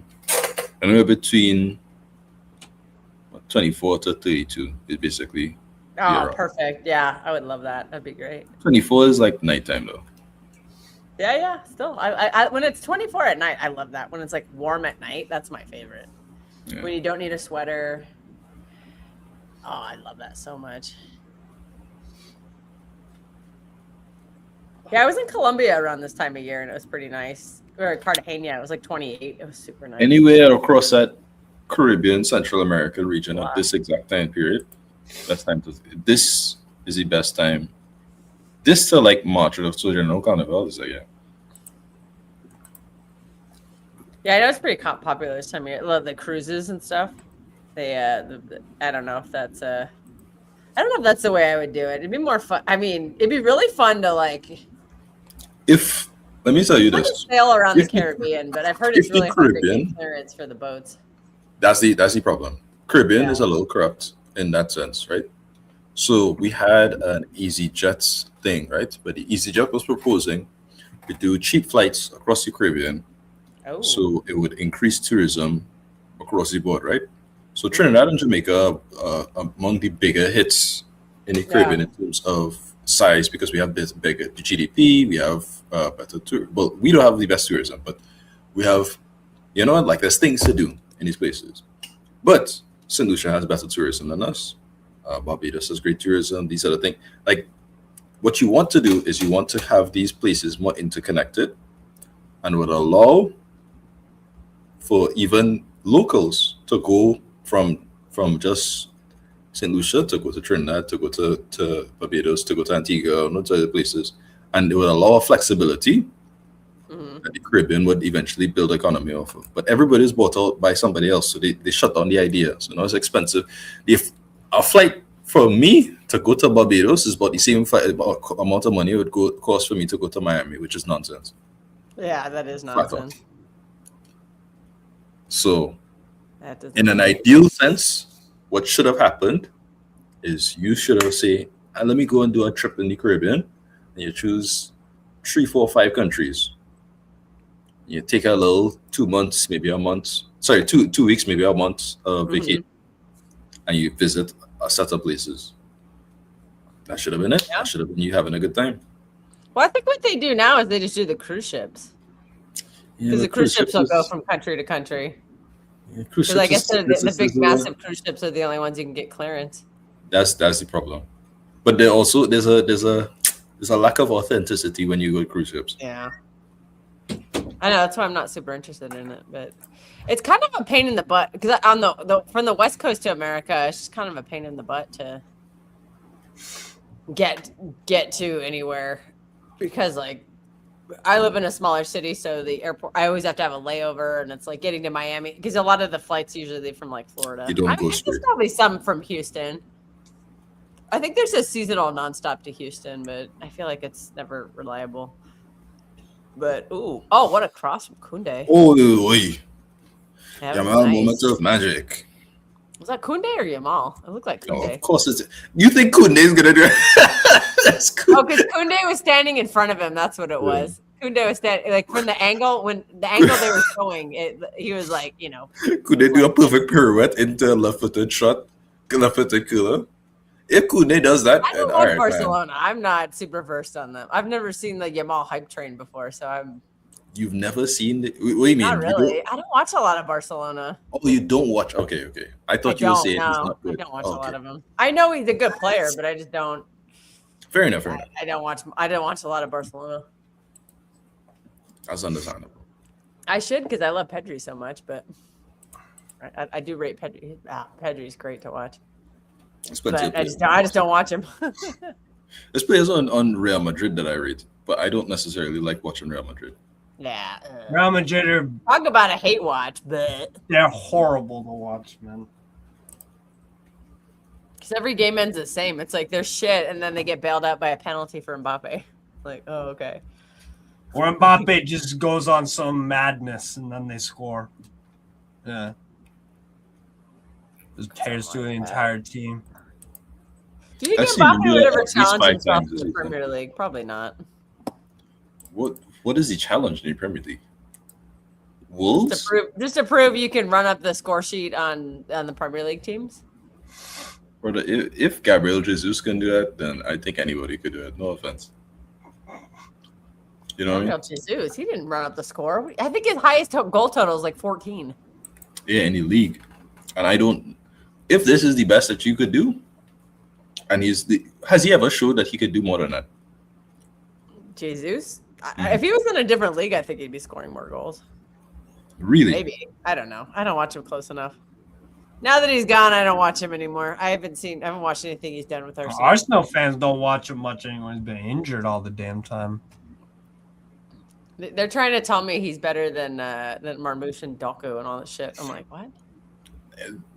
Anywhere between 24 to 32 is basically. Oh, perfect. Yeah, I would love that. That'd be great. 24 is like nighttime though. Yeah. Still, I when it's 24 at night, I love that. When it's like warm at night, that's my favorite. Yeah. When you don't need a sweater. Oh, I love that so much. Yeah, I was in Colombia around this time of year, and it was pretty nice. Or Cartagena, it was like 28. It was super nice. Anywhere across that Caribbean, Central America region at this exact time period. This is the best time. This to like March of General Carnival is like Yeah, I know it's pretty popular this time of year. I love the cruises and stuff. I don't know if that's the way I would do it. It'd be more fun. I mean, it'd be really fun to like. Let me tell you this. Sail around the Caribbean, but I've heard it's really hard to get clearance for the boats. That's the problem. Caribbean is a little corrupt in that sense, right? So we had an EasyJet thing, right? But the EasyJet was proposing to do cheap flights across the Caribbean. Oh. So it would increase tourism across the board, right? So Trinidad and Jamaica are among the bigger hits in the Caribbean in terms of size because we have this bigger GDP, we have better tourism. Well, we don't have the best tourism, but we have, like there's things to do in these places. But St. Lucia has better tourism than us. Barbados has great tourism. These are the things. Like, what you want to do is you want to have these places more interconnected and would allow for even locals to go from just St. Lucia to go to Trinidad, to go to Barbados, to go to Antigua, and to other places. And it would allow a flexibility that the Caribbean would eventually build economy off of. But everybody's bought out by somebody else, so they shut down the idea. So now it's expensive. If a flight for me to go to Barbados is about the same amount of money it would cost for me to go to Miami, which is nonsense. Yeah, that is nonsense. So, in an ideal sense, what should have happened is you should have said, let me go and do a trip in the Caribbean. And you choose 3, 4, 5 countries. You take a little 2 months, maybe a month. Sorry, 2 weeks, maybe a month vacation. And you visit a set of places. That should have been it. Yeah. That should have been you having a good time. Well, I think what they do now is they just do the cruise ships. Because the cruise ships will go from country to country. Yeah, cruise Because I ships guess is- the is- big, is- massive cruise ships are the only ones you can get clearance. That's the problem. But there also there's a lack of authenticity when you go to cruise ships. Yeah. I know, that's why I'm not super interested in it. But it's kind of a pain in the butt. Because on the from the West Coast to America, it's just kind of a pain in the butt to get to anywhere. Because, like, I live in a smaller city, so the airport, I always have to have a layover, and it's like getting to Miami, because a lot of the flights usually from like Florida. You don't go guess straight. there's probably some from Houston. I think there's a seasonal nonstop to Houston, but I feel like it's never reliable. But oh, what a cross from Koundé. Oh, oi. That was Yamal nice. moment of magic. Was that Koundé or Yamal? It looked like Oh, Koundé. of course it's. You think Koundé is gonna do it? That's cool. Oh, because Koundé was standing in front of him. That's what it was. Koundé was standing like from the angle they were showing it. He was like, Could they do a perfect pirouette into a left-footed shot, left-footed killer? If Koundé does that, I don't then watch all right, Barcelona. I'm not super versed on them. I've never seen the Yamal hype train before, so I'm You've never seen it? What do you mean? not You really. don't- I don't watch a lot of Barcelona. Oh, you don't watch? Okay. I thought you were saying he's not I good. don't watch Oh, a lot okay. of them. I know he's a good player, but I just don't. Fair enough. I don't watch a lot of Barcelona. That's understandable. I should because I love Pedri so much, but I do rate Pedri. Pedri's great to watch, There's plenty of but I players. just don't watch him. There's players on Real Madrid that I rate, but I don't necessarily like watching Real Madrid. Yeah. Real Madrid are Talk about a hate watch, but they're horrible to watch, man. because every game ends the same. It's like they're shit, and then they get bailed out by a penalty for Mbappe. Like, oh, okay. Or Mbappe just goes on some madness and then they score. Yeah. Just tears through the entire team. Do you I've think seen him Mbappe do would that ever at least challenge 5 himself times in this the season. Premier League? Probably not. What is he challenged in the Premier League? Just Wolves? to prove you can run up the score sheet on the Premier League teams. Or if Gabriel Jesus can do that, then I think anybody could do it. No offense. You know what I mean? Gabriel Jesus, he didn't run up the score. I think his highest goal total is like 14. Yeah, any league. And I don't. If this is the best that you could do, and has he ever showed that he could do more than that? Jesus, if he was in a different league, I think he'd be scoring more goals. Really? Maybe. I don't know. I don't watch him close enough. Now that he's gone, I don't watch him anymore. I haven't watched anything he's done with Arsenal. Arsenal fans don't watch him much anymore. He's been injured all the damn time. They're trying to tell me he's better than Marmoush and Doku and all that shit. I'm like, what?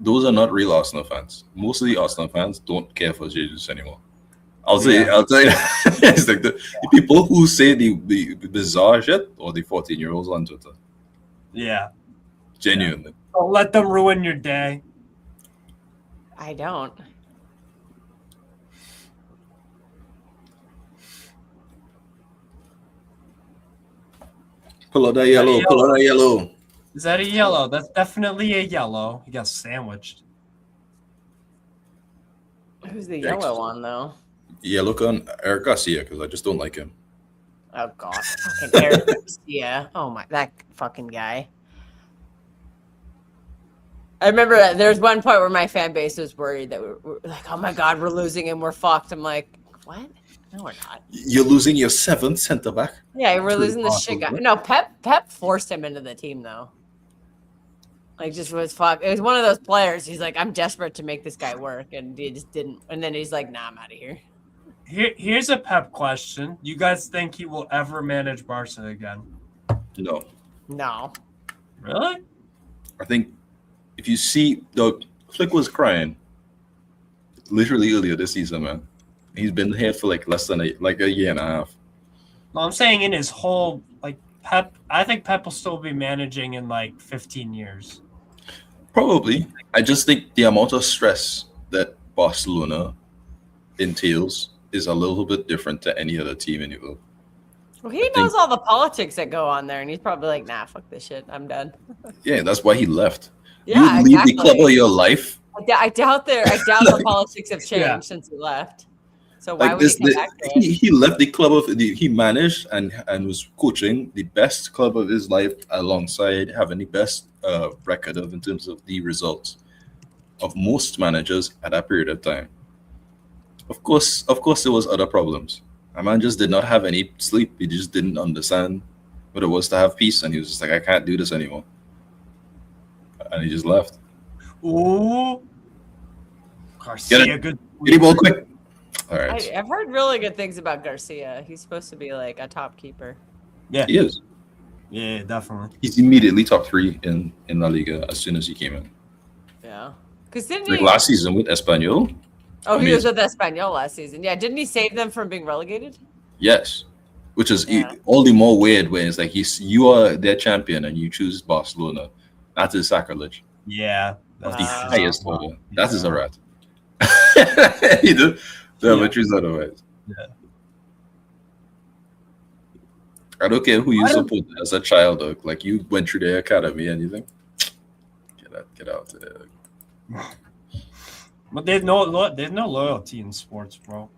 Those are not real Arsenal fans. Most of the Arsenal fans don't care for Jesus anymore. I'll tell you that. It's like the people who say the bizarre shit or the 14-year-olds on Twitter. Yeah. Genuinely. Don't let them ruin your day. I don't. Pull out that yellow. Pull out that yellow. Is that a yellow? That's definitely a yellow. He got sandwiched. Who's the Yikes. yellow one though? Yellow on Eric Garcia because I just don't like him. Oh god, fucking Eric Garcia. Oh my, that fucking guy. I remember there's one point where my fan base was worried that we're like, oh my god, we're losing and we're fucked. I'm like, what? No, we're not. You're losing your 7th center back. Yeah, we're True losing the shit guy. possible. No, Pep forced him into the team though. Like, just was fuck. It was one of those players. He's like, I'm desperate to make this guy work, and he just didn't. And then he's like, nah, I'm out of here. Here's a Pep question. You guys think he will ever manage Barca again? No, No. Really? I think if you see, Flick was crying literally earlier this season, man. He's been here for like less than a year and a half. No, I'm saying in his whole Pep. I think Pep will still be managing in like 15 years. Probably. I just think the amount of stress that Barcelona entails is a little bit different to any other team in Europe. Well, he knows all the politics that go on there, and he's probably like, nah, fuck this shit. I'm done. Yeah, that's why he left. Yeah, you leave exactly. the club of your life. I doubt the politics have changed Yeah. since he left. So why Like would this, he come back to it? he left the club he managed and was coaching the best club of his life alongside having the best record in terms of the results of most managers at that period of time. Of course, there was other problems. A man just did not have any sleep. He just didn't understand what it was to have peace, and he was just like, I can't do this anymore, and he just left. Ooh. Garcia, good. Get the ball quick. All right, I've heard really good things about Garcia. He's supposed to be like a top keeper. Yeah, he is. yeah, definitely. He's immediately top 3 in La Liga as soon as he came in. Yeah. Because didn't Like he? last season with Espanyol. Oh, he was with Espanyol last season. Yeah, didn't he save them from being relegated? Yes, which is Yeah. all the more weird when it's like you are their champion and you choose Barcelona. That is sacrilege Yeah, of the that's- highest order. That is a Yeah. rat. You know, they would choose otherwise. Yeah. I don't care who you I don't- support as a child, dog. Like you went through the academy and you think, get out of there. But there's no loyalty in sports, bro.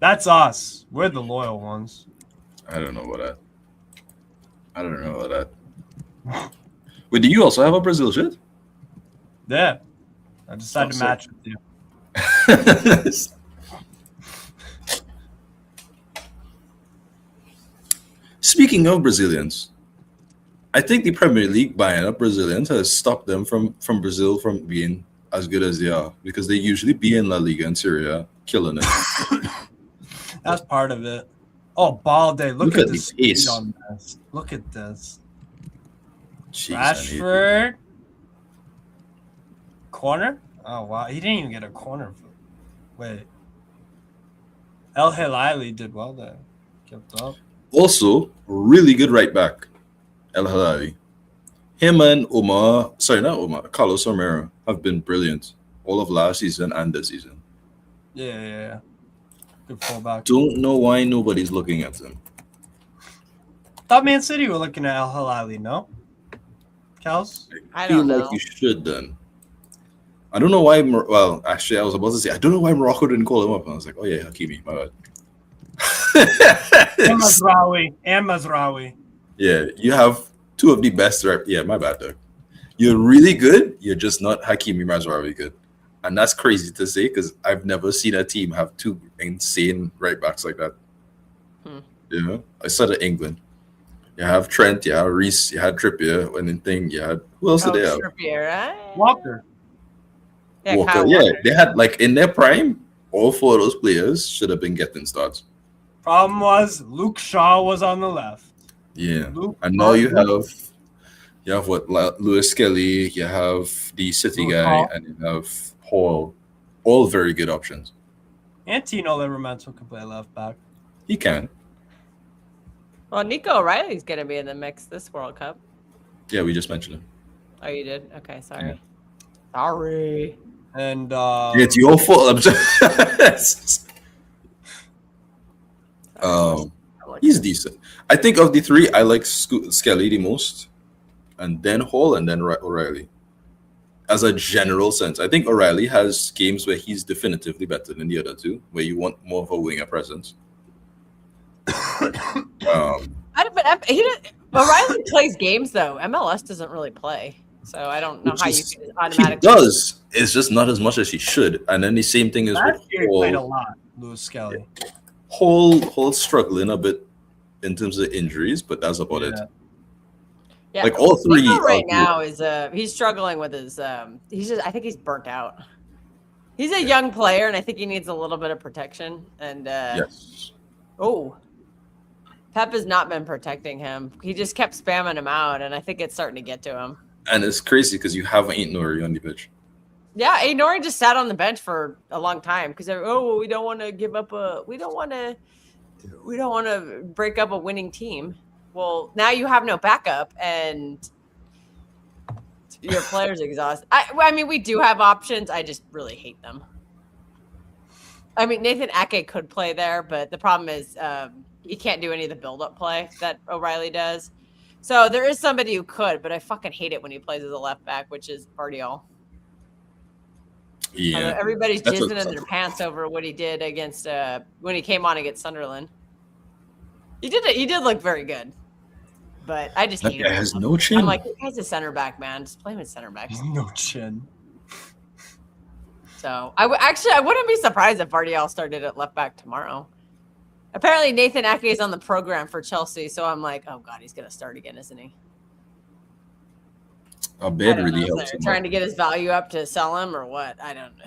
That's us. We're the loyal ones. I don't know about that. Wait, do you also have a Brazil shirt? Yeah. I decided to so- match with you. Speaking of Brazilians, I think the Premier League buying up Brazilians has stopped them from Brazil from being as good as they are, because they usually be in La Liga and Syria killing it. That's part of it. Oh, Balde. Look Look at at the the speed pace. on this. Look at this. Jeez, I need- Rashford. Corner? Oh, wow. He didn't even get a corner. Wait. El Hilali did well there. Kept up. Also, really good right back, El Hilali. Him and Carlos Romero have been brilliant all of last season and this season. Yeah. Good fullback. Don't know why nobody's looking at them. Thought Man City were looking at El Hilali, no? Kels? I Feel don't know. like you should then. I don't know why. Well, actually, I was about to say I don't know why Morocco didn't call him up. And I was like, oh yeah, Hakimi, my bad. And Mazraoui. Yeah, you have two of the best. Yeah, my bad, Doug. You're really good. You're just not Hakimi Mazraoui good, and that's crazy to say because I've never seen a team have two insane right backs like that. You know, I said it England. You have Trent, you have Reece, you had Trippier, and then you had who else did they have? Trippier, right? Walker. Yeah, Walker. Kyle Yeah, Walker. they had like in their prime, all four of those players should have been getting starts. Problem was Luke Shaw was on the left. Yeah, Luke, and now you have what Lewis Kelly, you have the City Lewis guy, Hall. and you have Hall. All very good options. And Tino Livramento can play left back. He can. Well, Nico O'Reilly's going to be in the mix this World Cup. Yeah, we just mentioned him. Oh, you did? Okay, sorry. Sorry. And It's your fault. I'm just... He's decent. I think of the three, I like Skelly the most, and then Hall, and then O'Reilly. As a general sense, I think O'Reilly has games where he's definitively better than the other two, where you want more of a winger presence. O'Reilly plays games though. MLS doesn't really play, so I don't know how you can He automatically. does. It's just not as much as he should. And then the same thing is with last year he played a Hall. lot, Lewis Skelly. Hall struggling a bit in terms of injuries, but that's about it. Yeah, Like all three Nico right are now is he's struggling with his I think he's burnt out. He's a young player, and I think he needs a little bit of protection. And Yes. Pep has not been protecting him. He just kept spamming him out, and I think it's starting to get to him. And it's crazy because you have Ain't Nori on the pitch. Yeah, Nori just sat on the bench for a long time because we don't want to give up we don't want to break up a winning team. Well, now you have no backup and your players exhausted. I mean, we do have options. I just really hate them. I mean, Nathan Ake could play there, but the problem is he can't do any of the build-up play that O'Reilly does. So there is somebody who could, but I fucking hate it when he plays as a left back, which is Bardiol. Yeah, Everybody's That's jizzing what- in their pants over what he did against when he came on against Sunderland. He did look very good, but I just that hate guy him. has no chin. I'm like, this guy's a center back, man. Just play him at center back. No chin. So I wouldn't be surprised if Vardiel started at left back tomorrow. Apparently Nathan Ake is on the program for Chelsea, so I'm like, oh god, he's gonna start again, isn't he? A I bed don't really know. helps They're him. trying to get his value up to sell him or what? I don't know.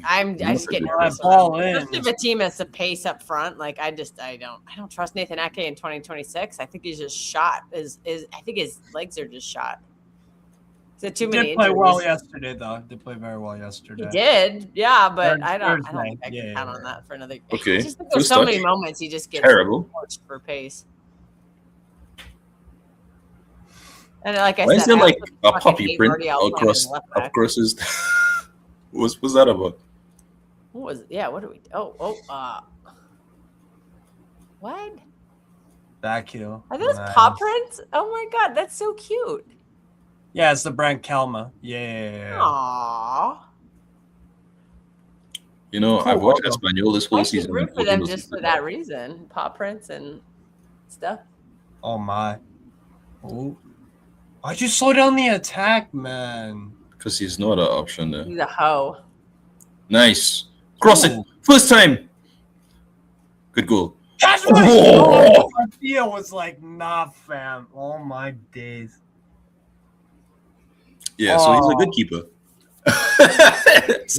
I just get nervous. Ball in. Especially if a team has some pace up front. Like I don't trust Nathan Ake in 2026. I think he's just shot. I think his legs are just shot. He's had too many Did play injuries. well yesterday, though. Did play very well yesterday. He did, yeah, but I don't Thursday. think I can count on that for another. Okay. I just think there's First so many touch. moments he just gets Terrible. torched for pace. And like I Why said, is there I like also a fucking puppy hate print Vardiel playing across as left back. across his? What's that about? What was it? Yeah, what do we? What? Back heel. Are those Nice. paw prints? Oh my god, that's so cute. Yeah, it's the brand Kalma. Yeah. Aww. You know, Cool I've watched logo. Espanol this I whole should season. root for and them Portugal just for season. that reason. Paw prints and stuff. Oh my. Oh. Why'd you slow down the attack, man? Because he's not an option there. He's a hoe. Nice. Cross it. Ooh. First time. Good goal. That's what- oh, Garcia was like, nah, fam. Oh my days. Yeah, so he's a Oh. good keeper.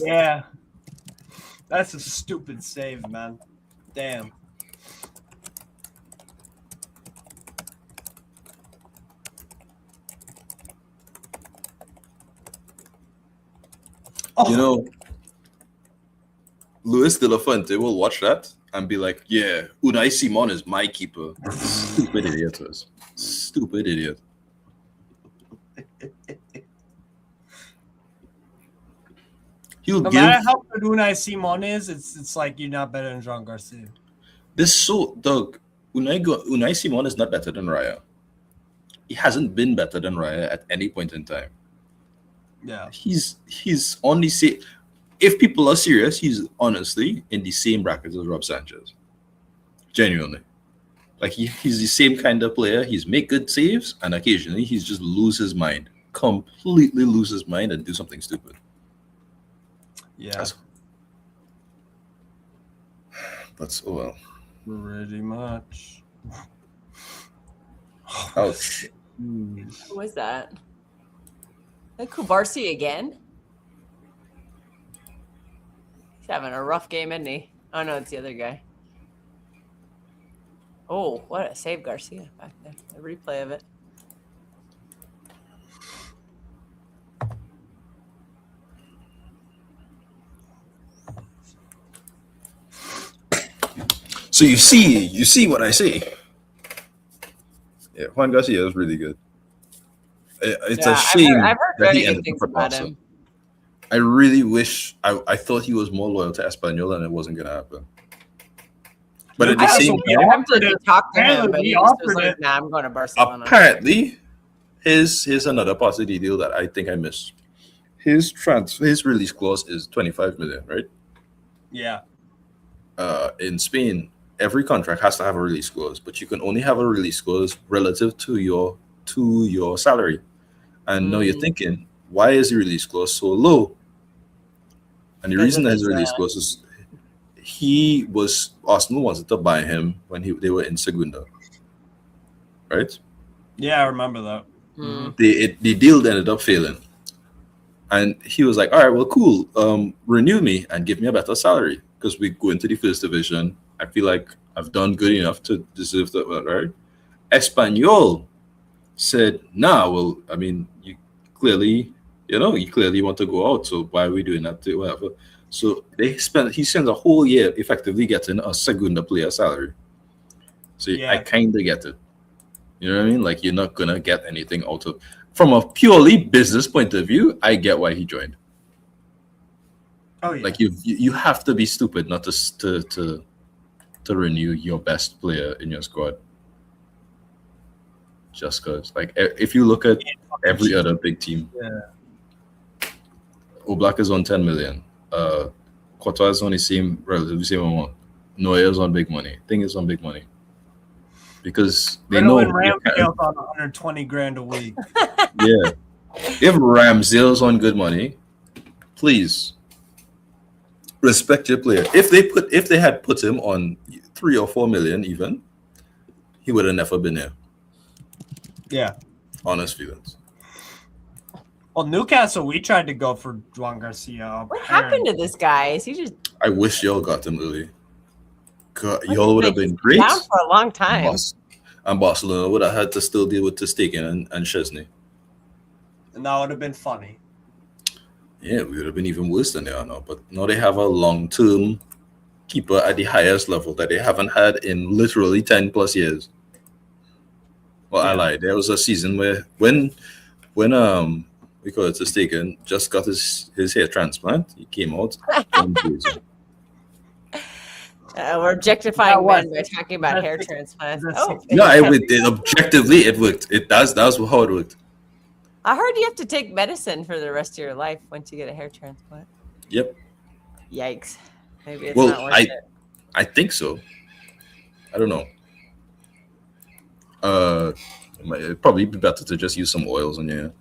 Yeah. That's a stupid save, man. Damn. Oh, You know, Luis de la Fuente will watch that and be like, yeah, Unai Simon is my keeper. Stupid idiot. Was. Stupid idiot. He'll no give matter how good Unai Simon is, it's like you're not better than Jean Garcia. this so Doug. Unai Simon is not better than Raya. He hasn't been better than Raya at any point in time. Yeah. He's on the same. If people are serious, he's honestly in the same bracket as Rob Sanchez. Genuinely, like he's the same kind of player. He's make good saves, and occasionally he's just lose his mind, completely lose his mind, and do something stupid. Yeah. That's oh well. Pretty much. Ouch. Hmm. Who was that? That Kubarsi again? He's having a rough game, isn't he? Oh no, it's the other guy. Oh, what a save Garcia back there. The replay of it. So you see what I see. Yeah, Juan Garcia is really good. It's a shame I've heard that he very good ended up things for about Barca. him. I really wish I thought he was more loyal to Espanyol, and it wasn't gonna happen. But at the I was same Yeah. time, tempted to talk to him, Apparently but we he just was offered like, it. nah, I'm going to Barcelona. apparently, here's another part of the deal that I think I missed. His release clause is 25 million, right? Yeah. In Spain, every contract has to have a release clause, but you can only have a release clause relative to your salary. And now you're thinking, why is the release clause so low? And the Because reason of that his his, release clause is Arsenal wanted to buy him when they were in Segunda, right? Yeah, I remember that. Mm. The deal ended up failing, and he was like, "All right, well, cool. Renew me and give me a better salary because we go into the first division. I feel like I've done good enough to deserve that, right?" Espanyol said, "Nah, well, I mean, you clearly want to go out, so why are we doing that? Whatever." So he spends a whole year effectively getting a Segunda player salary. So Yeah. I kind of get it. You know what I mean? Like, you're not gonna get anything out of. From a purely business point of view, I get why he joined. Oh yeah. Like you have to be stupid not to renew your best player in your squad. Just because, like, if you look at every other big team, Oblak is on 10 million. Courtois is on the same, relatively same amount. Neuer is on big money. Thing is on big money. Because they know. And Ramsdale's on 120 grand a week. Yeah. If Ramsdale's on good money, please respect your player. If they had put him on 3 or 4 million even, he would have never been here. Yeah. Honest feelings. Well, Newcastle, we tried to go for Juan Garcia. What happened to this guy? Is he just I wish y'all got him early. God, y'all would have been great. down for a long time? And Barcelona would have had to still deal with Stegen and Chesney. And that would have been funny. Yeah, we would have been even worse than they are now. But now they have a long-term keeper at the highest level that they haven't had in literally 10 plus years. Well, I lied. There was a season where when we call it Stegen just got his hair transplant. He came out. We're objectifying men by talking about hair transplants. Oh, no, objectively it worked. That's how it worked. I heard you have to take medicine for the rest of your life once you get a hair transplant. Yep. Yikes. Maybe it's not worth it. I think so. I don't know. It'd probably be better to just use some oils on your hair.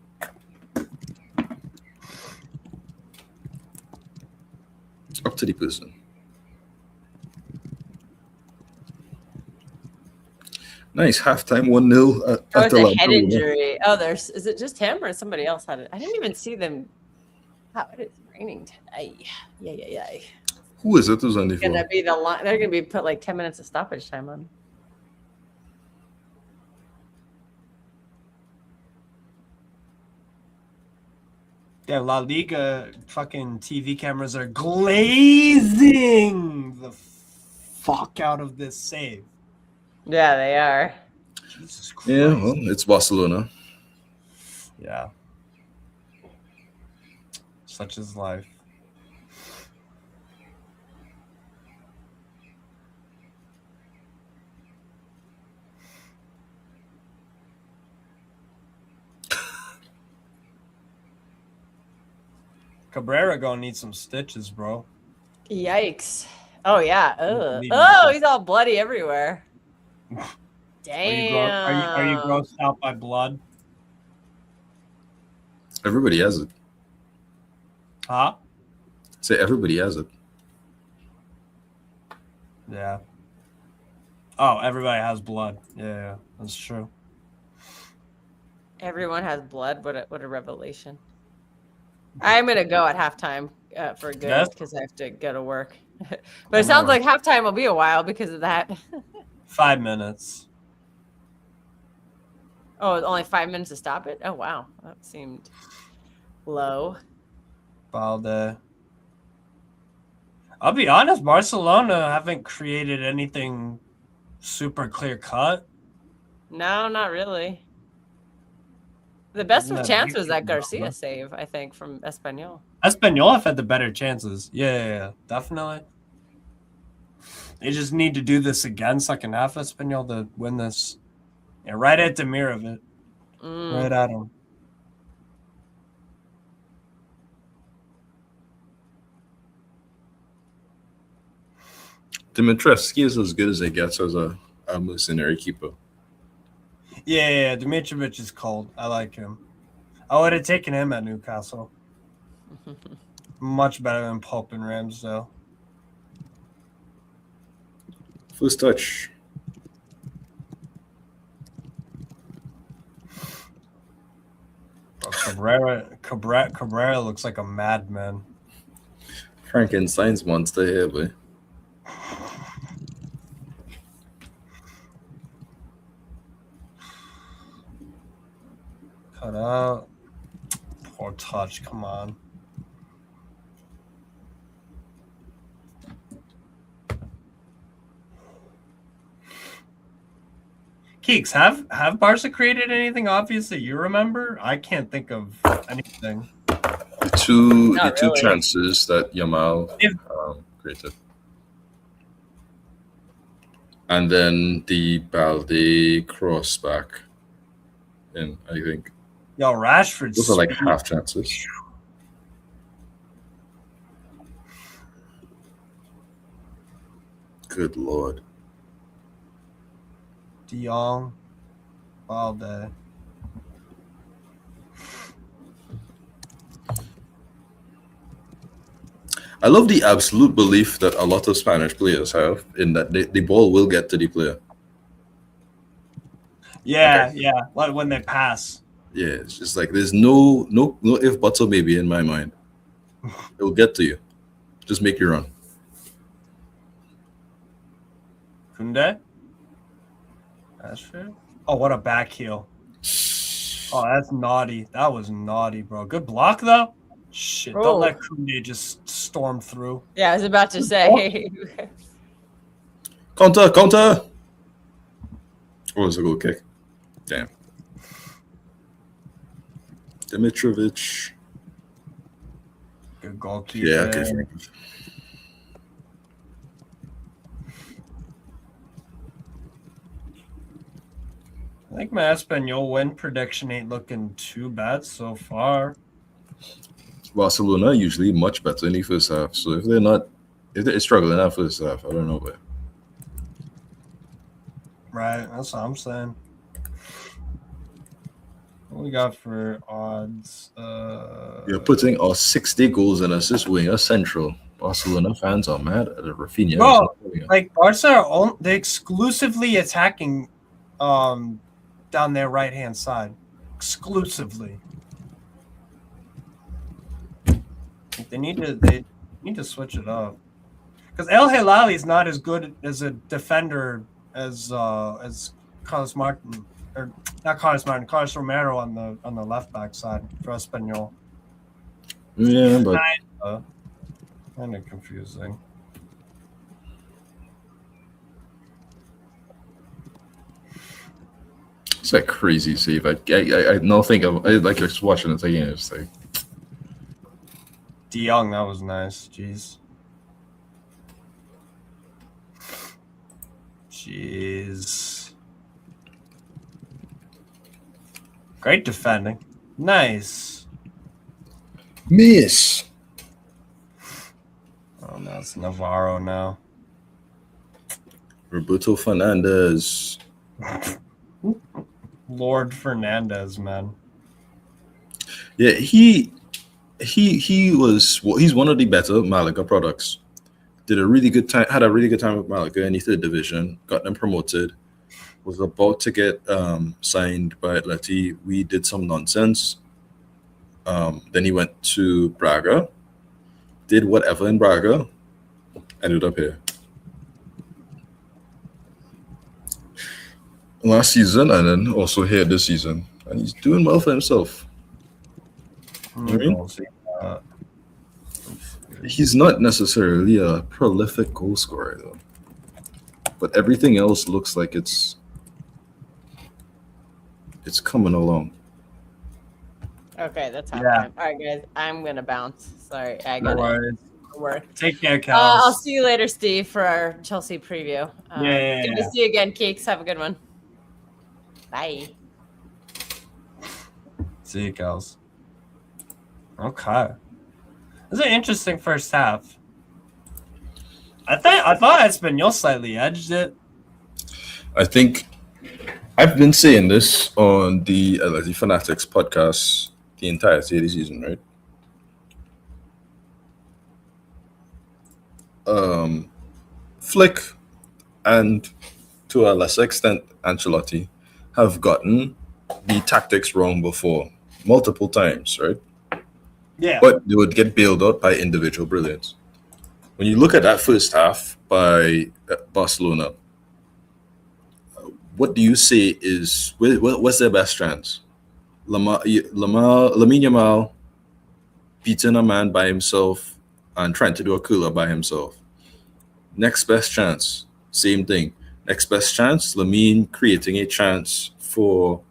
Up to the person. Nice halftime 1-0. It's a head injury. Oh, is it just him or somebody else had it? I didn't even see them. How it is raining today. Yeah. Who is it? Who's on the phone? They're gonna be put like 10 minutes of stoppage time on. Yeah, La Liga fucking TV cameras are glazing the fuck out of this save. Yeah, they are. Jesus Christ. Yeah, well, it's Barcelona. Yeah. Such is life. Cabrera gonna need some stitches, bro. Yikes. Oh, yeah. Oh, he's all bloody everywhere. Damn. Are you grossed out by blood? Everybody has it. Huh? Say everybody has it. Yeah. Oh, everybody has blood. Yeah, that's true. Everyone has blood. What a revelation. I'm gonna go at halftime for good because I have to go to work. But it sounds like halftime will be a while because of that. 5 minutes. Oh, only 5 minutes to stop it? Oh, wow. That seemed low. Balde. I'll be honest, Barcelona haven't created anything super clear cut. No, not really. The best of chance was that Garcia save, I think, from Espanyol. Espanyol have had the better chances. Yeah, definitely. They just need to do this again, second half, Espanyol, to win this. Yeah, right at Demirovic. Right at him. Dimitrievski is as good as it gets as a mercenary keeper. Yeah, Dimitrovic is cold. I like him. I would have taken him at Newcastle. Much better than Pope and Ramsdale. First touch. Cabrera looks like a madman. Frankenstein's monster here, boy. Cut out. Poor touch. Come on. Keeks, have Barca created anything obvious that you remember? I can't think of anything. The two chances that Yamal created. And then the Balde cross back in, I think. Yo, Rashford. Those are like half chances. Good Lord. De Jong. All day. I love the absolute belief that a lot of Spanish players have in that the ball will get to the player. Yeah, like when they pass. Yeah, it's just like there's no if buts or maybe in my mind. It will get to you. Just make you run. Kunde? That's true. Oh, what a back heel. Oh, that's naughty. That was naughty, bro. Good block, though. Shit, don't let Kunde just storm through. Yeah, I was about to say. Counter. Oh, it's a goal kick. Damn. Dimitrovic. Good goalkeeper. Yeah, okay. I think my Espanol win prediction ain't looking too bad so far. Barcelona usually much better in the first half. So if they're struggling in that first half, I don't know, but Right, that's what I'm saying. What we got for odds? you're putting our 60 goals and assists winger central. Barcelona fans are mad at the Rafinha. Bro, like Barca are they exclusively attacking down their right hand side. Exclusively. They need to switch it up. Because El Hilali is not as good as a defender as Carlos Martin, or not Carlos Martin, Carlos Romero on the left back side for Espanyol. Yeah, but kind of confusing. it's a crazy save. I don't think I like just watching it again. It's like De Jong, that was nice. Jeez. Great defending. Nice. miss. Oh, no, it's Navarro now. Roberto Fernandez. Lord Fernandez, man. Yeah, he's one of the better Malaga products. Had a really good time with Malaga in the third division, got them promoted, was about to get signed by Atleti. We did some nonsense. Then he went to Braga, did whatever in Braga, ended up here. Last season and then also here this season. And he's doing well for himself. He's not necessarily a prolific goal scorer though. But everything else looks like it's coming along. Okay, that's half Yeah. time. All right, guys, I'm gonna bounce. Sorry, I No got worries. it. Take care, Cal. I'll see you later, Steve, for our Chelsea preview. Yeah. Good to see you again, Keeks. Have a good one. Bye. See you, Kels. Okay. This is an interesting first half. I thought Espanyol slightly edged it. I think I've been saying this on the Atleti Fanatics podcast the entirety of the season, right? Flick and to a lesser extent Ancelotti have gotten the tactics wrong before multiple times, right? Yeah. But they would get bailed out by individual brilliance. When you look at that first half by Barcelona, what do you say is what's their best chance? Lamine Yamal beating a man by himself and trying to do a curler by himself. Next best chance, same thing. Next best chance, Lamine creating a chance for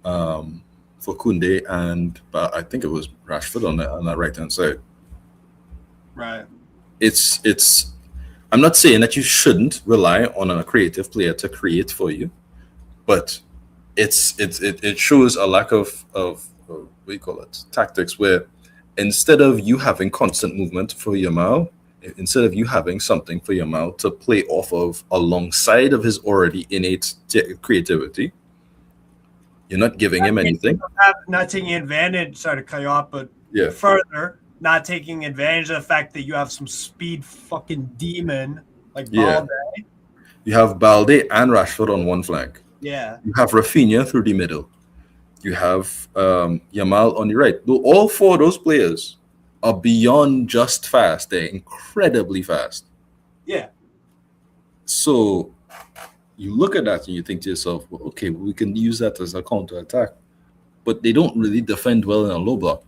Koundé and I think it was Rashford on that right hand side. Right. It's I'm not saying that you shouldn't rely on a creative player to create for you, but it shows a lack of what do you call it, tactics, where instead of you having constant movement for Yamal, instead of you having something for Yamal to play off of alongside of his already innate creativity, you're not giving him anything. Not taking advantage, sorry to cut you off, but Yeah. further, not taking advantage of the fact that you have some speed fucking demon like Yeah. Balde. You have Balde and Rashford on one flank. Yeah. You have Rafinha through the middle. You have Yamal on the right. All four of those players are beyond just fast. They're incredibly fast. Yeah. So you look at that and you think to yourself, well, okay, we can use that as a counter attack. But they don't really defend well in a low block.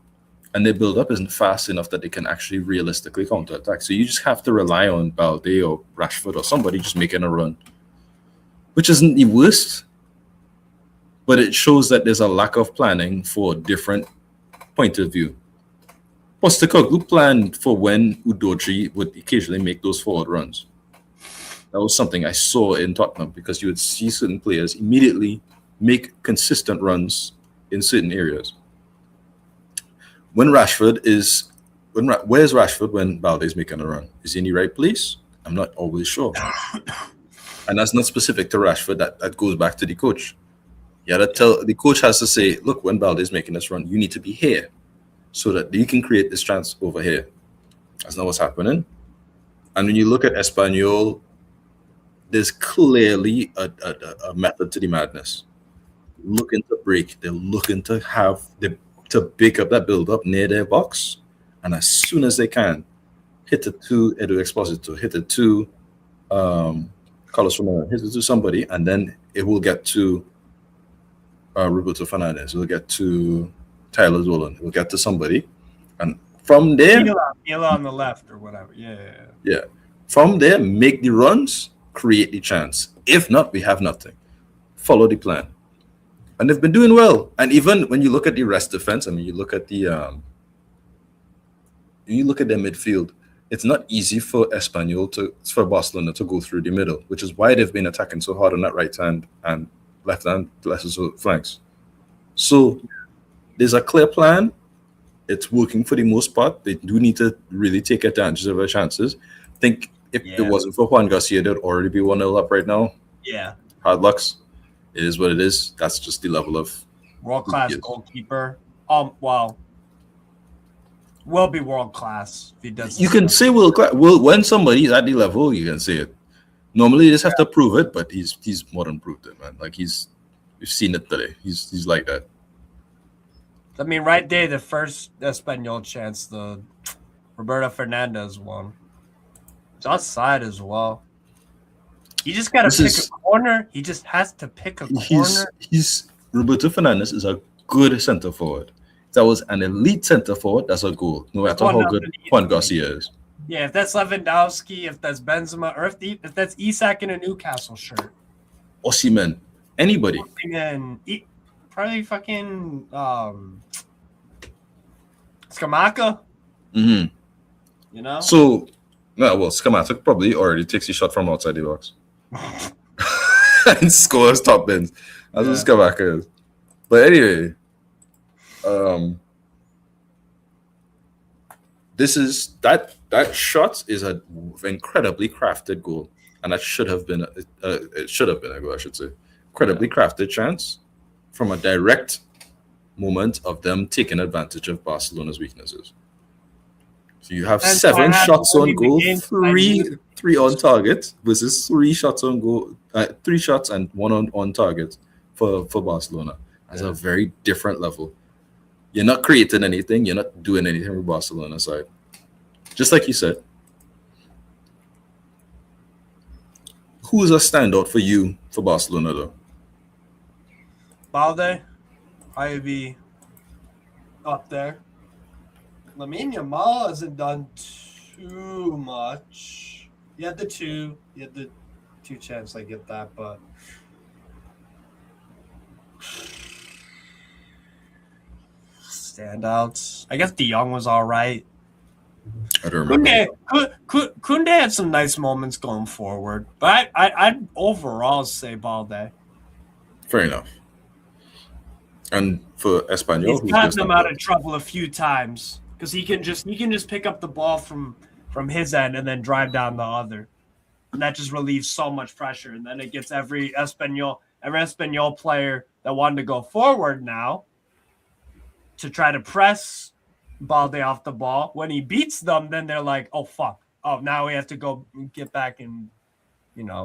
And their build up isn't fast enough that they can actually realistically counter attack. So you just have to rely on Balde or Rashford or somebody just making a run, which isn't the worst. But it shows that there's a lack of planning for a different point of view. Postecoglou planned for when Udochi would occasionally make those forward runs. That was something I saw in Tottenham, because you would see certain players immediately make consistent runs in certain areas. Where's Rashford when Balde is making a run? Is he in the right place? I'm not always sure. And that's not specific to Rashford. That goes back to the coach. Yeah, the coach has to say, look, when Balde is making this run, you need to be here so that you can create this chance over here. That's not what's happening. And when you look at Espanyol, there's clearly a method to the madness. Looking to break, they're looking to pick up that build up near their box, and as soon as they can, hit it to Edu Exposito, hit it to Carlos Romero, hit it to somebody, and then it will get to Roberto Fernandez, it will get to Tyler Zolan, it will get to somebody, and from there, Mila on the left or whatever. Yeah. From there, make the runs, create the chance. If not, we have nothing. Follow the plan. And they've been doing well. And even when you look at the rest defense, I mean, you look at their midfield, it's not easy for for Barcelona to go through the middle, which is why they've been attacking so hard on that right hand and left hand flanks. So there's a clear plan. It's working for the most part. They do need to really take advantage of their chances. I think if it wasn't for Juan Garcia, they'd already be 1-0 up right now. Yeah. Hard lucks. It is what it is. That's just the level of world-class goalkeeper. Well, will be world-class if he does. You can say world-class. Well, when somebody's at the level, you can say it. Normally, you just have to prove it, but he's more than proved it, man. Like we've seen it today. He's like that. I mean, right there, the first Espanyol chance, the Roberto Fernandez one. It's outside as well. You just got to pick a corner. He just has to pick a corner. Roberto Fernandez is a good center forward. If that was an elite center forward, that's a goal, no matter how good Juan Garcia is. Yeah, if that's Lewandowski, if that's Benzema, or if that's Isak in a Newcastle shirt. Osimhen, anybody. Probably fucking Scamacca. Mm-hmm. You know? So, Scamacca probably already takes the shot from outside the box. And scores top bins. That's what Scamacca is. But anyway, this is that shot is an incredibly crafted goal, and that should have been a goal, I should say. Incredibly crafted chance from a direct moment of them taking advantage of Barcelona's weaknesses. So you have 7 shots on goal, three on target versus 3 shots on goal, 3 shots and 1 on target for Barcelona. That's a very different level. You're not creating anything. You're not doing anything with Barcelona side. Just like you said. Who is a standout for you for Barcelona, though? Balde, Ivy, up there. Lamine Yamal hasn't done too much. You had the 2 chance, I get that, but standouts. I guess De Jong was all right. I don't remember. Koundé had some nice moments going forward, but I'd overall say Balde. Fair enough. And for Espanyol, he's gotten them out of trouble a few times because he can just pick up the ball from from his end and then drive down the other. And that just relieves so much pressure. And then it gets every Espanyol player that wanted to go forward now to try to press Balde off the ball. When he beats them, then they're like, oh, fuck. Oh, now we have to go get back and,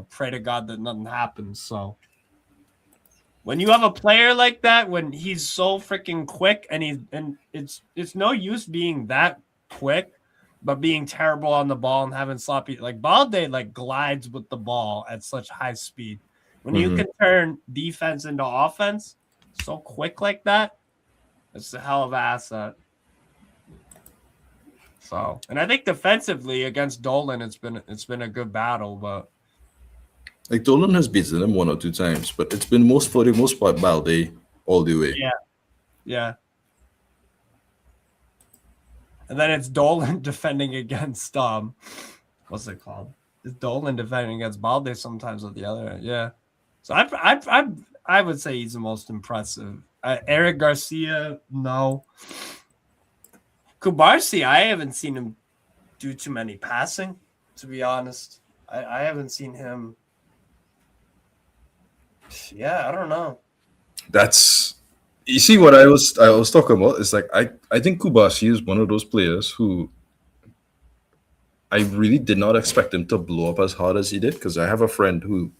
pray to God that nothing happens. So when you have a player like that, when he's so freaking quick and it's no use being that quick, but being terrible on the ball and having sloppy, like Balde glides with the ball at such high speed. When you can turn defense into offense so quick like that, it's a hell of an asset. So, and I think defensively against Dolan, it's been a good battle, but like Dolan has beaten him 1 or 2 times, but it's been for the most part Balde all the way. Yeah. And then it's Dolan defending against what's it called? It's Dolan defending against Balde sometimes with the other. Yeah. So I would say he's the most impressive. Eric Garcia, no. Kubarsi, I haven't seen him do too many passing, to be honest. I haven't seen him. Yeah, I don't know. You see what I was talking about is like I think Kubarsi is one of those players who I really did not expect him to blow up as hard as he did, because I have a friend who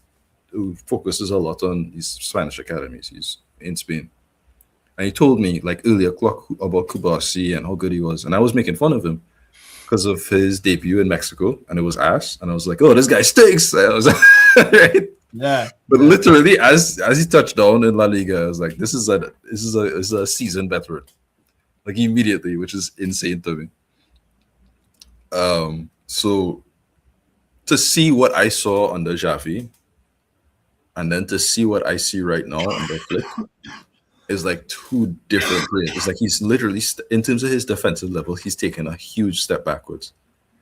focuses a lot on these Spanish academies. He's in Spain. And he told me like earlier about Kubarsi and how good he was. And I was making fun of him because of his debut in Mexico. And it was ass. And I was like, oh, this guy stinks. And I was right? Yeah. But literally as he touched down in La Liga, I was like, this is a seasoned veteran. Like immediately, which is insane to me. So to see what I saw under Xavi and then to see what I see right now under Flick is like 2 different players. It's like he's literally, in terms of his defensive level, he's taken a huge step backwards.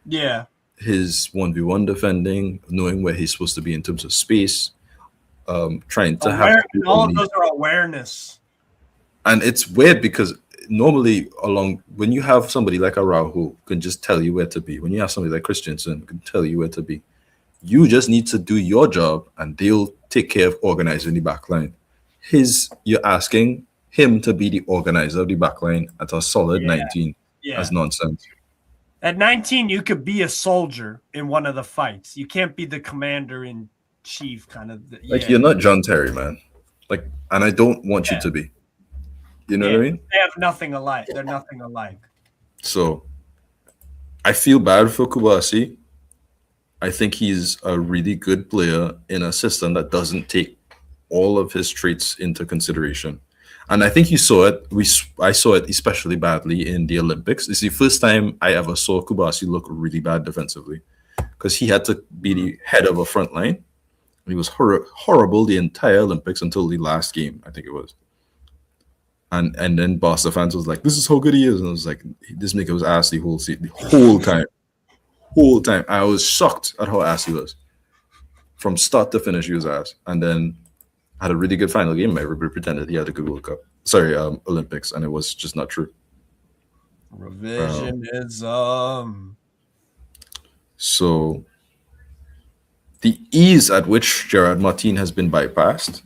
Yeah. His 1v1 defending, knowing where he's supposed to be in terms of space, trying to have... All of those are awareness. And it's weird because normally when you have somebody like Araujo who can just tell you where to be, when you have somebody like Christensen who can tell you where to be, you just need to do your job and they'll take care of organizing the back line. You're asking him to be the organizer of the back line at a solid 19 as nonsense. At 19, you could be a soldier in one of the fights. You can't be the commander-in-chief kind of. You're not John Terry, man. Like, and I don't want you to be. You know what I mean? They have nothing alike. They're nothing alike. So, I feel bad for Kubarsi. I think he's a really good player in a system that doesn't take all of his traits into consideration. And I think you saw it. I saw it especially badly in the Olympics. It's the first time I ever saw Kubarsi look really bad defensively, because he had to be the head of a front line. And he was horrible the entire Olympics until the last game, I think it was. And then Barca fans was like, this is how good he is. And I was like, this nigga was ass the whole time. Whole time. I was shocked at how ass he was. From start to finish, he was ass. And then had a really good final game. Everybody pretended he had a good World Cup. Sorry, Olympics, and it was just not true. Revisionism. So the ease at which Gerard Martin has been bypassed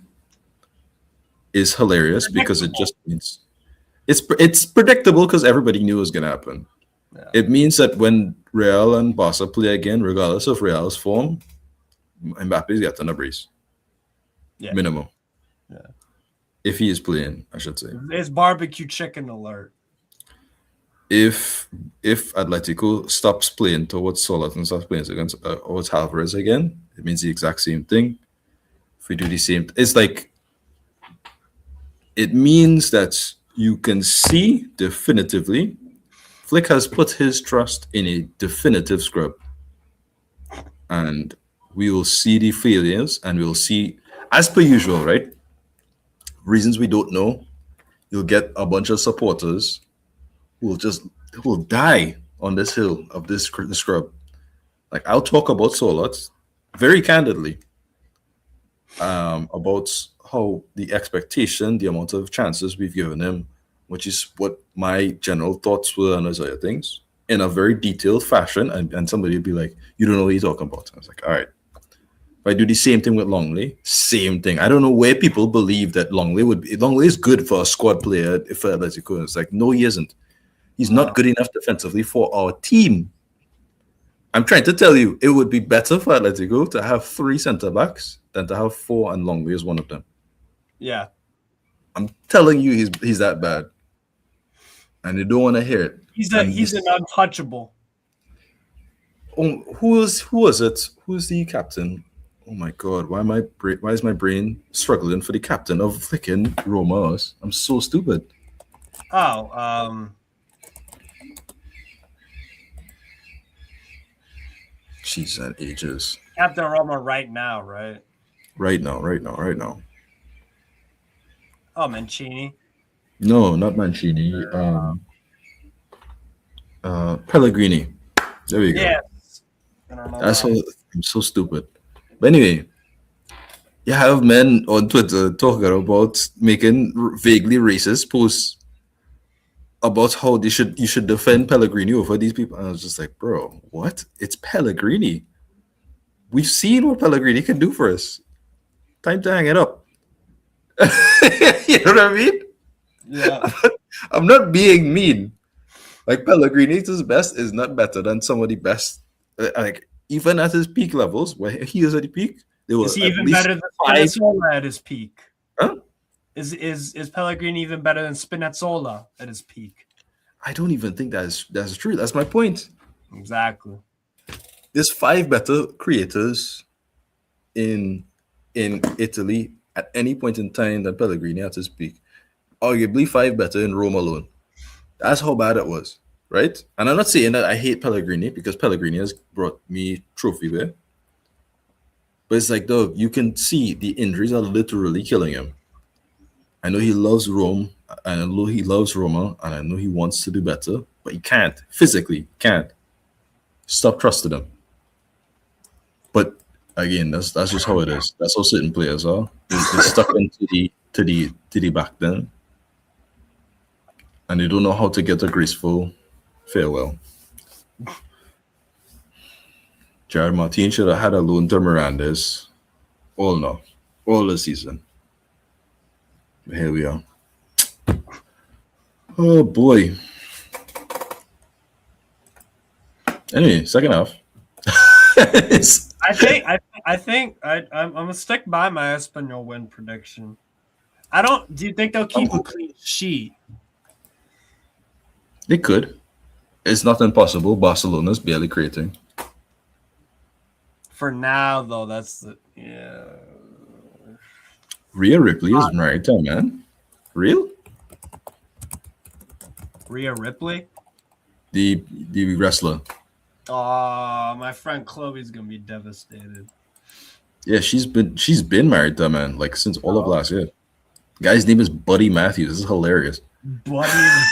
is hilarious, because it just means it's predictable, because everybody knew it was going to happen. Yeah. It means that when Real and Barca play again, regardless of Real's form, Mbappe's getting a brace. Yeah. Minimum. Yeah. If he is playing, I should say. It's barbecue chicken alert. If Atletico stops playing towards Solat and starts playing against towards Alvarez again, it means the exact same thing. If we do the same, it's like it means that you can see definitively Flick has put his trust in a definitive scrub. And we will see the failures, and we'll see, as per usual, right? Reasons we don't know. You'll get a bunch of supporters who will die on this hill of this scrub. Like, I'll talk about Solat very candidly, about how the expectation, the amount of chances we've given him, which is what my general thoughts were on those other things. in a very detailed fashion, and somebody would be like, "You don't know what you're talking about." I was like, "All right." If I do the same thing with Longley, same thing. I don't know where people believe that Longley is good for a squad player for Atletico. It's like, no, he isn't. He's not good enough defensively for our team. I'm trying to tell you, it would be better for Atletico to have 3 centre backs than to have 4, and Longley is one of them. Yeah. I'm telling you, he's that bad, and you don't want to hear it. He's an untouchable. Oh, who is it? Who's the captain? Oh my God! Why is my brain struggling for the captain of freaking Roma? I'm so stupid. Oh, She's at ages. Captain Roma right now, right? Right now. Oh, Mancini. No, not Mancini. Pellegrini. There we go. Yes. I don't know. That's how I'm so stupid. But anyway, you have men on Twitter talking about making vaguely racist posts about how you should defend Pellegrini over these people. And I was just like, bro, what? It's Pellegrini. We've seen what Pellegrini can do for us. Time to hang it up. You know what I mean? Yeah. I'm not being mean. Like, Pellegrini to his best is not better than some of the best. Like, even at his peak levels, where he is at the peak, they were Is he even better than 5. Spinazzola at his peak? Huh? Is Pellegrini even better than Spinazzola at his peak? I don't even think that's true. That's my point. Exactly. There's 5 better creators in Italy at any point in time than Pellegrini at his peak. Arguably 5 better in Rome alone. That's how bad it was, right? And I'm not saying that I hate Pellegrini, because Pellegrini has brought me trophy. But it's like, dog, you can see the injuries are literally killing him. I know he loves Rome, and I know he loves Roma, and I know he wants to do better, but he can't. Physically, can't. Stop trusting him. But again, that's just how it is. That's how certain players are. They're stuck into the back then, and they don't know how to get a graceful farewell. Jared Martin should have had a loan to Miranda's all the season. But here we are. Oh boy. Anyway, second half. I think I'm gonna stick by my Espanyol win prediction. Do you think they'll keep a clean sheet? They could. It's not impossible. Barcelona's barely creating. For now, though, Rhea Ripley is married to a man. Real? Rhea Ripley? The wrestler. Oh, my friend Chloe's gonna be devastated. Yeah, she's been married to a man like since all of last year. Guy's name is Buddy Matthews. This is hilarious. Buddy.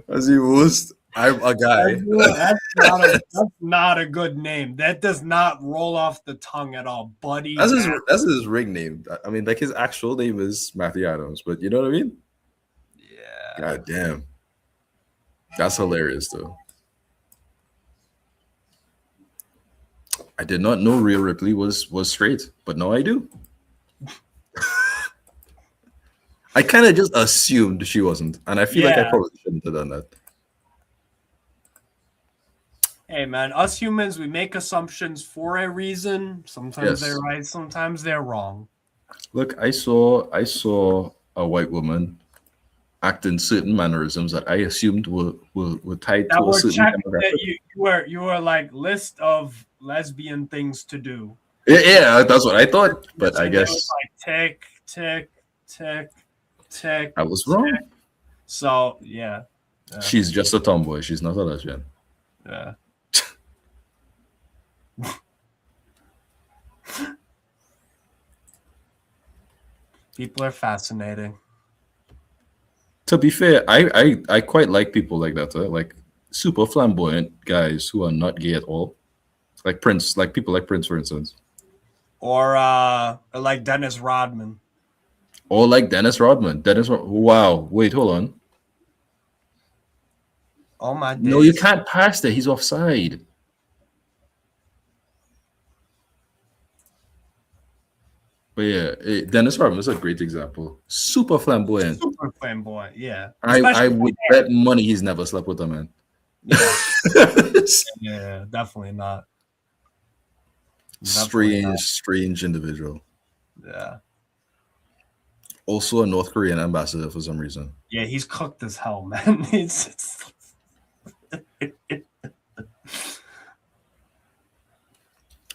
As he was, I'm a guy. That's not a good name. That does not roll off the tongue at all. Buddy. That's his ring name. I mean, like, his actual name is Matthew Adams, but you know what I mean? Yeah. God damn. That's hilarious, though. I did not know Rhea Ripley was straight, but now I do. I kind of just assumed she wasn't, and I feel like I probably shouldn't have done that. Hey man, us humans, we make assumptions for a reason. Sometimes they're right, sometimes they're wrong. Look, I saw a white woman acting certain mannerisms that I assumed were tied to a certain demographic. You were like list of lesbian things to do. Yeah, that's what I thought. But I guess it was like tick. I was wrong. So yeah. She's just a tomboy. She's not a lesbian. Yeah. People are fascinating. To be fair, I quite like people like that, like super flamboyant guys who are not gay at all, like Prince, like people like Prince, for instance, or like Dennis Rodman. Or like Dennis Rodman. Wow, wait, hold on. Oh my days. No, you can't pass there. He's offside. But yeah, Dennis Rodman is a great example. Super flamboyant. Super flamboyant, yeah. I Especially would bet money he's never slept with a man. yeah. Yeah, definitely not. Definitely not. Strange individual. Yeah. Also a North Korean ambassador for some reason. Yeah, he's cooked as hell, man.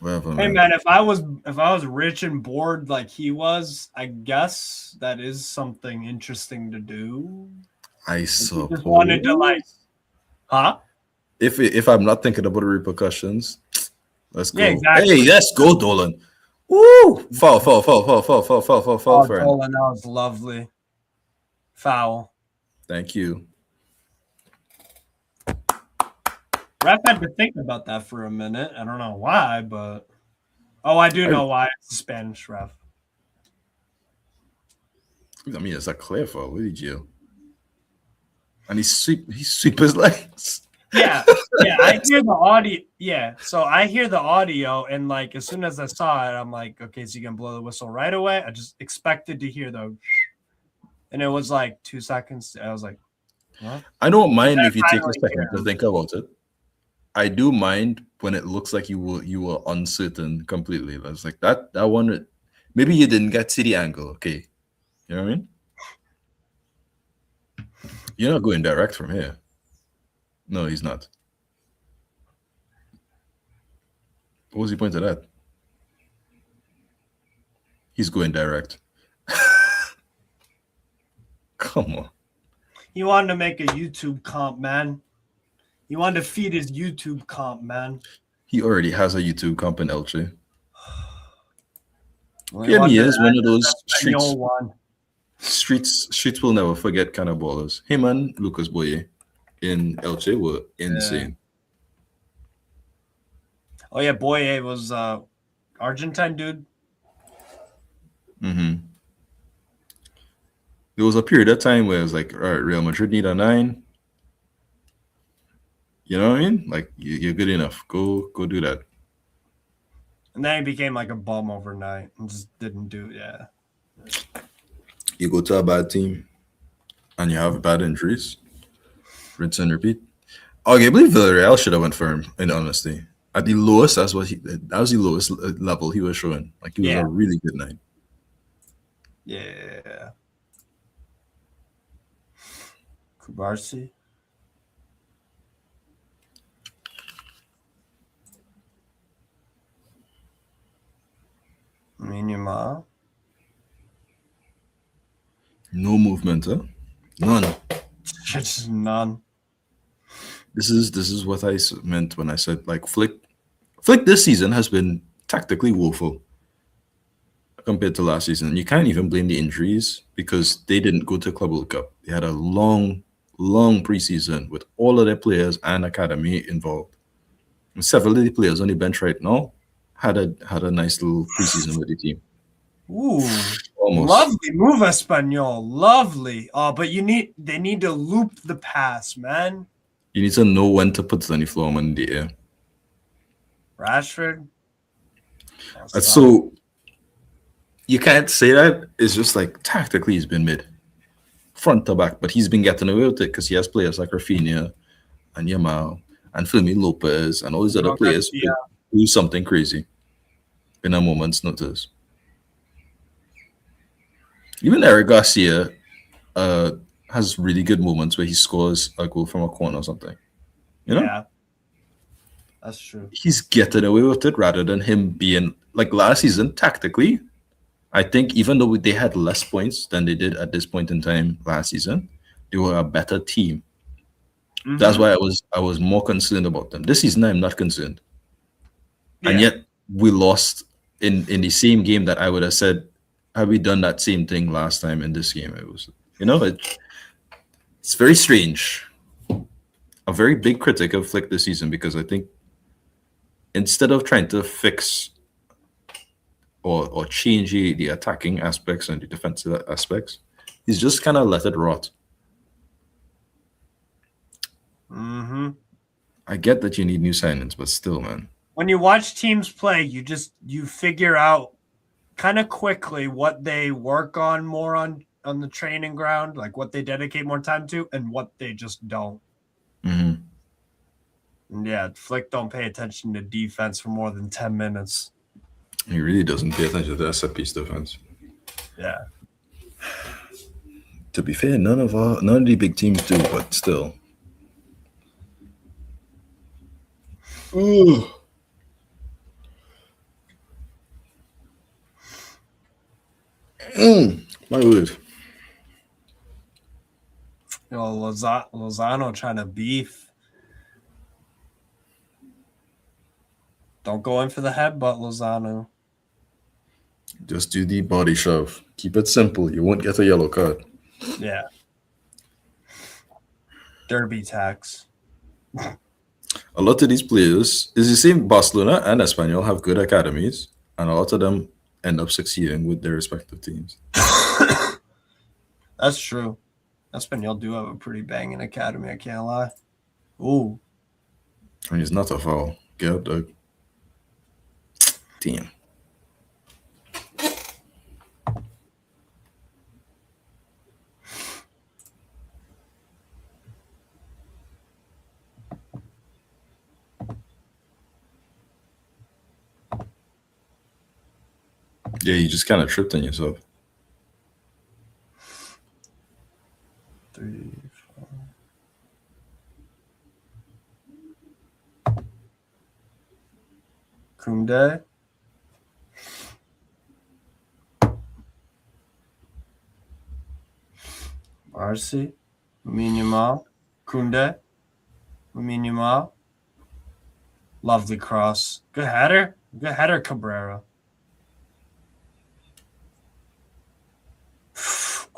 Whatever, Hey man. man, if I was rich and bored like he was, I guess that is something interesting to do. I If you suppose. just wanted to like, huh? If I'm not thinking about the repercussions, let's go. Yeah, exactly. Hey, let's go, Dolan. Woo! Foul, Oh, friend. Dolan, that was lovely. Foul. Thank you. Ref had to think about that for a minute. I don't know why, but I do know why. It's the Spanish ref. I mean, it's a clear foul. What did you? And he sweep his legs. Yeah, I hear the audio. Yeah, so I hear the audio, and like as soon as I saw it, I'm like, okay, is he gonna blow the whistle right away? I just expected to hear the, and it was like 2 seconds. I was like, what? I don't mind if you take a finally second hear to him. think about it. I do mind when it looks like you were uncertain completely. That's like that one. Maybe you didn't get to the angle. Okay, you know what I mean? You're not going direct from here. No, he's not. What was he pointed at? He's going direct. Come on. He wanted to make a YouTube comp, man. He wanted to feed his YouTube comp, man. He already has a YouTube comp in Elche. Well, He wanted is one of those Espanol one. streets will never forget kind of ballers. Him and Lucas Boye in Elche were insane. Oh yeah, Boye was Argentine dude. Mm-hmm. There was a period of time where it was like, all right, Real Madrid need a 9. You know what I mean? Like you're good enough. Go do that. And then he became like a bum overnight and just didn't do it. Yeah. You go to a bad team and you have bad injuries. Rinse and repeat. Arguably, Villarreal should have went for him, in honesty. At the lowest, that was the lowest level he was showing. Like he was a really good 9. Yeah. Kubarsi. Minima. No movement, huh? None. Just none. This is what I meant when I said like Flick this season has been tactically woeful compared to last season. You can't even blame the injuries because they didn't go to Club World Cup. They had a long preseason with all of their players and academy involved. And several of the players on the bench right now had a nice little preseason with the team. Ooh, Almost. lovely move, Espanol. Lovely. Oh, but they need to loop the pass, man. You need to know when to put Sonny Florman in the air. Rashford. So you can't say that. It's just like tactically he's been mid, front to back, but he's been getting away with it because he has players like Rafinha and Yamal and Fermin Lopez and all these other players who do something crazy in a moment's notice. Even Eric Garcia has really good moments where he scores a goal from a corner or something. You know? Yeah. That's true. He's getting away with it rather than him being like last season tactically. I think even though they had less points than they did at this point in time last season, they were a better team. Mm-hmm. That's why I was more concerned about them. This season I'm not concerned. Yeah. And yet we lost in the same game that I would have said, had we done that same thing last time in this game? It was, it's very strange. A very big critic of Flick this season because I think instead of trying to fix or change the attacking aspects and the defensive aspects, he's just kind of let it rot. Mm-hmm. I get that you need new signings, but still, man. When you watch teams play, you figure out kind of quickly what they work on more on the training ground, like what they dedicate more time to, and what they just don't. Mm-hmm. And yeah, Flick don't pay attention to defense for more than 10 minutes. He really doesn't pay attention to that set piece defense. Yeah. To be fair, none of the big teams do, but still. Ooh. My word. You know, Lozano trying to beef. Don't go in for the headbutt, Lozano. Just do the body shove. Keep it simple. You won't get a yellow card. Yeah. Derby tax. A lot of these players, is the same. Barcelona and Espanyol have good academies, and a lot of them end up succeeding with their respective teams. That's true. Espanyol do have a pretty banging academy, I can't lie. Ooh. And it's not a foul. Get up, Doug. Damn. Yeah, you just kind of tripped on yourself. 3, 4. Kunde. Barsi. Minima. Kunde. Minima. Lovely cross. Good header. Good header, Cabrera.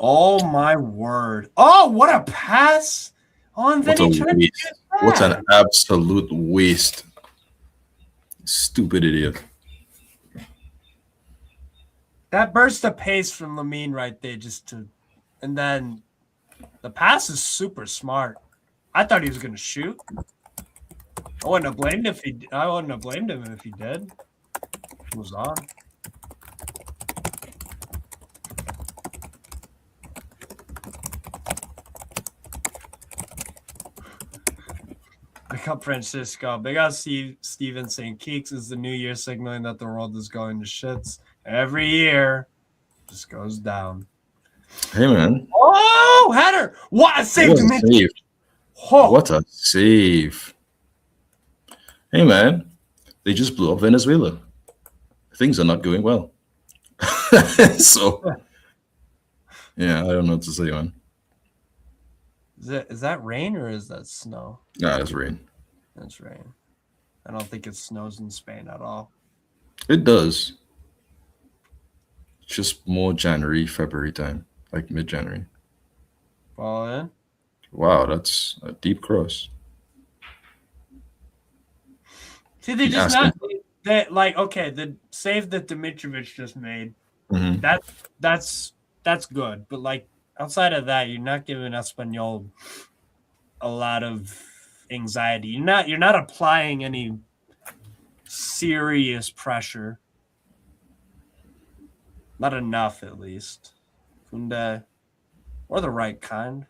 Oh, my word. Oh, what a pass. Oh, and then What he a tried to waste. get What back. an absolute waste. Stupid idiot. That burst of pace from Lamine right there and then the pass is super smart. I thought he was going to shoot. I wouldn't have blamed him if he did. He was on. Big up Francisco. Big up Steven saying Keeks is the new year signaling that the world is going to shits. Every year just goes down. Hey, man. Oh, header. What a save. What a save. Oh. What a save. Hey, man. They just blew up Venezuela. Things are not going well. So, yeah, I don't know what to say, man. Is that rain or is that snow? Nah, it's rain. It's rain. I don't think it snows in Spain at all. It does. Just more January, February time, like mid-January. Fall in. Wow, that's a deep cross. See, they just not that like okay. The save that Dimitrovic just made, Mm-hmm. that's good. But like outside of that, you're not giving Espanyol a lot of anxiety. You're not applying any serious pressure. Not enough, at least. Kunde, or the right kind.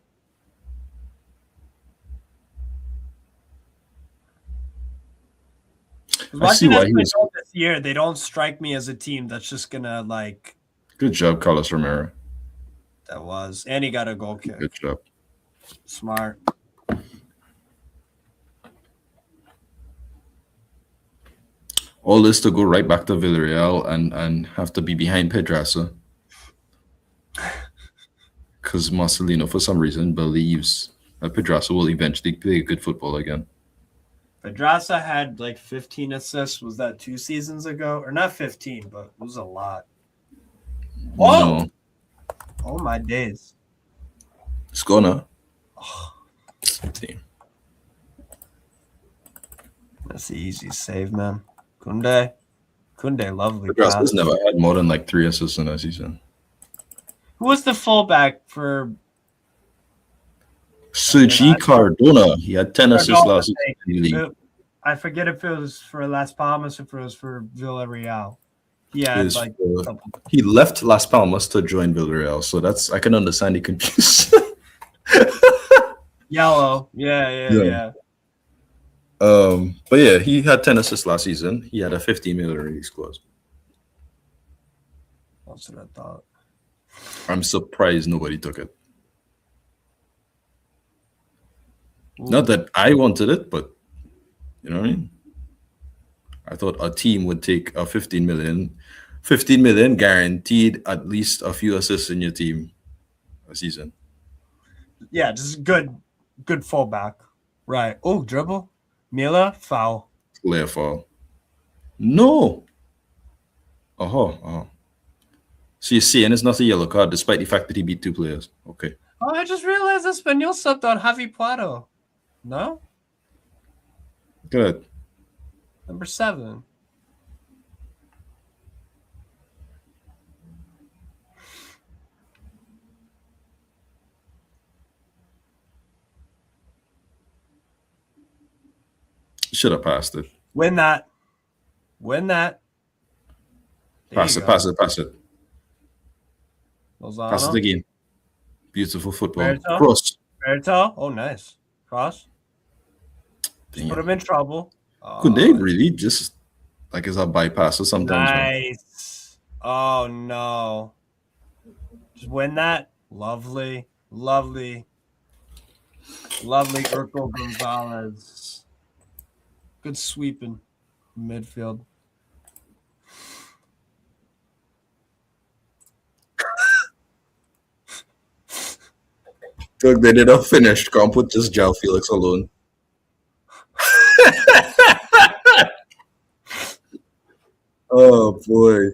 I see why he was. This year, they don't strike me as a team that's just gonna like. Good job, Carlos Romero. That was, and he got a goal kick. Good job. Smart. All this to go right back to Villarreal and have to be behind Pedraza. Because Marcelino, for some reason, believes that Pedraza will eventually play good football again. Pedraza had like 15 assists. Was that 2 seasons ago? Or not 15, but it was a lot. Oh! No. Oh, my days. It's gone now. Oh, team. That's the easy save, man. Kunde, lovely. Pedraza's never had more than like 3 assists in a season. Who was the fullback for Sergi Cardona. He had 10 assists last season in the league. I forget if it was for Las Palmas or if it was for Villarreal. He He left Las Palmas to join Villarreal, so I can understand the confusion. Yellow. Yeah. But yeah, he had 10 assists last season. He had a 15 million release clause. That's what I thought. I'm surprised nobody took it. Ooh. Not that I wanted it, but you know what I mean? I thought a team would take a 15 million guaranteed at least a few assists in your team a season. Yeah, just good fullback. Right. Oh, dribble. Mila, foul. Clear foul. No. So you're saying it's not a yellow card despite the fact that he beat 2 players. Okay. Oh, I just realized Espanyol subbed on Javi Puado. No? Good. Number 7. Should have passed it. Win that. Pass it. Lozano. Pass it again. Beautiful football. Berto. Cross. Berto. Oh, nice. Cross. Damn. Put him in trouble. Could they really just like as a bypass or sometimes? Nice. Oh no. Just win that. Lovely. Urkel Gonzalez. Good sweeping midfield. Look, they did a finished. Can't put just Jao Felix alone. Oh boy.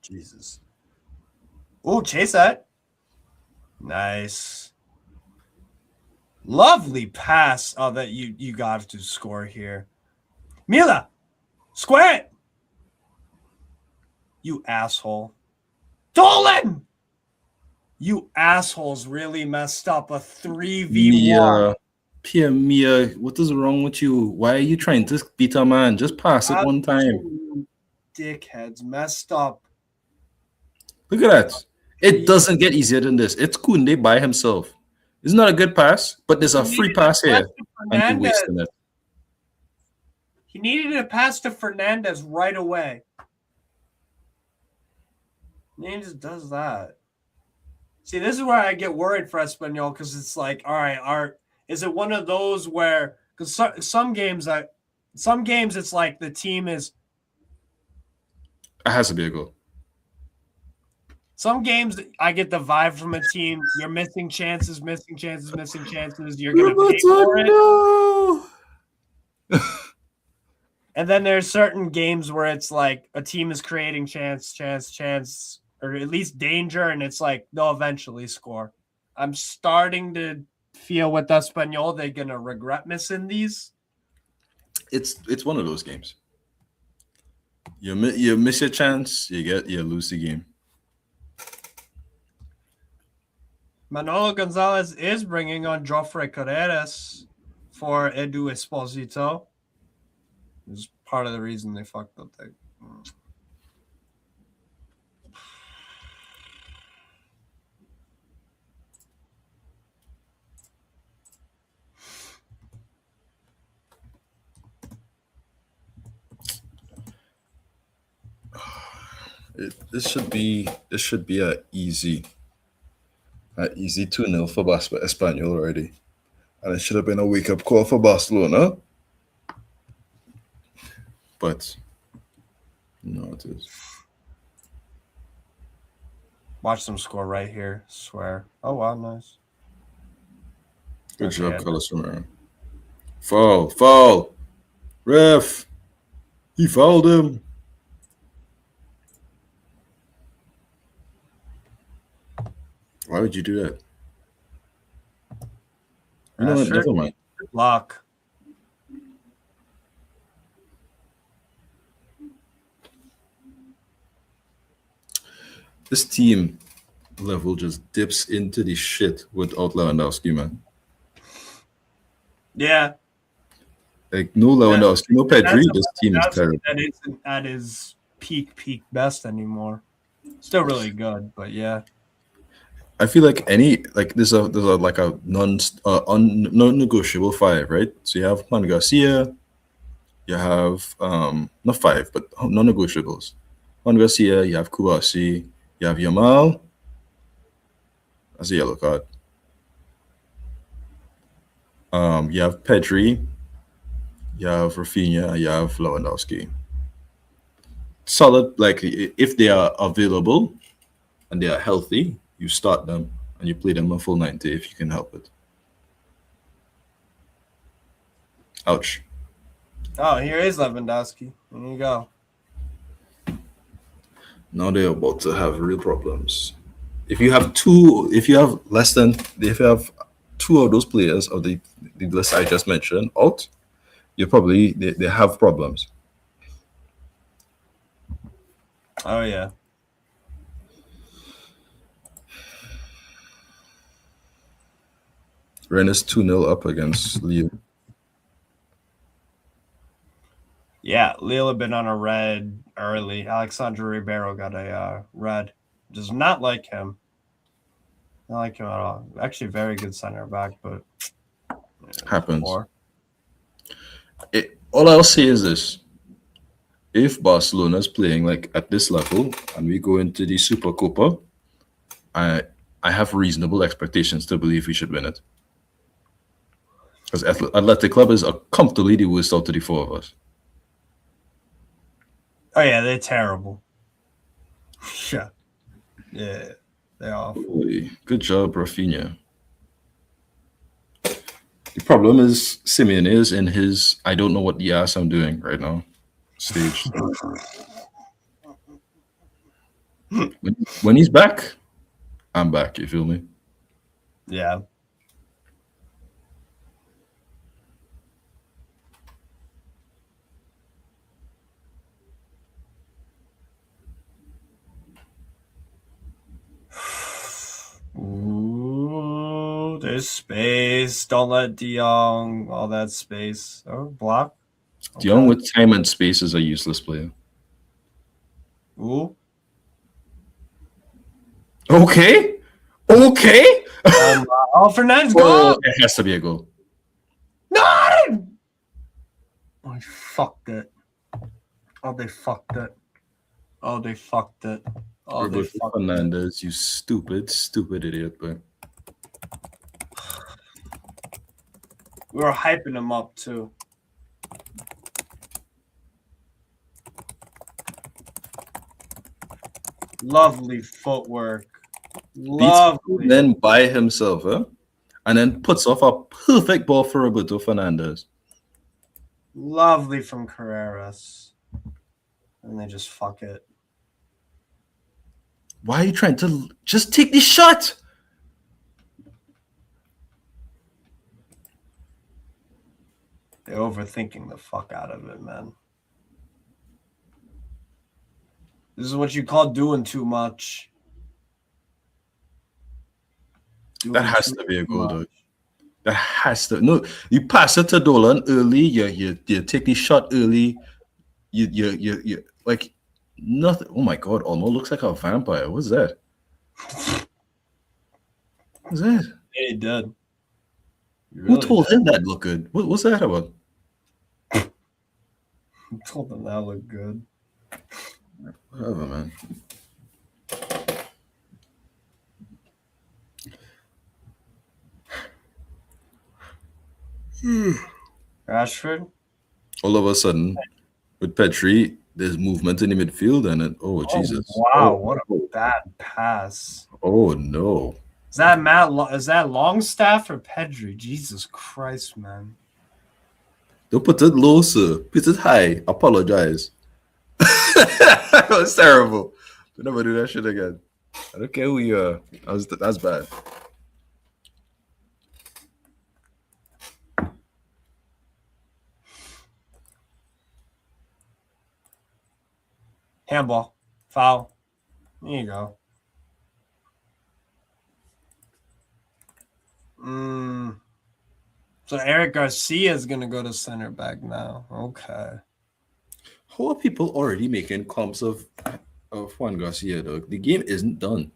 Jesus. Oh, chase that. Nice. Lovely pass. Oh, that you got to score here. Mila, square it. You asshole. Dolan! You assholes really messed up a 3v1. Pierre Mia, what is wrong with you? Why are you trying to beat a man? Just pass it one time. Dickheads messed up. Look at that. It doesn't get easier than this. It's Koundé by himself. It's not a good pass, but there's a free pass here. And he wasted it. He needed a pass to Fernandez right away. And he just does that. See, this is where I get worried for Espanyol because it's like, all right, is it one of those where because some games it's like the team is. It has to be a goal. Some games I get the vibe from a team. You're missing chances. You're gonna pay for it. No. And then there's certain games where it's like a team is creating chance, or at least danger, and it's like they'll eventually score. I'm starting to feel with Espanyol they're gonna regret missing these. It's one of those games. You miss your chance, you lose the game. Manolo Gonzalez is bringing on Joffrey Carreras for Edu Esposito. This is part of the reason they fucked up. This should be a easy 2-0 for Espanyol already. And it should have been a wake-up call for Barcelona. But no, it is. Watch them score right here. Swear. Oh wow, nice. Good job, Carlos Romero. Foul. Ref. He fouled him. Why would you do that? You know what? Rashford, Never mind. good luck. This team level just dips into the shit without Lewandowski, man. Yeah. Like, no Lewandowski, no Pedri, this team is terrible. That isn't at his peak best anymore. Still really good, but yeah. I feel like there's a like a non-negotiable five, right? So you have Juan Garcia, you have not five, but non-negotiables. Juan Garcia, you have Kouassi, you have Yamal. That's a yellow card. You have Pedri, you have Rafinha, you have Lewandowski. Solid, like if they are available and they are healthy, you start them and you play them a full 90 if you can help it. Ouch. Oh, here is Lewandowski. There you go. Now they're about to have real problems. If you have two of those players of the list I just mentioned out, you probably they have problems. Oh yeah. Rennes 2-0 up against Ligue. Yeah, Lille had been on a red early. Alexandre Ribeiro got a red. Does not like him. Not like him at all. Actually, very good center back, but Happens. Poor. All I'll say is this: if Barcelona is playing like at this level and we go into the Super Copa, I have reasonable expectations to believe we should win it. Because Athletic Club is comfortably the worst out of the four of us. Oh yeah, they're terrible. Yeah, they're awful. Boy, good job, Rafinha. The problem is Simeone is in his I don't know what the ass I'm doing right now stage. When he's back, I'm back. You feel me? Yeah. Ooh, there's space. Don't let De Jong all that space. Oh, block. De Jong with time and space is a useless player. Ooh. Okay. Oh, Fernandez goal. It has to be a goal. No! Oh, I fucked it. Oh, they fucked it. Oh, they fucked it. Oh, they Roberto fucked it. Fernandez, you stupid idiot, but We were hyping him up, too. Lovely footwork. Lovely. then by himself, huh? And then puts off a perfect ball for Roberto Fernandez. Lovely from Carreras. And they just fuck it. Why are you trying to just take the shot? They're overthinking the fuck out of it, man. This is what you call doing too much. That has to be a goal, though. That has to. No, you pass it to Dolan early. You take the shot early. You like nothing. Oh my god! Almost looks like a vampire. What's that? What's that? Yeah, he did. Who told him that looked good? What's that about? Who told him that looked good? Whatever, man. Rashford? All of a sudden, with Petri, there's movement in the midfield, and it, Jesus! Wow, what a bad pass! Oh no! Is that Is that Longstaff or Pedri? Jesus Christ, man! Don't put it low, sir. Put it high. Apologize. That was terrible. Don't never do that shit again. I don't care who you are. That's bad. Handball. Foul. There you go. So Eric Garcia is going to go to center back now. Okay. How are people already making comps of Juan Garcia, though? The game isn't done.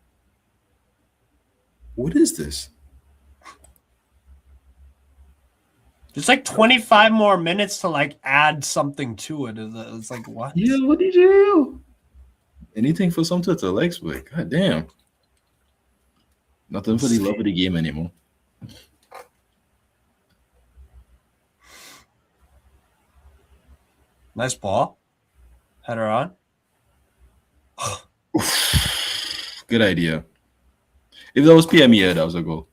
What is this? There's like 25 more minutes to like add something to it. It's like, what? Yeah, what did you do? Anything for some Twitter likes, but god damn. Nothing for the love of the game anymore. Nice ball. Header on. Good idea. If that was PME, that was a goal.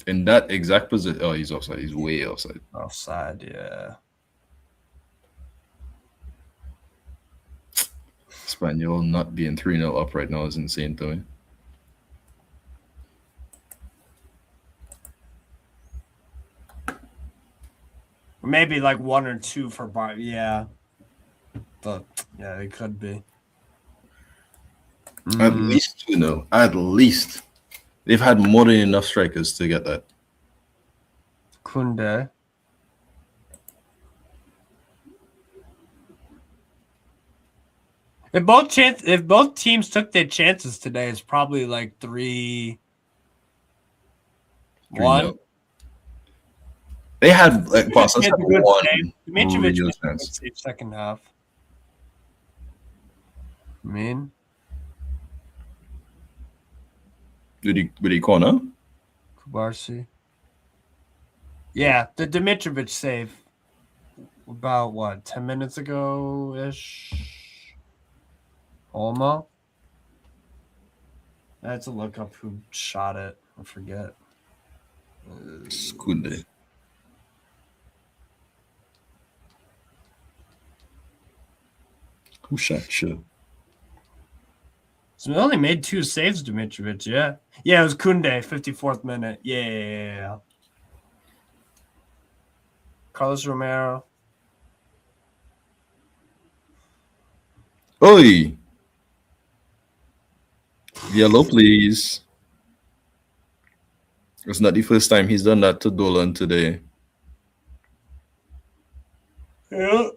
In that exact position. Oh, he's offside. He's way offside. Offside, yeah. Espanyol not being 3-0 up right now is insane to me. Maybe like 1 or 2 for Bar. Yeah. But yeah, it could be. At least 2-0. At least. They've had more than enough strikers to get that. Kunde. If both teams took their chances today, it's probably like 3-1. They had like Boston had one Dimitrovic real made a chance. save second half. I mean, Did he corner? Kubarsi. Yeah, the Dimitrovic save about what 10 minutes ago ish. Almost. I had to look up who shot it. I forget. Skunde. Who shot shit? So we only made 2 saves, Dimitrovic. Yeah, it was Kunde, 54th minute. Yeah. Carlos Romero. Oi! Yellow, please. It's not the first time he's done that to Dolan today. Yeah.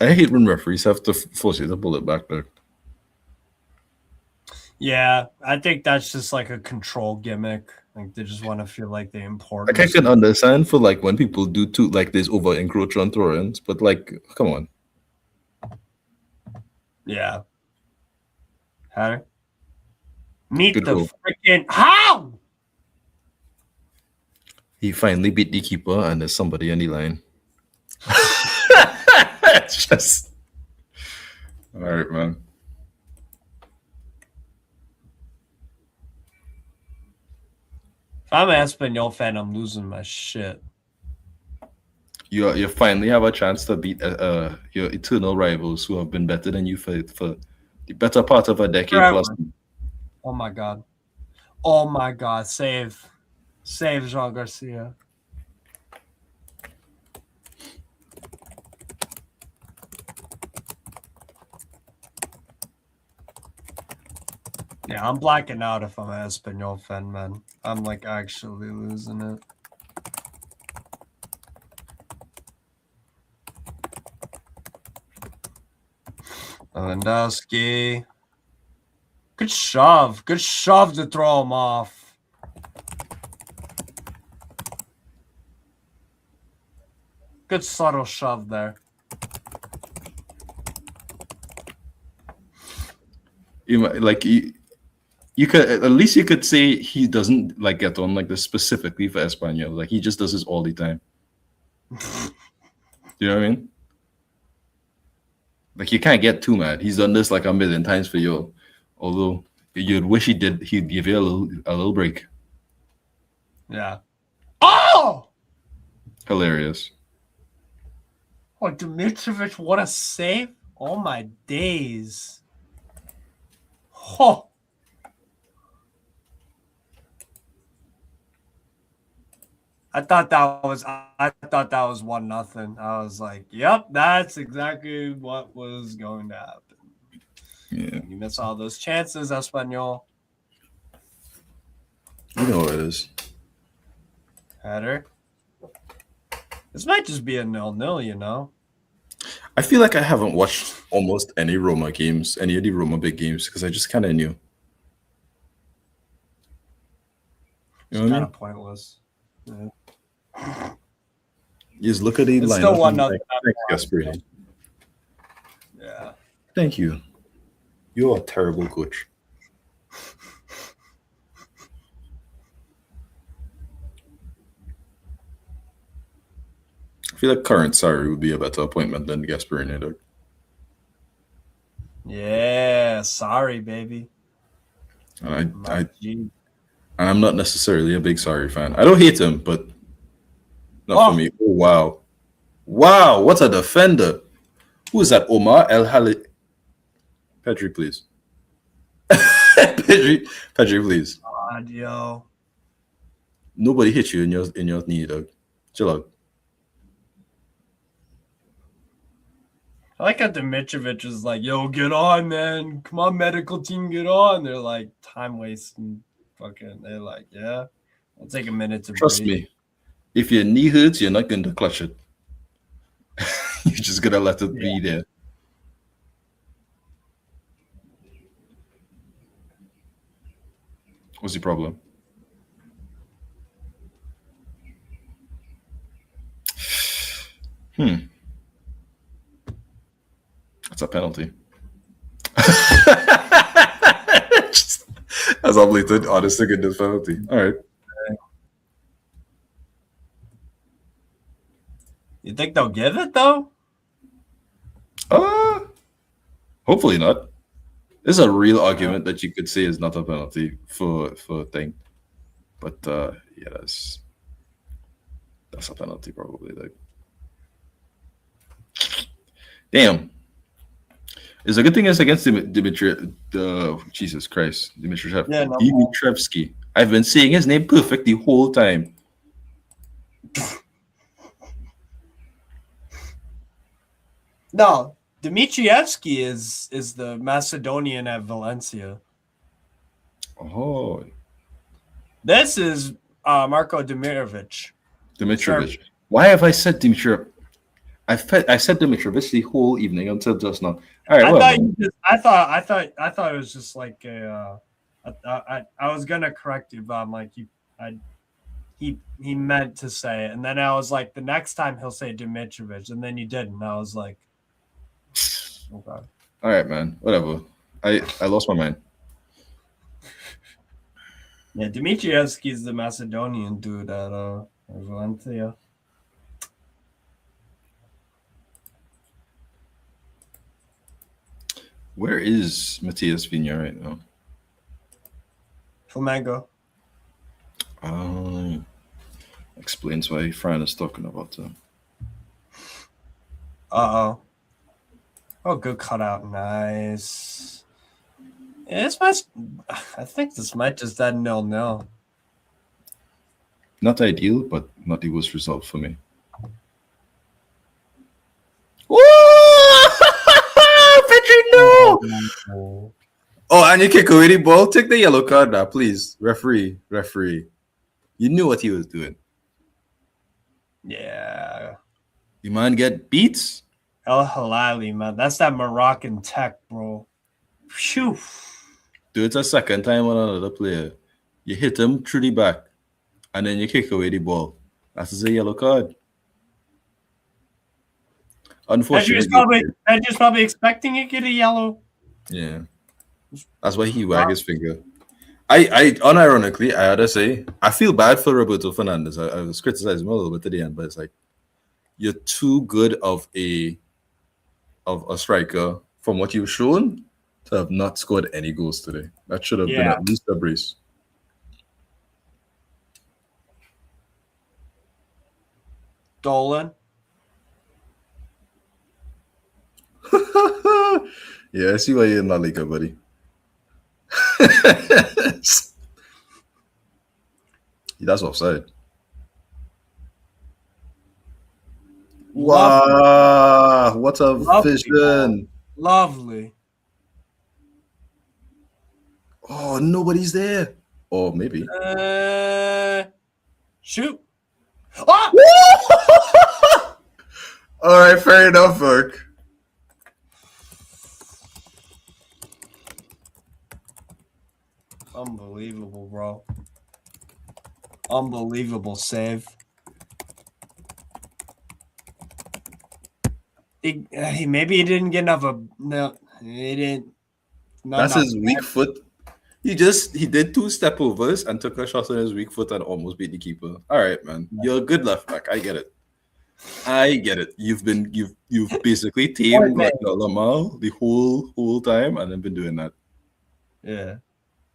I hate when referees have to force you to pull it back there. Yeah, I think that's just like a control gimmick. Like they just want to feel like they're important. Like I can understand for like when people do too like this over encroach on throw-ins, but like come on. Yeah. How? Meet Good the goal. freaking how? He finally beat the keeper and there's somebody on the line. It's just all right, man. If I'm an Espanol fan, I'm losing my shit. You finally have a chance to beat your eternal rivals who have been better than you for the better part of a decade Forever. plus. Oh my god. Oh my god. Save Jean Garcia. Yeah, I'm blacking out if I'm an Espanol fan, man. I'm like actually losing it. Lewandowski. Good shove. Good shove to throw him off. Good subtle shove there. You might, like you could at least you could say he doesn't like get on like this specifically for Espanyol. Like he just does this all the time. You know what I mean? Like you can't get too mad. He's done this like a million times for you. Although you'd wish he'd give you a little break. Yeah. Oh! Hilarious. Oh, Dimitrovic, what a save! Oh my days! Oh. I thought that was 1-0. I was like, "Yep, that's exactly what was going to happen." Yeah, You miss all those chances, Espanol. you know what it is. Header. This might just be a 0-0, you know. I feel like I haven't watched almost any Roma games, any of the Roma big games, because I just kind of knew. You know It's what I kind mean? of pointless. Yeah. You just look at the It's lineup. still and 1-0. like, thanks, Gasperini. Yeah. Thank you. You're a terrible coach. I feel like current Sarri would be a better appointment than Gasperini, though. Yeah. Sorry, baby. And My G. and I'm not necessarily a big Sarri fan. I don't hate him, but not for me. Oh, wow. Wow, what a defender. Who is that? Omar El Hali. Pedri, please. Pedri, please. God, yo. Nobody hit you in your knee, dog. Chill out. I like how Dimitrovic is like, "Yo, get on, man. Come on, medical team, get on." They're like, time wasting. Fucking. They're like, "Yeah, I'll take a minute to Trust breathe." me. If your knee hurts, you're not going to clutch it. You're just going to let it be there. What's the problem? That's a penalty. That's a blatant, honest to goodness penalty. All right. You think they'll give it though? Hopefully not. There's a real argument that you could say is not a penalty for a thing. But yeah, that's a penalty probably. Like, damn. It's a good thing it's against Jesus Christ, Dimitrievski. I've been saying his name perfect the whole time. No, Dimitrievski is the Macedonian at Valencia. Oh, This is Marko Dimitrovic. Dimitrovic. Why have I said Dimitrov? I said Dimitrovic the whole evening until just now. All right, I thought it was just like a. I was gonna correct you, but I'm like he meant to say it, and then I was like, the next time he'll say Dimitrovic, and then you didn't. And I was like, okay. All right, man. Whatever. I lost my mind. Yeah, Dimitrievski is the Macedonian dude at Valencia. Where is Matias Vigna right now? Flamengo. Explains why Fran is talking about him. Oh, good cutout. Nice. Yeah, I think this might just end 0-0. Not ideal, but not the worst result for me. Pedri, no! Oh, and you kick away the ball. Take the yellow card now, please. Referee. You knew what he was doing. Yeah. The man get beats. El Halali, man. That's that Moroccan tech, bro. Phew. Do it a second time on another player. You hit him through the back, and then you kick away the ball. That is a yellow card. Unfortunately, Pedri's probably expecting you to get a yellow. Yeah. That's why he wagged his finger. I unironically, I had to say, I feel bad for Roberto Fernandez. I was criticizing him a little bit at the end, but it's like, you're too good of a striker from what you've shown to have not scored any goals today. That should have been at least a brace. Dolan. Yeah, I see why you're in La Liga, buddy. That's offside. Wow, what a Lovely vision. Lovely. Oh, nobody's there. Or maybe. Shoot. Ah! All right, fair enough, Burke. Unbelievable, bro. Unbelievable save. Maybe he didn't get enough of no. He didn't. That's his weak foot. He did 2 step overs and took a shot on his weak foot and almost beat the keeper. All right, man. You're a good left back. I get it. You've basically tamed like Lamal the whole time and then been doing that. Yeah.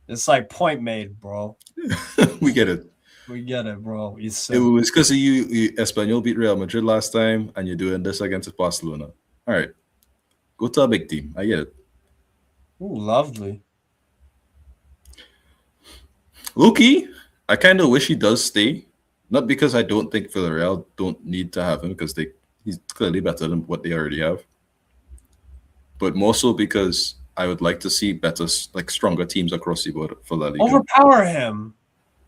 It's like point made, bro. We get it. We get it, bro. It was because you Espanyol beat Real Madrid last time and you're doing this against Barcelona. All right. Go to a big team. I get it. Ooh, lovely. Loki, I kind of wish he does stay. Not because I don't think Villarreal don't need to have him because he's clearly better than what they already have. But more so because I would like to see better, like stronger teams across the board for La Liga. Overpower him.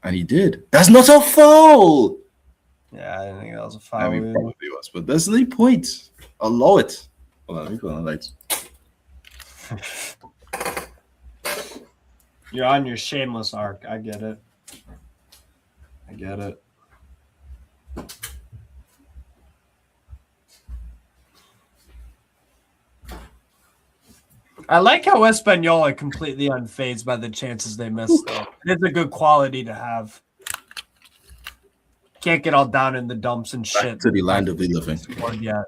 And he did. That's not a foul! Yeah, I didn't think that was a foul. I mean, probably was, but there's no point. Allow it. Hold on, let me put on the lights. You're on your shameless arc. I get it. I get it. I like how Espanyol are completely unfazed by the chances they missed. It's a good quality to have. Can't get all down in the dumps and shit. Back to the land of the living. Yet.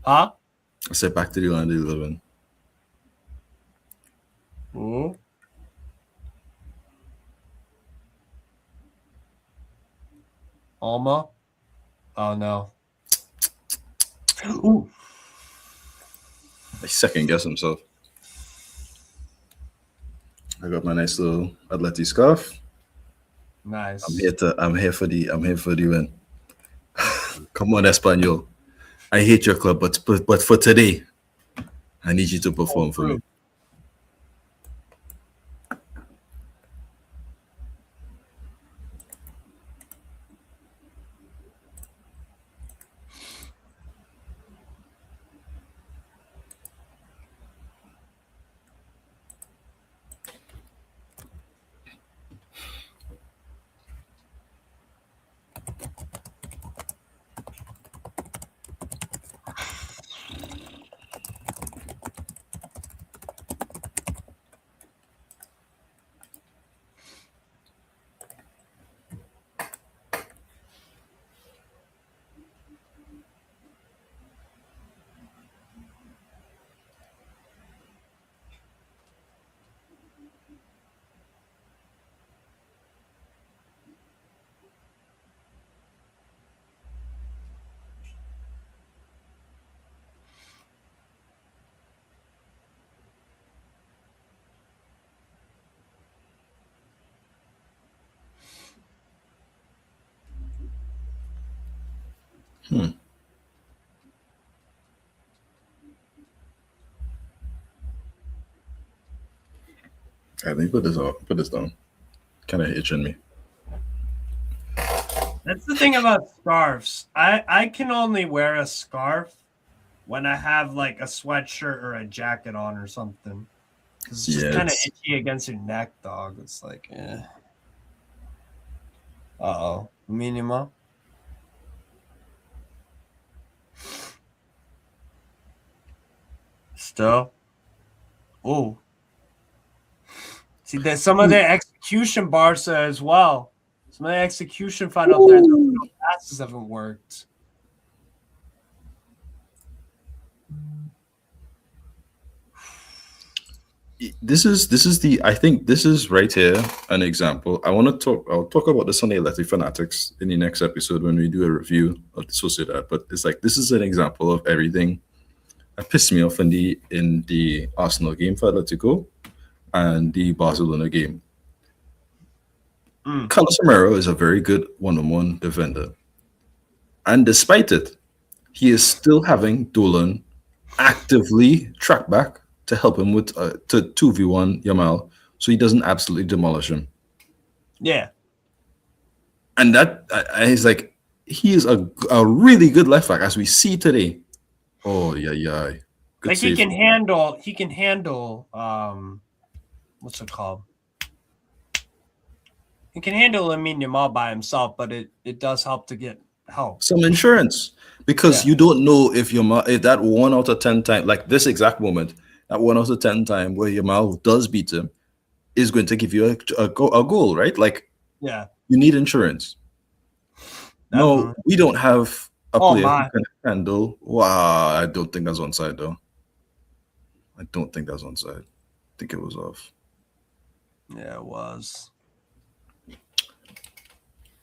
Huh? I said back to the land of the living. Ooh. Alma? Oh, no. Ooh. I second guess himself. I got my nice little Atleti scarf. Nice. I'm here for the win. Come on, Espanyol. I hate your club, but for today, I need you to perform for me. I think put this down. Kind of itching me. That's the thing about scarves. I can only wear a scarf when I have like a sweatshirt or a jacket on or something. Because it's just kind of itchy against your neck, dog. It's like, eh. Uh-oh. Minima. Still. Oh. See, there's some of the execution Barca as well. Some of the execution final third passes haven't worked. I think this is right here an example. I'll talk about this on the Athletic Fanatics in the next episode when we do a review of the Sociedad. But it's like this is an example of everything that pissed me off in the Arsenal game for Atletico and the Barcelona game. Carlos Romero is a very good one-on-one defender. And despite it, he is still having Dolan actively track back to help him with to 2v1 Yamal so he doesn't absolutely demolish him. Yeah. And that is like, he is a really good left back as we see today. Oh, yeah. Good like save. he can handle what's it called? He can handle Lamine Yamal by himself, but it does help to get help. Some insurance. Because you don't know if that 1 out of 10 time, like this exact moment, that 1 out of 10 time where Yamal does beat him is going to give you a goal, right? Like, yeah, you need insurance. No, we don't have a player who can handle. Wow, I don't think that's onside though. I don't think that's onside. I think it was off. Yeah, it was.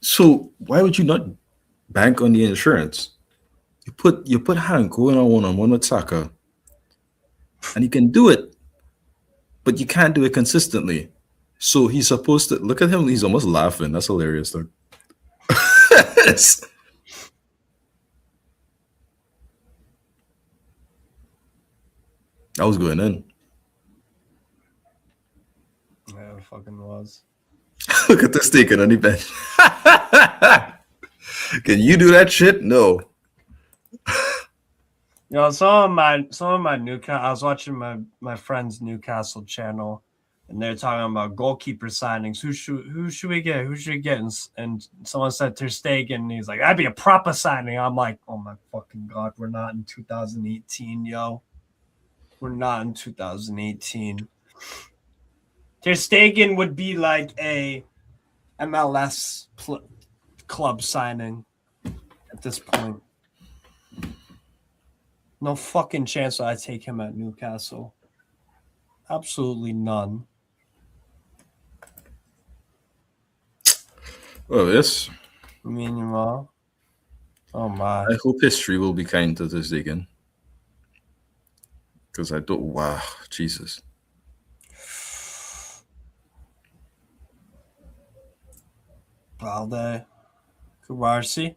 So why would you not bank on the insurance? You put Hanko in a one-on-one with Saka, and he can do it, but you can't do it consistently. So he's supposed to look at him. He's almost laughing. That's hilarious, though. I was going in. Yeah, it fucking was. Look at this taking on the bench. Can you do that shit? No. You know, some of my Newcastle. I was watching my friend's Newcastle channel, and they're talking about goalkeeper signings. Who should we get? Who should we get? And someone said Ter Stegen, and he's like, that'd be a proper signing. I'm like, oh my fucking god, we're not in 2018, yo. We're not in 2018. Ter Stegen would be like a MLS club signing at this point. No fucking chance I take him at Newcastle. Absolutely none. Oh, yes. Meanwhile, oh my. I hope history will be kind to this again. Because I don't. Wow, Jesus. Balde. Kubarsi.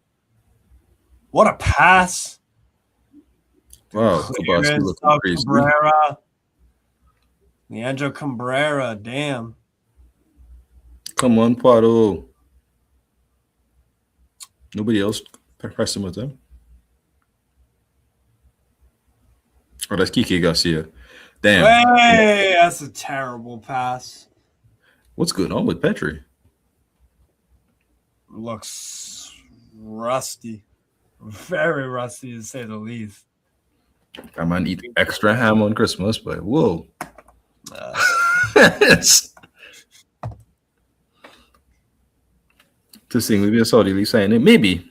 What a pass. Wow, Kubarsi looking crazy. Cabrera. Leandro Cabrera, damn. Come on, Pardo. Nobody else pressing with him. Oh, that's Kike Garcia. Damn. Hey, that's a terrible pass. What's going on with Petri? Looks rusty. Very rusty, to say the least. I might eat extra ham on Christmas, but whoa. To sing maybe a Saudi League signing. Maybe.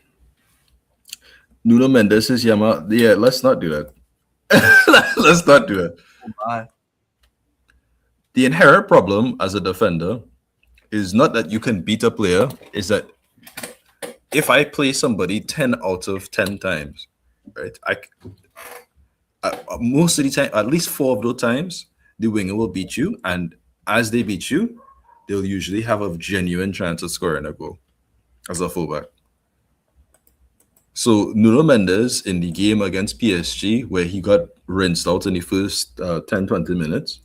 Nuno Mendes is Yama. Yeah, let's not do that. Let's not do that. Bye. The inherent problem as a defender is not that you can beat a player, is that if I play somebody 10 out of 10 times, right? Most of the time, at least 4 of those times, the winger will beat you, and as they beat you, they'll usually have a genuine chance of scoring a goal as a fullback. So Nuno Mendes in the game against PSG, where he got rinsed out in the first 10-20 minutes,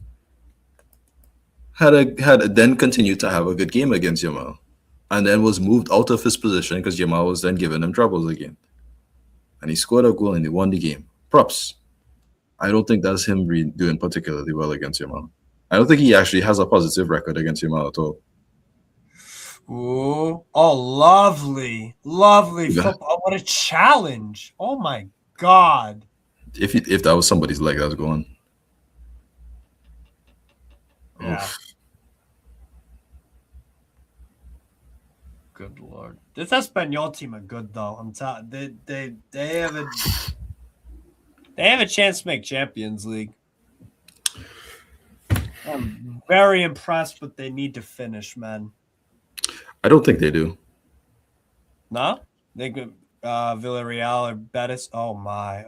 had then continued to have a good game against Yamal, and then was moved out of his position because Yamal was then giving him troubles again, and he scored a goal and he won the game. Props. I don't think that's him doing particularly well against Yamal. I don't think he actually has a positive record against Yamal at all. Ooh. Oh, lovely. Lovely football. What a challenge. Oh, my God. If that was somebody's leg that was going. Yeah. Oof. Good Lord. This Espanyol team are good, though. I'm telling they have a chance to make Champions League. I'm very impressed, but they need to finish, man. I don't think they do. No? They could Villarreal or Betis. Oh my.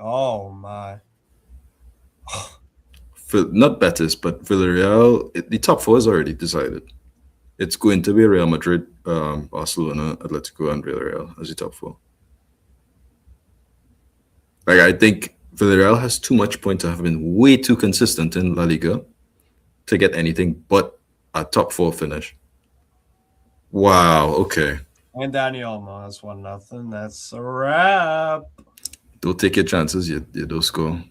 Not Betis, but Villarreal. The top four is already decided. It's going to be Real Madrid, Barcelona, Atletico, and Villarreal as the top four. Like, I think Villarreal has too much point to have been way too consistent in La Liga to get anything but a top four finish. Wow. Okay. And Daniel Olmo has 1-0. That's a wrap. Don't take your chances. You don't score.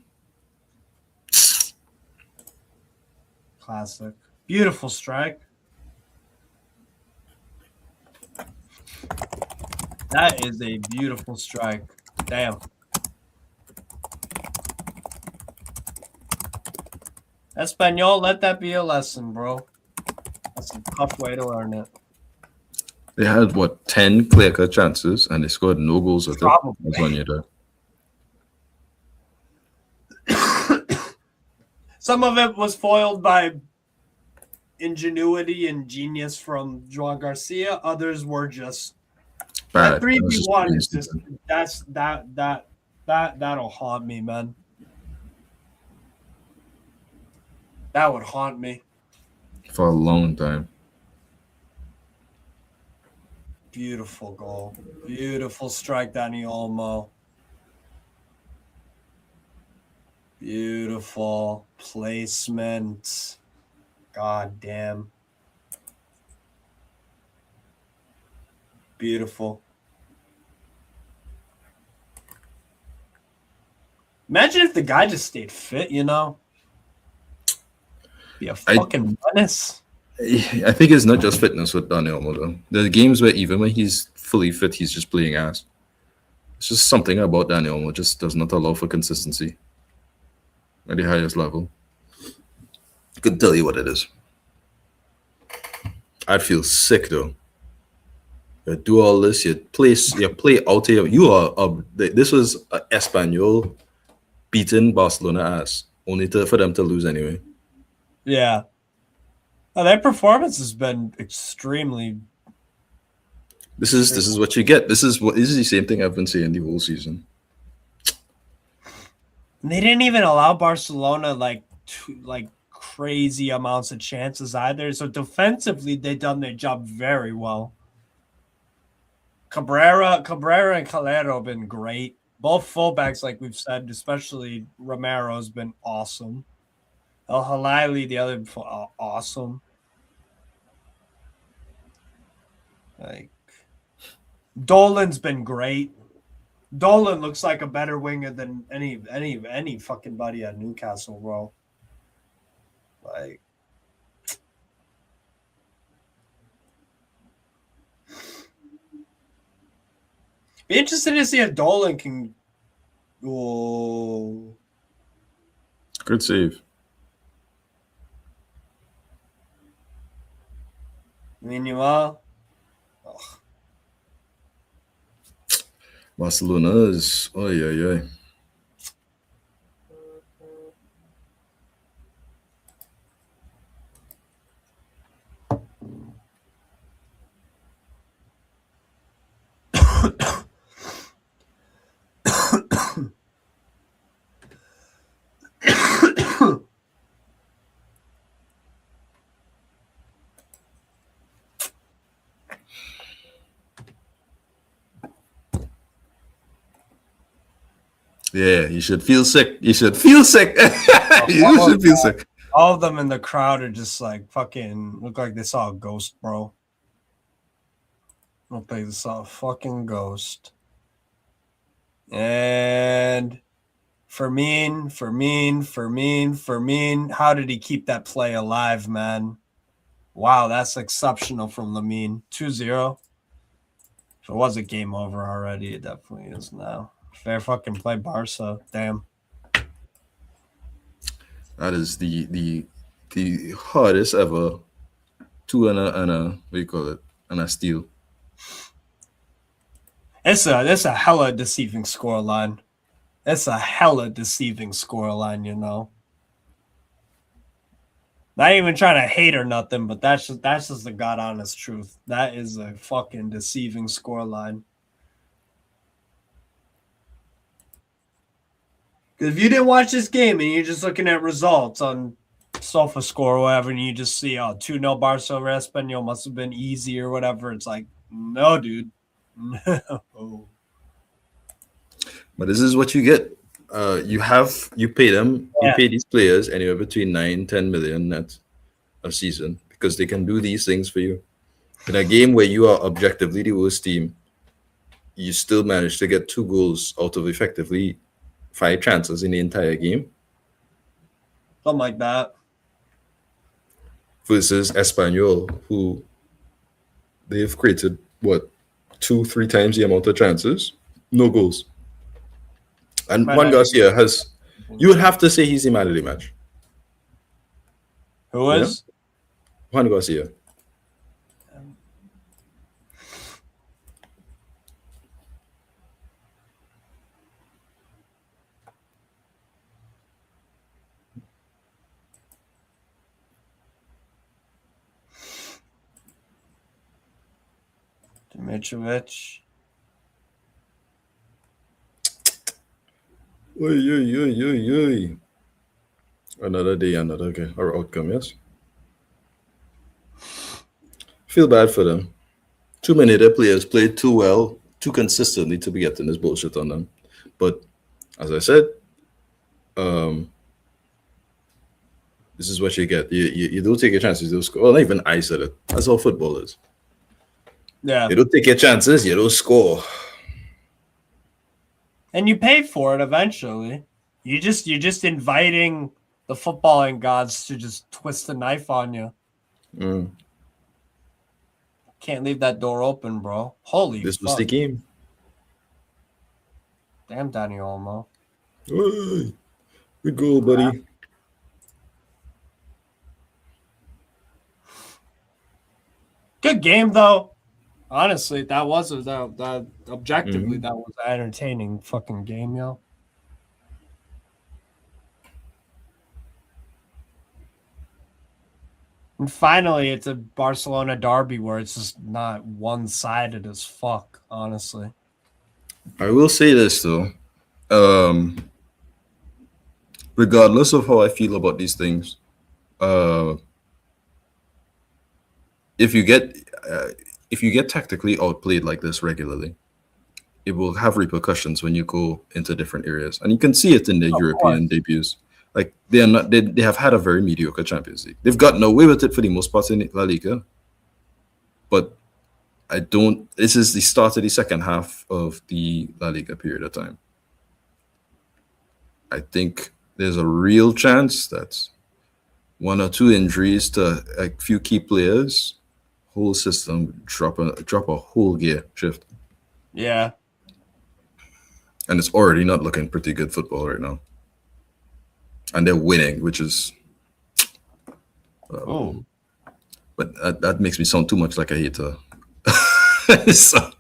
Classic. Beautiful strike. That is a beautiful strike. Damn. Espanol, let that be a lesson, bro. That's a tough way to learn it. They had, 10 clear-cut chances, and they scored no goals with it. That's one year. Some of it was foiled by ingenuity and genius from Joan Garcia. Others were just Bad. that 3v1 is just that'll haunt me, man. That would haunt me for a long time. Beautiful goal. Beautiful strike, Dani Olmo. Beautiful placement. God damn. Beautiful. Imagine if the guy just stayed fit, you know? Be a fucking menace. I think it's not just fitness with Dani Olmo, though. There's games where even when he's fully fit, he's just playing ass. It's just something about Dani Olmo just does not allow for consistency at the highest level. I couldn't tell you what it is. I'd feel sick, though. You do all this, you play out here. You are this was Espanyol beating Barcelona ass, only for them to lose anyway. Yeah. Oh, their performance has been extremely. This is what you get. This is the same thing I've been saying the whole season. They didn't even allow Barcelona like crazy amounts of chances either. So defensively, they've done their job very well. Cabrera and Calero have been great. Both fullbacks, like we've said, especially Romero, has been awesome. El Halili, the other, awesome. Like, Dolan's been great. Dolan looks like a better winger than any fucking buddy at Newcastle, bro. Like, be interested to see if Dolan can. Oh, good save. Minimal. Barcelona is oy. Yeah, you should feel sick. You should feel sick. You should feel sick. All of them in the crowd are just like fucking look like they saw a ghost, bro. Look like they saw a fucking ghost. And Fermin. How did he keep that play alive, man? Wow, that's exceptional from Lamine. 2-0. If it was a game over already, it definitely is now. Fair fucking play, Barca. Damn. That is the hardest ever 2 and a what do you call it? And a steal. It's a hella deceiving scoreline. You know. Not even trying to hate or nothing, but that's just the god honest truth. That is a fucking deceiving scoreline. Because if you didn't watch this game and you're just looking at results on SofaScore or whatever, and you just see, 2-0 Barca over Espanyol must have been easy or whatever, it's like, no, dude. No. But this is what you get. You pay them, you pay these players anywhere between 9-10 million net a season because they can do these things for you. In a game where you are objectively the worst team, you still manage to get 2 goals out of effectively 5 chances in the entire game. Something like that. Versus Espanyol, who they've created, 2-3 times the amount of chances, no goals. And Juan Garcia you would have to say he's the man of the match. Who is? Juan Garcia. Dimitrovic. Oy. Another day, another outcome, yes. Feel bad for them. Too many of their players played too well, too consistently to be getting this bullshit on them. But as I said, this is what you get. You don't take your chances, you don't score. Well, not even I said it. That's all football is. Yeah. You don't take your chances, you don't score. And you pay for it eventually. You're just inviting the footballing gods to just twist the knife on you. Can't leave that door open, bro. Holy This fuck. was the game. Damn, Danny Olmo. Hey, good goal, buddy. Good game, though. Honestly, that was that objectively that was an entertaining fucking game, yo. And finally, it's a Barcelona derby where it's just not one-sided as fuck, honestly. I will say this, though. Regardless of how I feel about these things, if you get tactically outplayed like this regularly, it will have repercussions when you go into different areas, and you can see it in their European debuts. Like they have had a very mediocre Champions League. They've gotten away with it for the most part in La Liga, but this is the start of the second half of the La Liga period of time. I think there's a real chance that 1 or 2 injuries to a few key players, whole system drop a whole gear shift. Yeah. And it's already not looking pretty good football right now. And they're winning, which is but that makes me sound too much like a hater. So.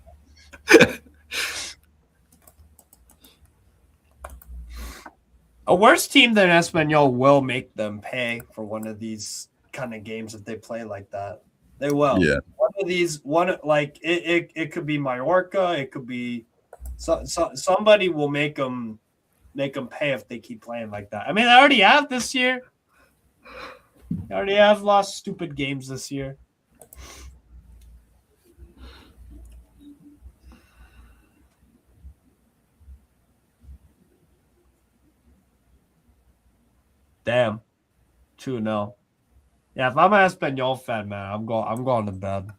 A worse team than Espanyol will make them pay for one of these kind of games if they play like that. They will. Yeah. One of these, it could be Mallorca. It could be somebody will make them pay if they keep playing like that. I mean, they already have this year. They already have lost stupid games this year. Damn. 2-0. Yeah, if I'm an Espanyol fan, man, I'm going to bed.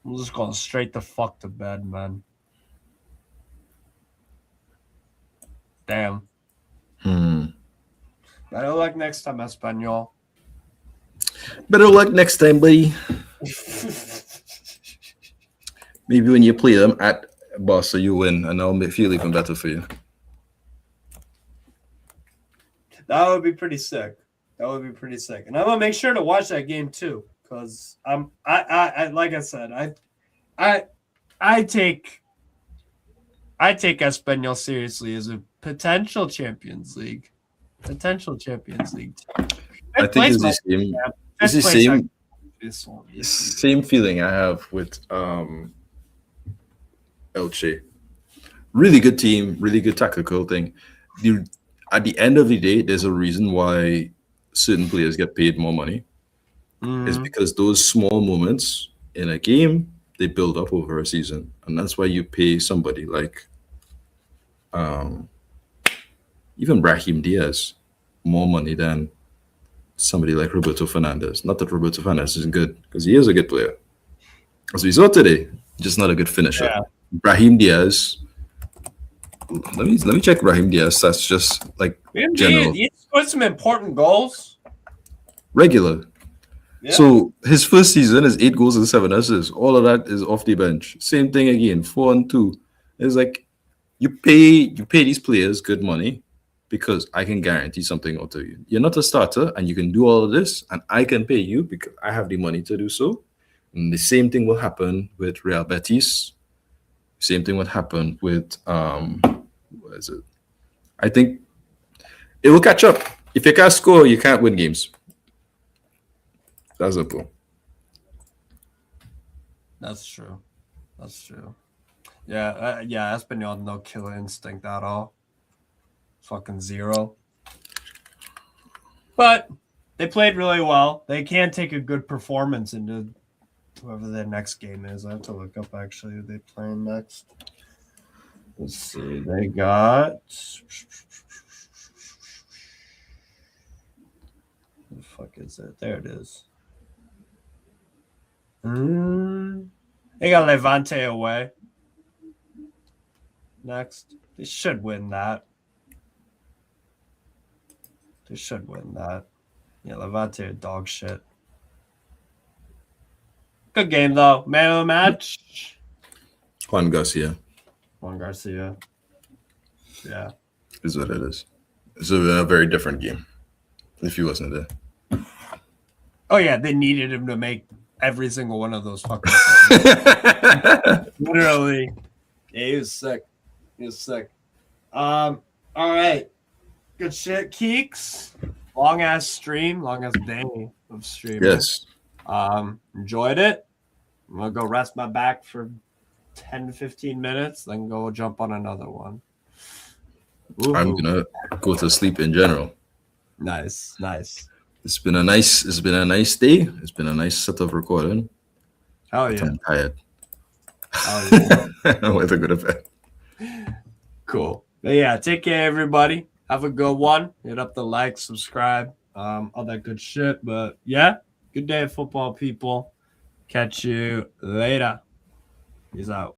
I'm just going straight the fuck to bed, man. Damn. Better luck next time, Espanyol. Better luck next time, buddy. Maybe when you play them at Barca, you win, and that'll feel even better for you. That would be pretty sick. And I'm gonna make sure to watch that game too, because I like I said, I take Espanyol seriously as a potential Champions League Potential Champions League team. I think it's the same. It's the same. This one. Same feeling I have with Elche. Really good team, really good tactical thing. At the end of the day, there's a reason why certain players get paid more money. It's because those small moments in a game, they build up over a season. And that's why you pay somebody like even Brahim Diaz more money than somebody like Roberto Fernandez. Not that Roberto Fernandez isn't good, because he is a good player. As we saw today, just not a good finisher. Yeah. Brahim Diaz. Let me check Brahim Diaz. That's just like general. He scored some important goals. Regular. Yeah. So his first season is 8 goals and 7 assists. All of that is off the bench. Same thing again, 4 and 2. It's like you pay these players good money because I can guarantee something out of you. You're not a starter and you can do all of this, and I can pay you because I have the money to do so. And the same thing will happen with Real Betis. Same thing would happen with what is it? I think it will catch up. If you can't score, you can't win games. That's simple. That's true. Yeah, Espanyol, no killer instinct at all. Fucking zero. But they played really well. They can take a good performance into whoever their next game is. I have to look up actually who they playing next. Let's see. They got. Who the fuck is it? There it is. They got Levante away. Next. They should win that. Yeah, Levante are dog shit. Good game, though. Man of the match. Juan Garcia. Yeah. Is what it is. It's a very different game if he wasn't there. Oh, yeah. They needed him to make every single one of those fucking literally. Yeah, he was sick. All right. Good shit, Keeks. Long ass day of streaming. Yes. Enjoyed it. I'm gonna go rest my back for 10 to 15 minutes, then go jump on another one. Ooh. I'm gonna go to sleep in general. Nice. It's been a nice day. It's been a nice set of recording. Hell yeah. I'm tired. Oh, yeah. I want to go to bed. Cool. But yeah, take care, everybody. Have a good one. Hit up the like, subscribe, all that good shit. But yeah, good day of football, people. Catch you later. Peace out.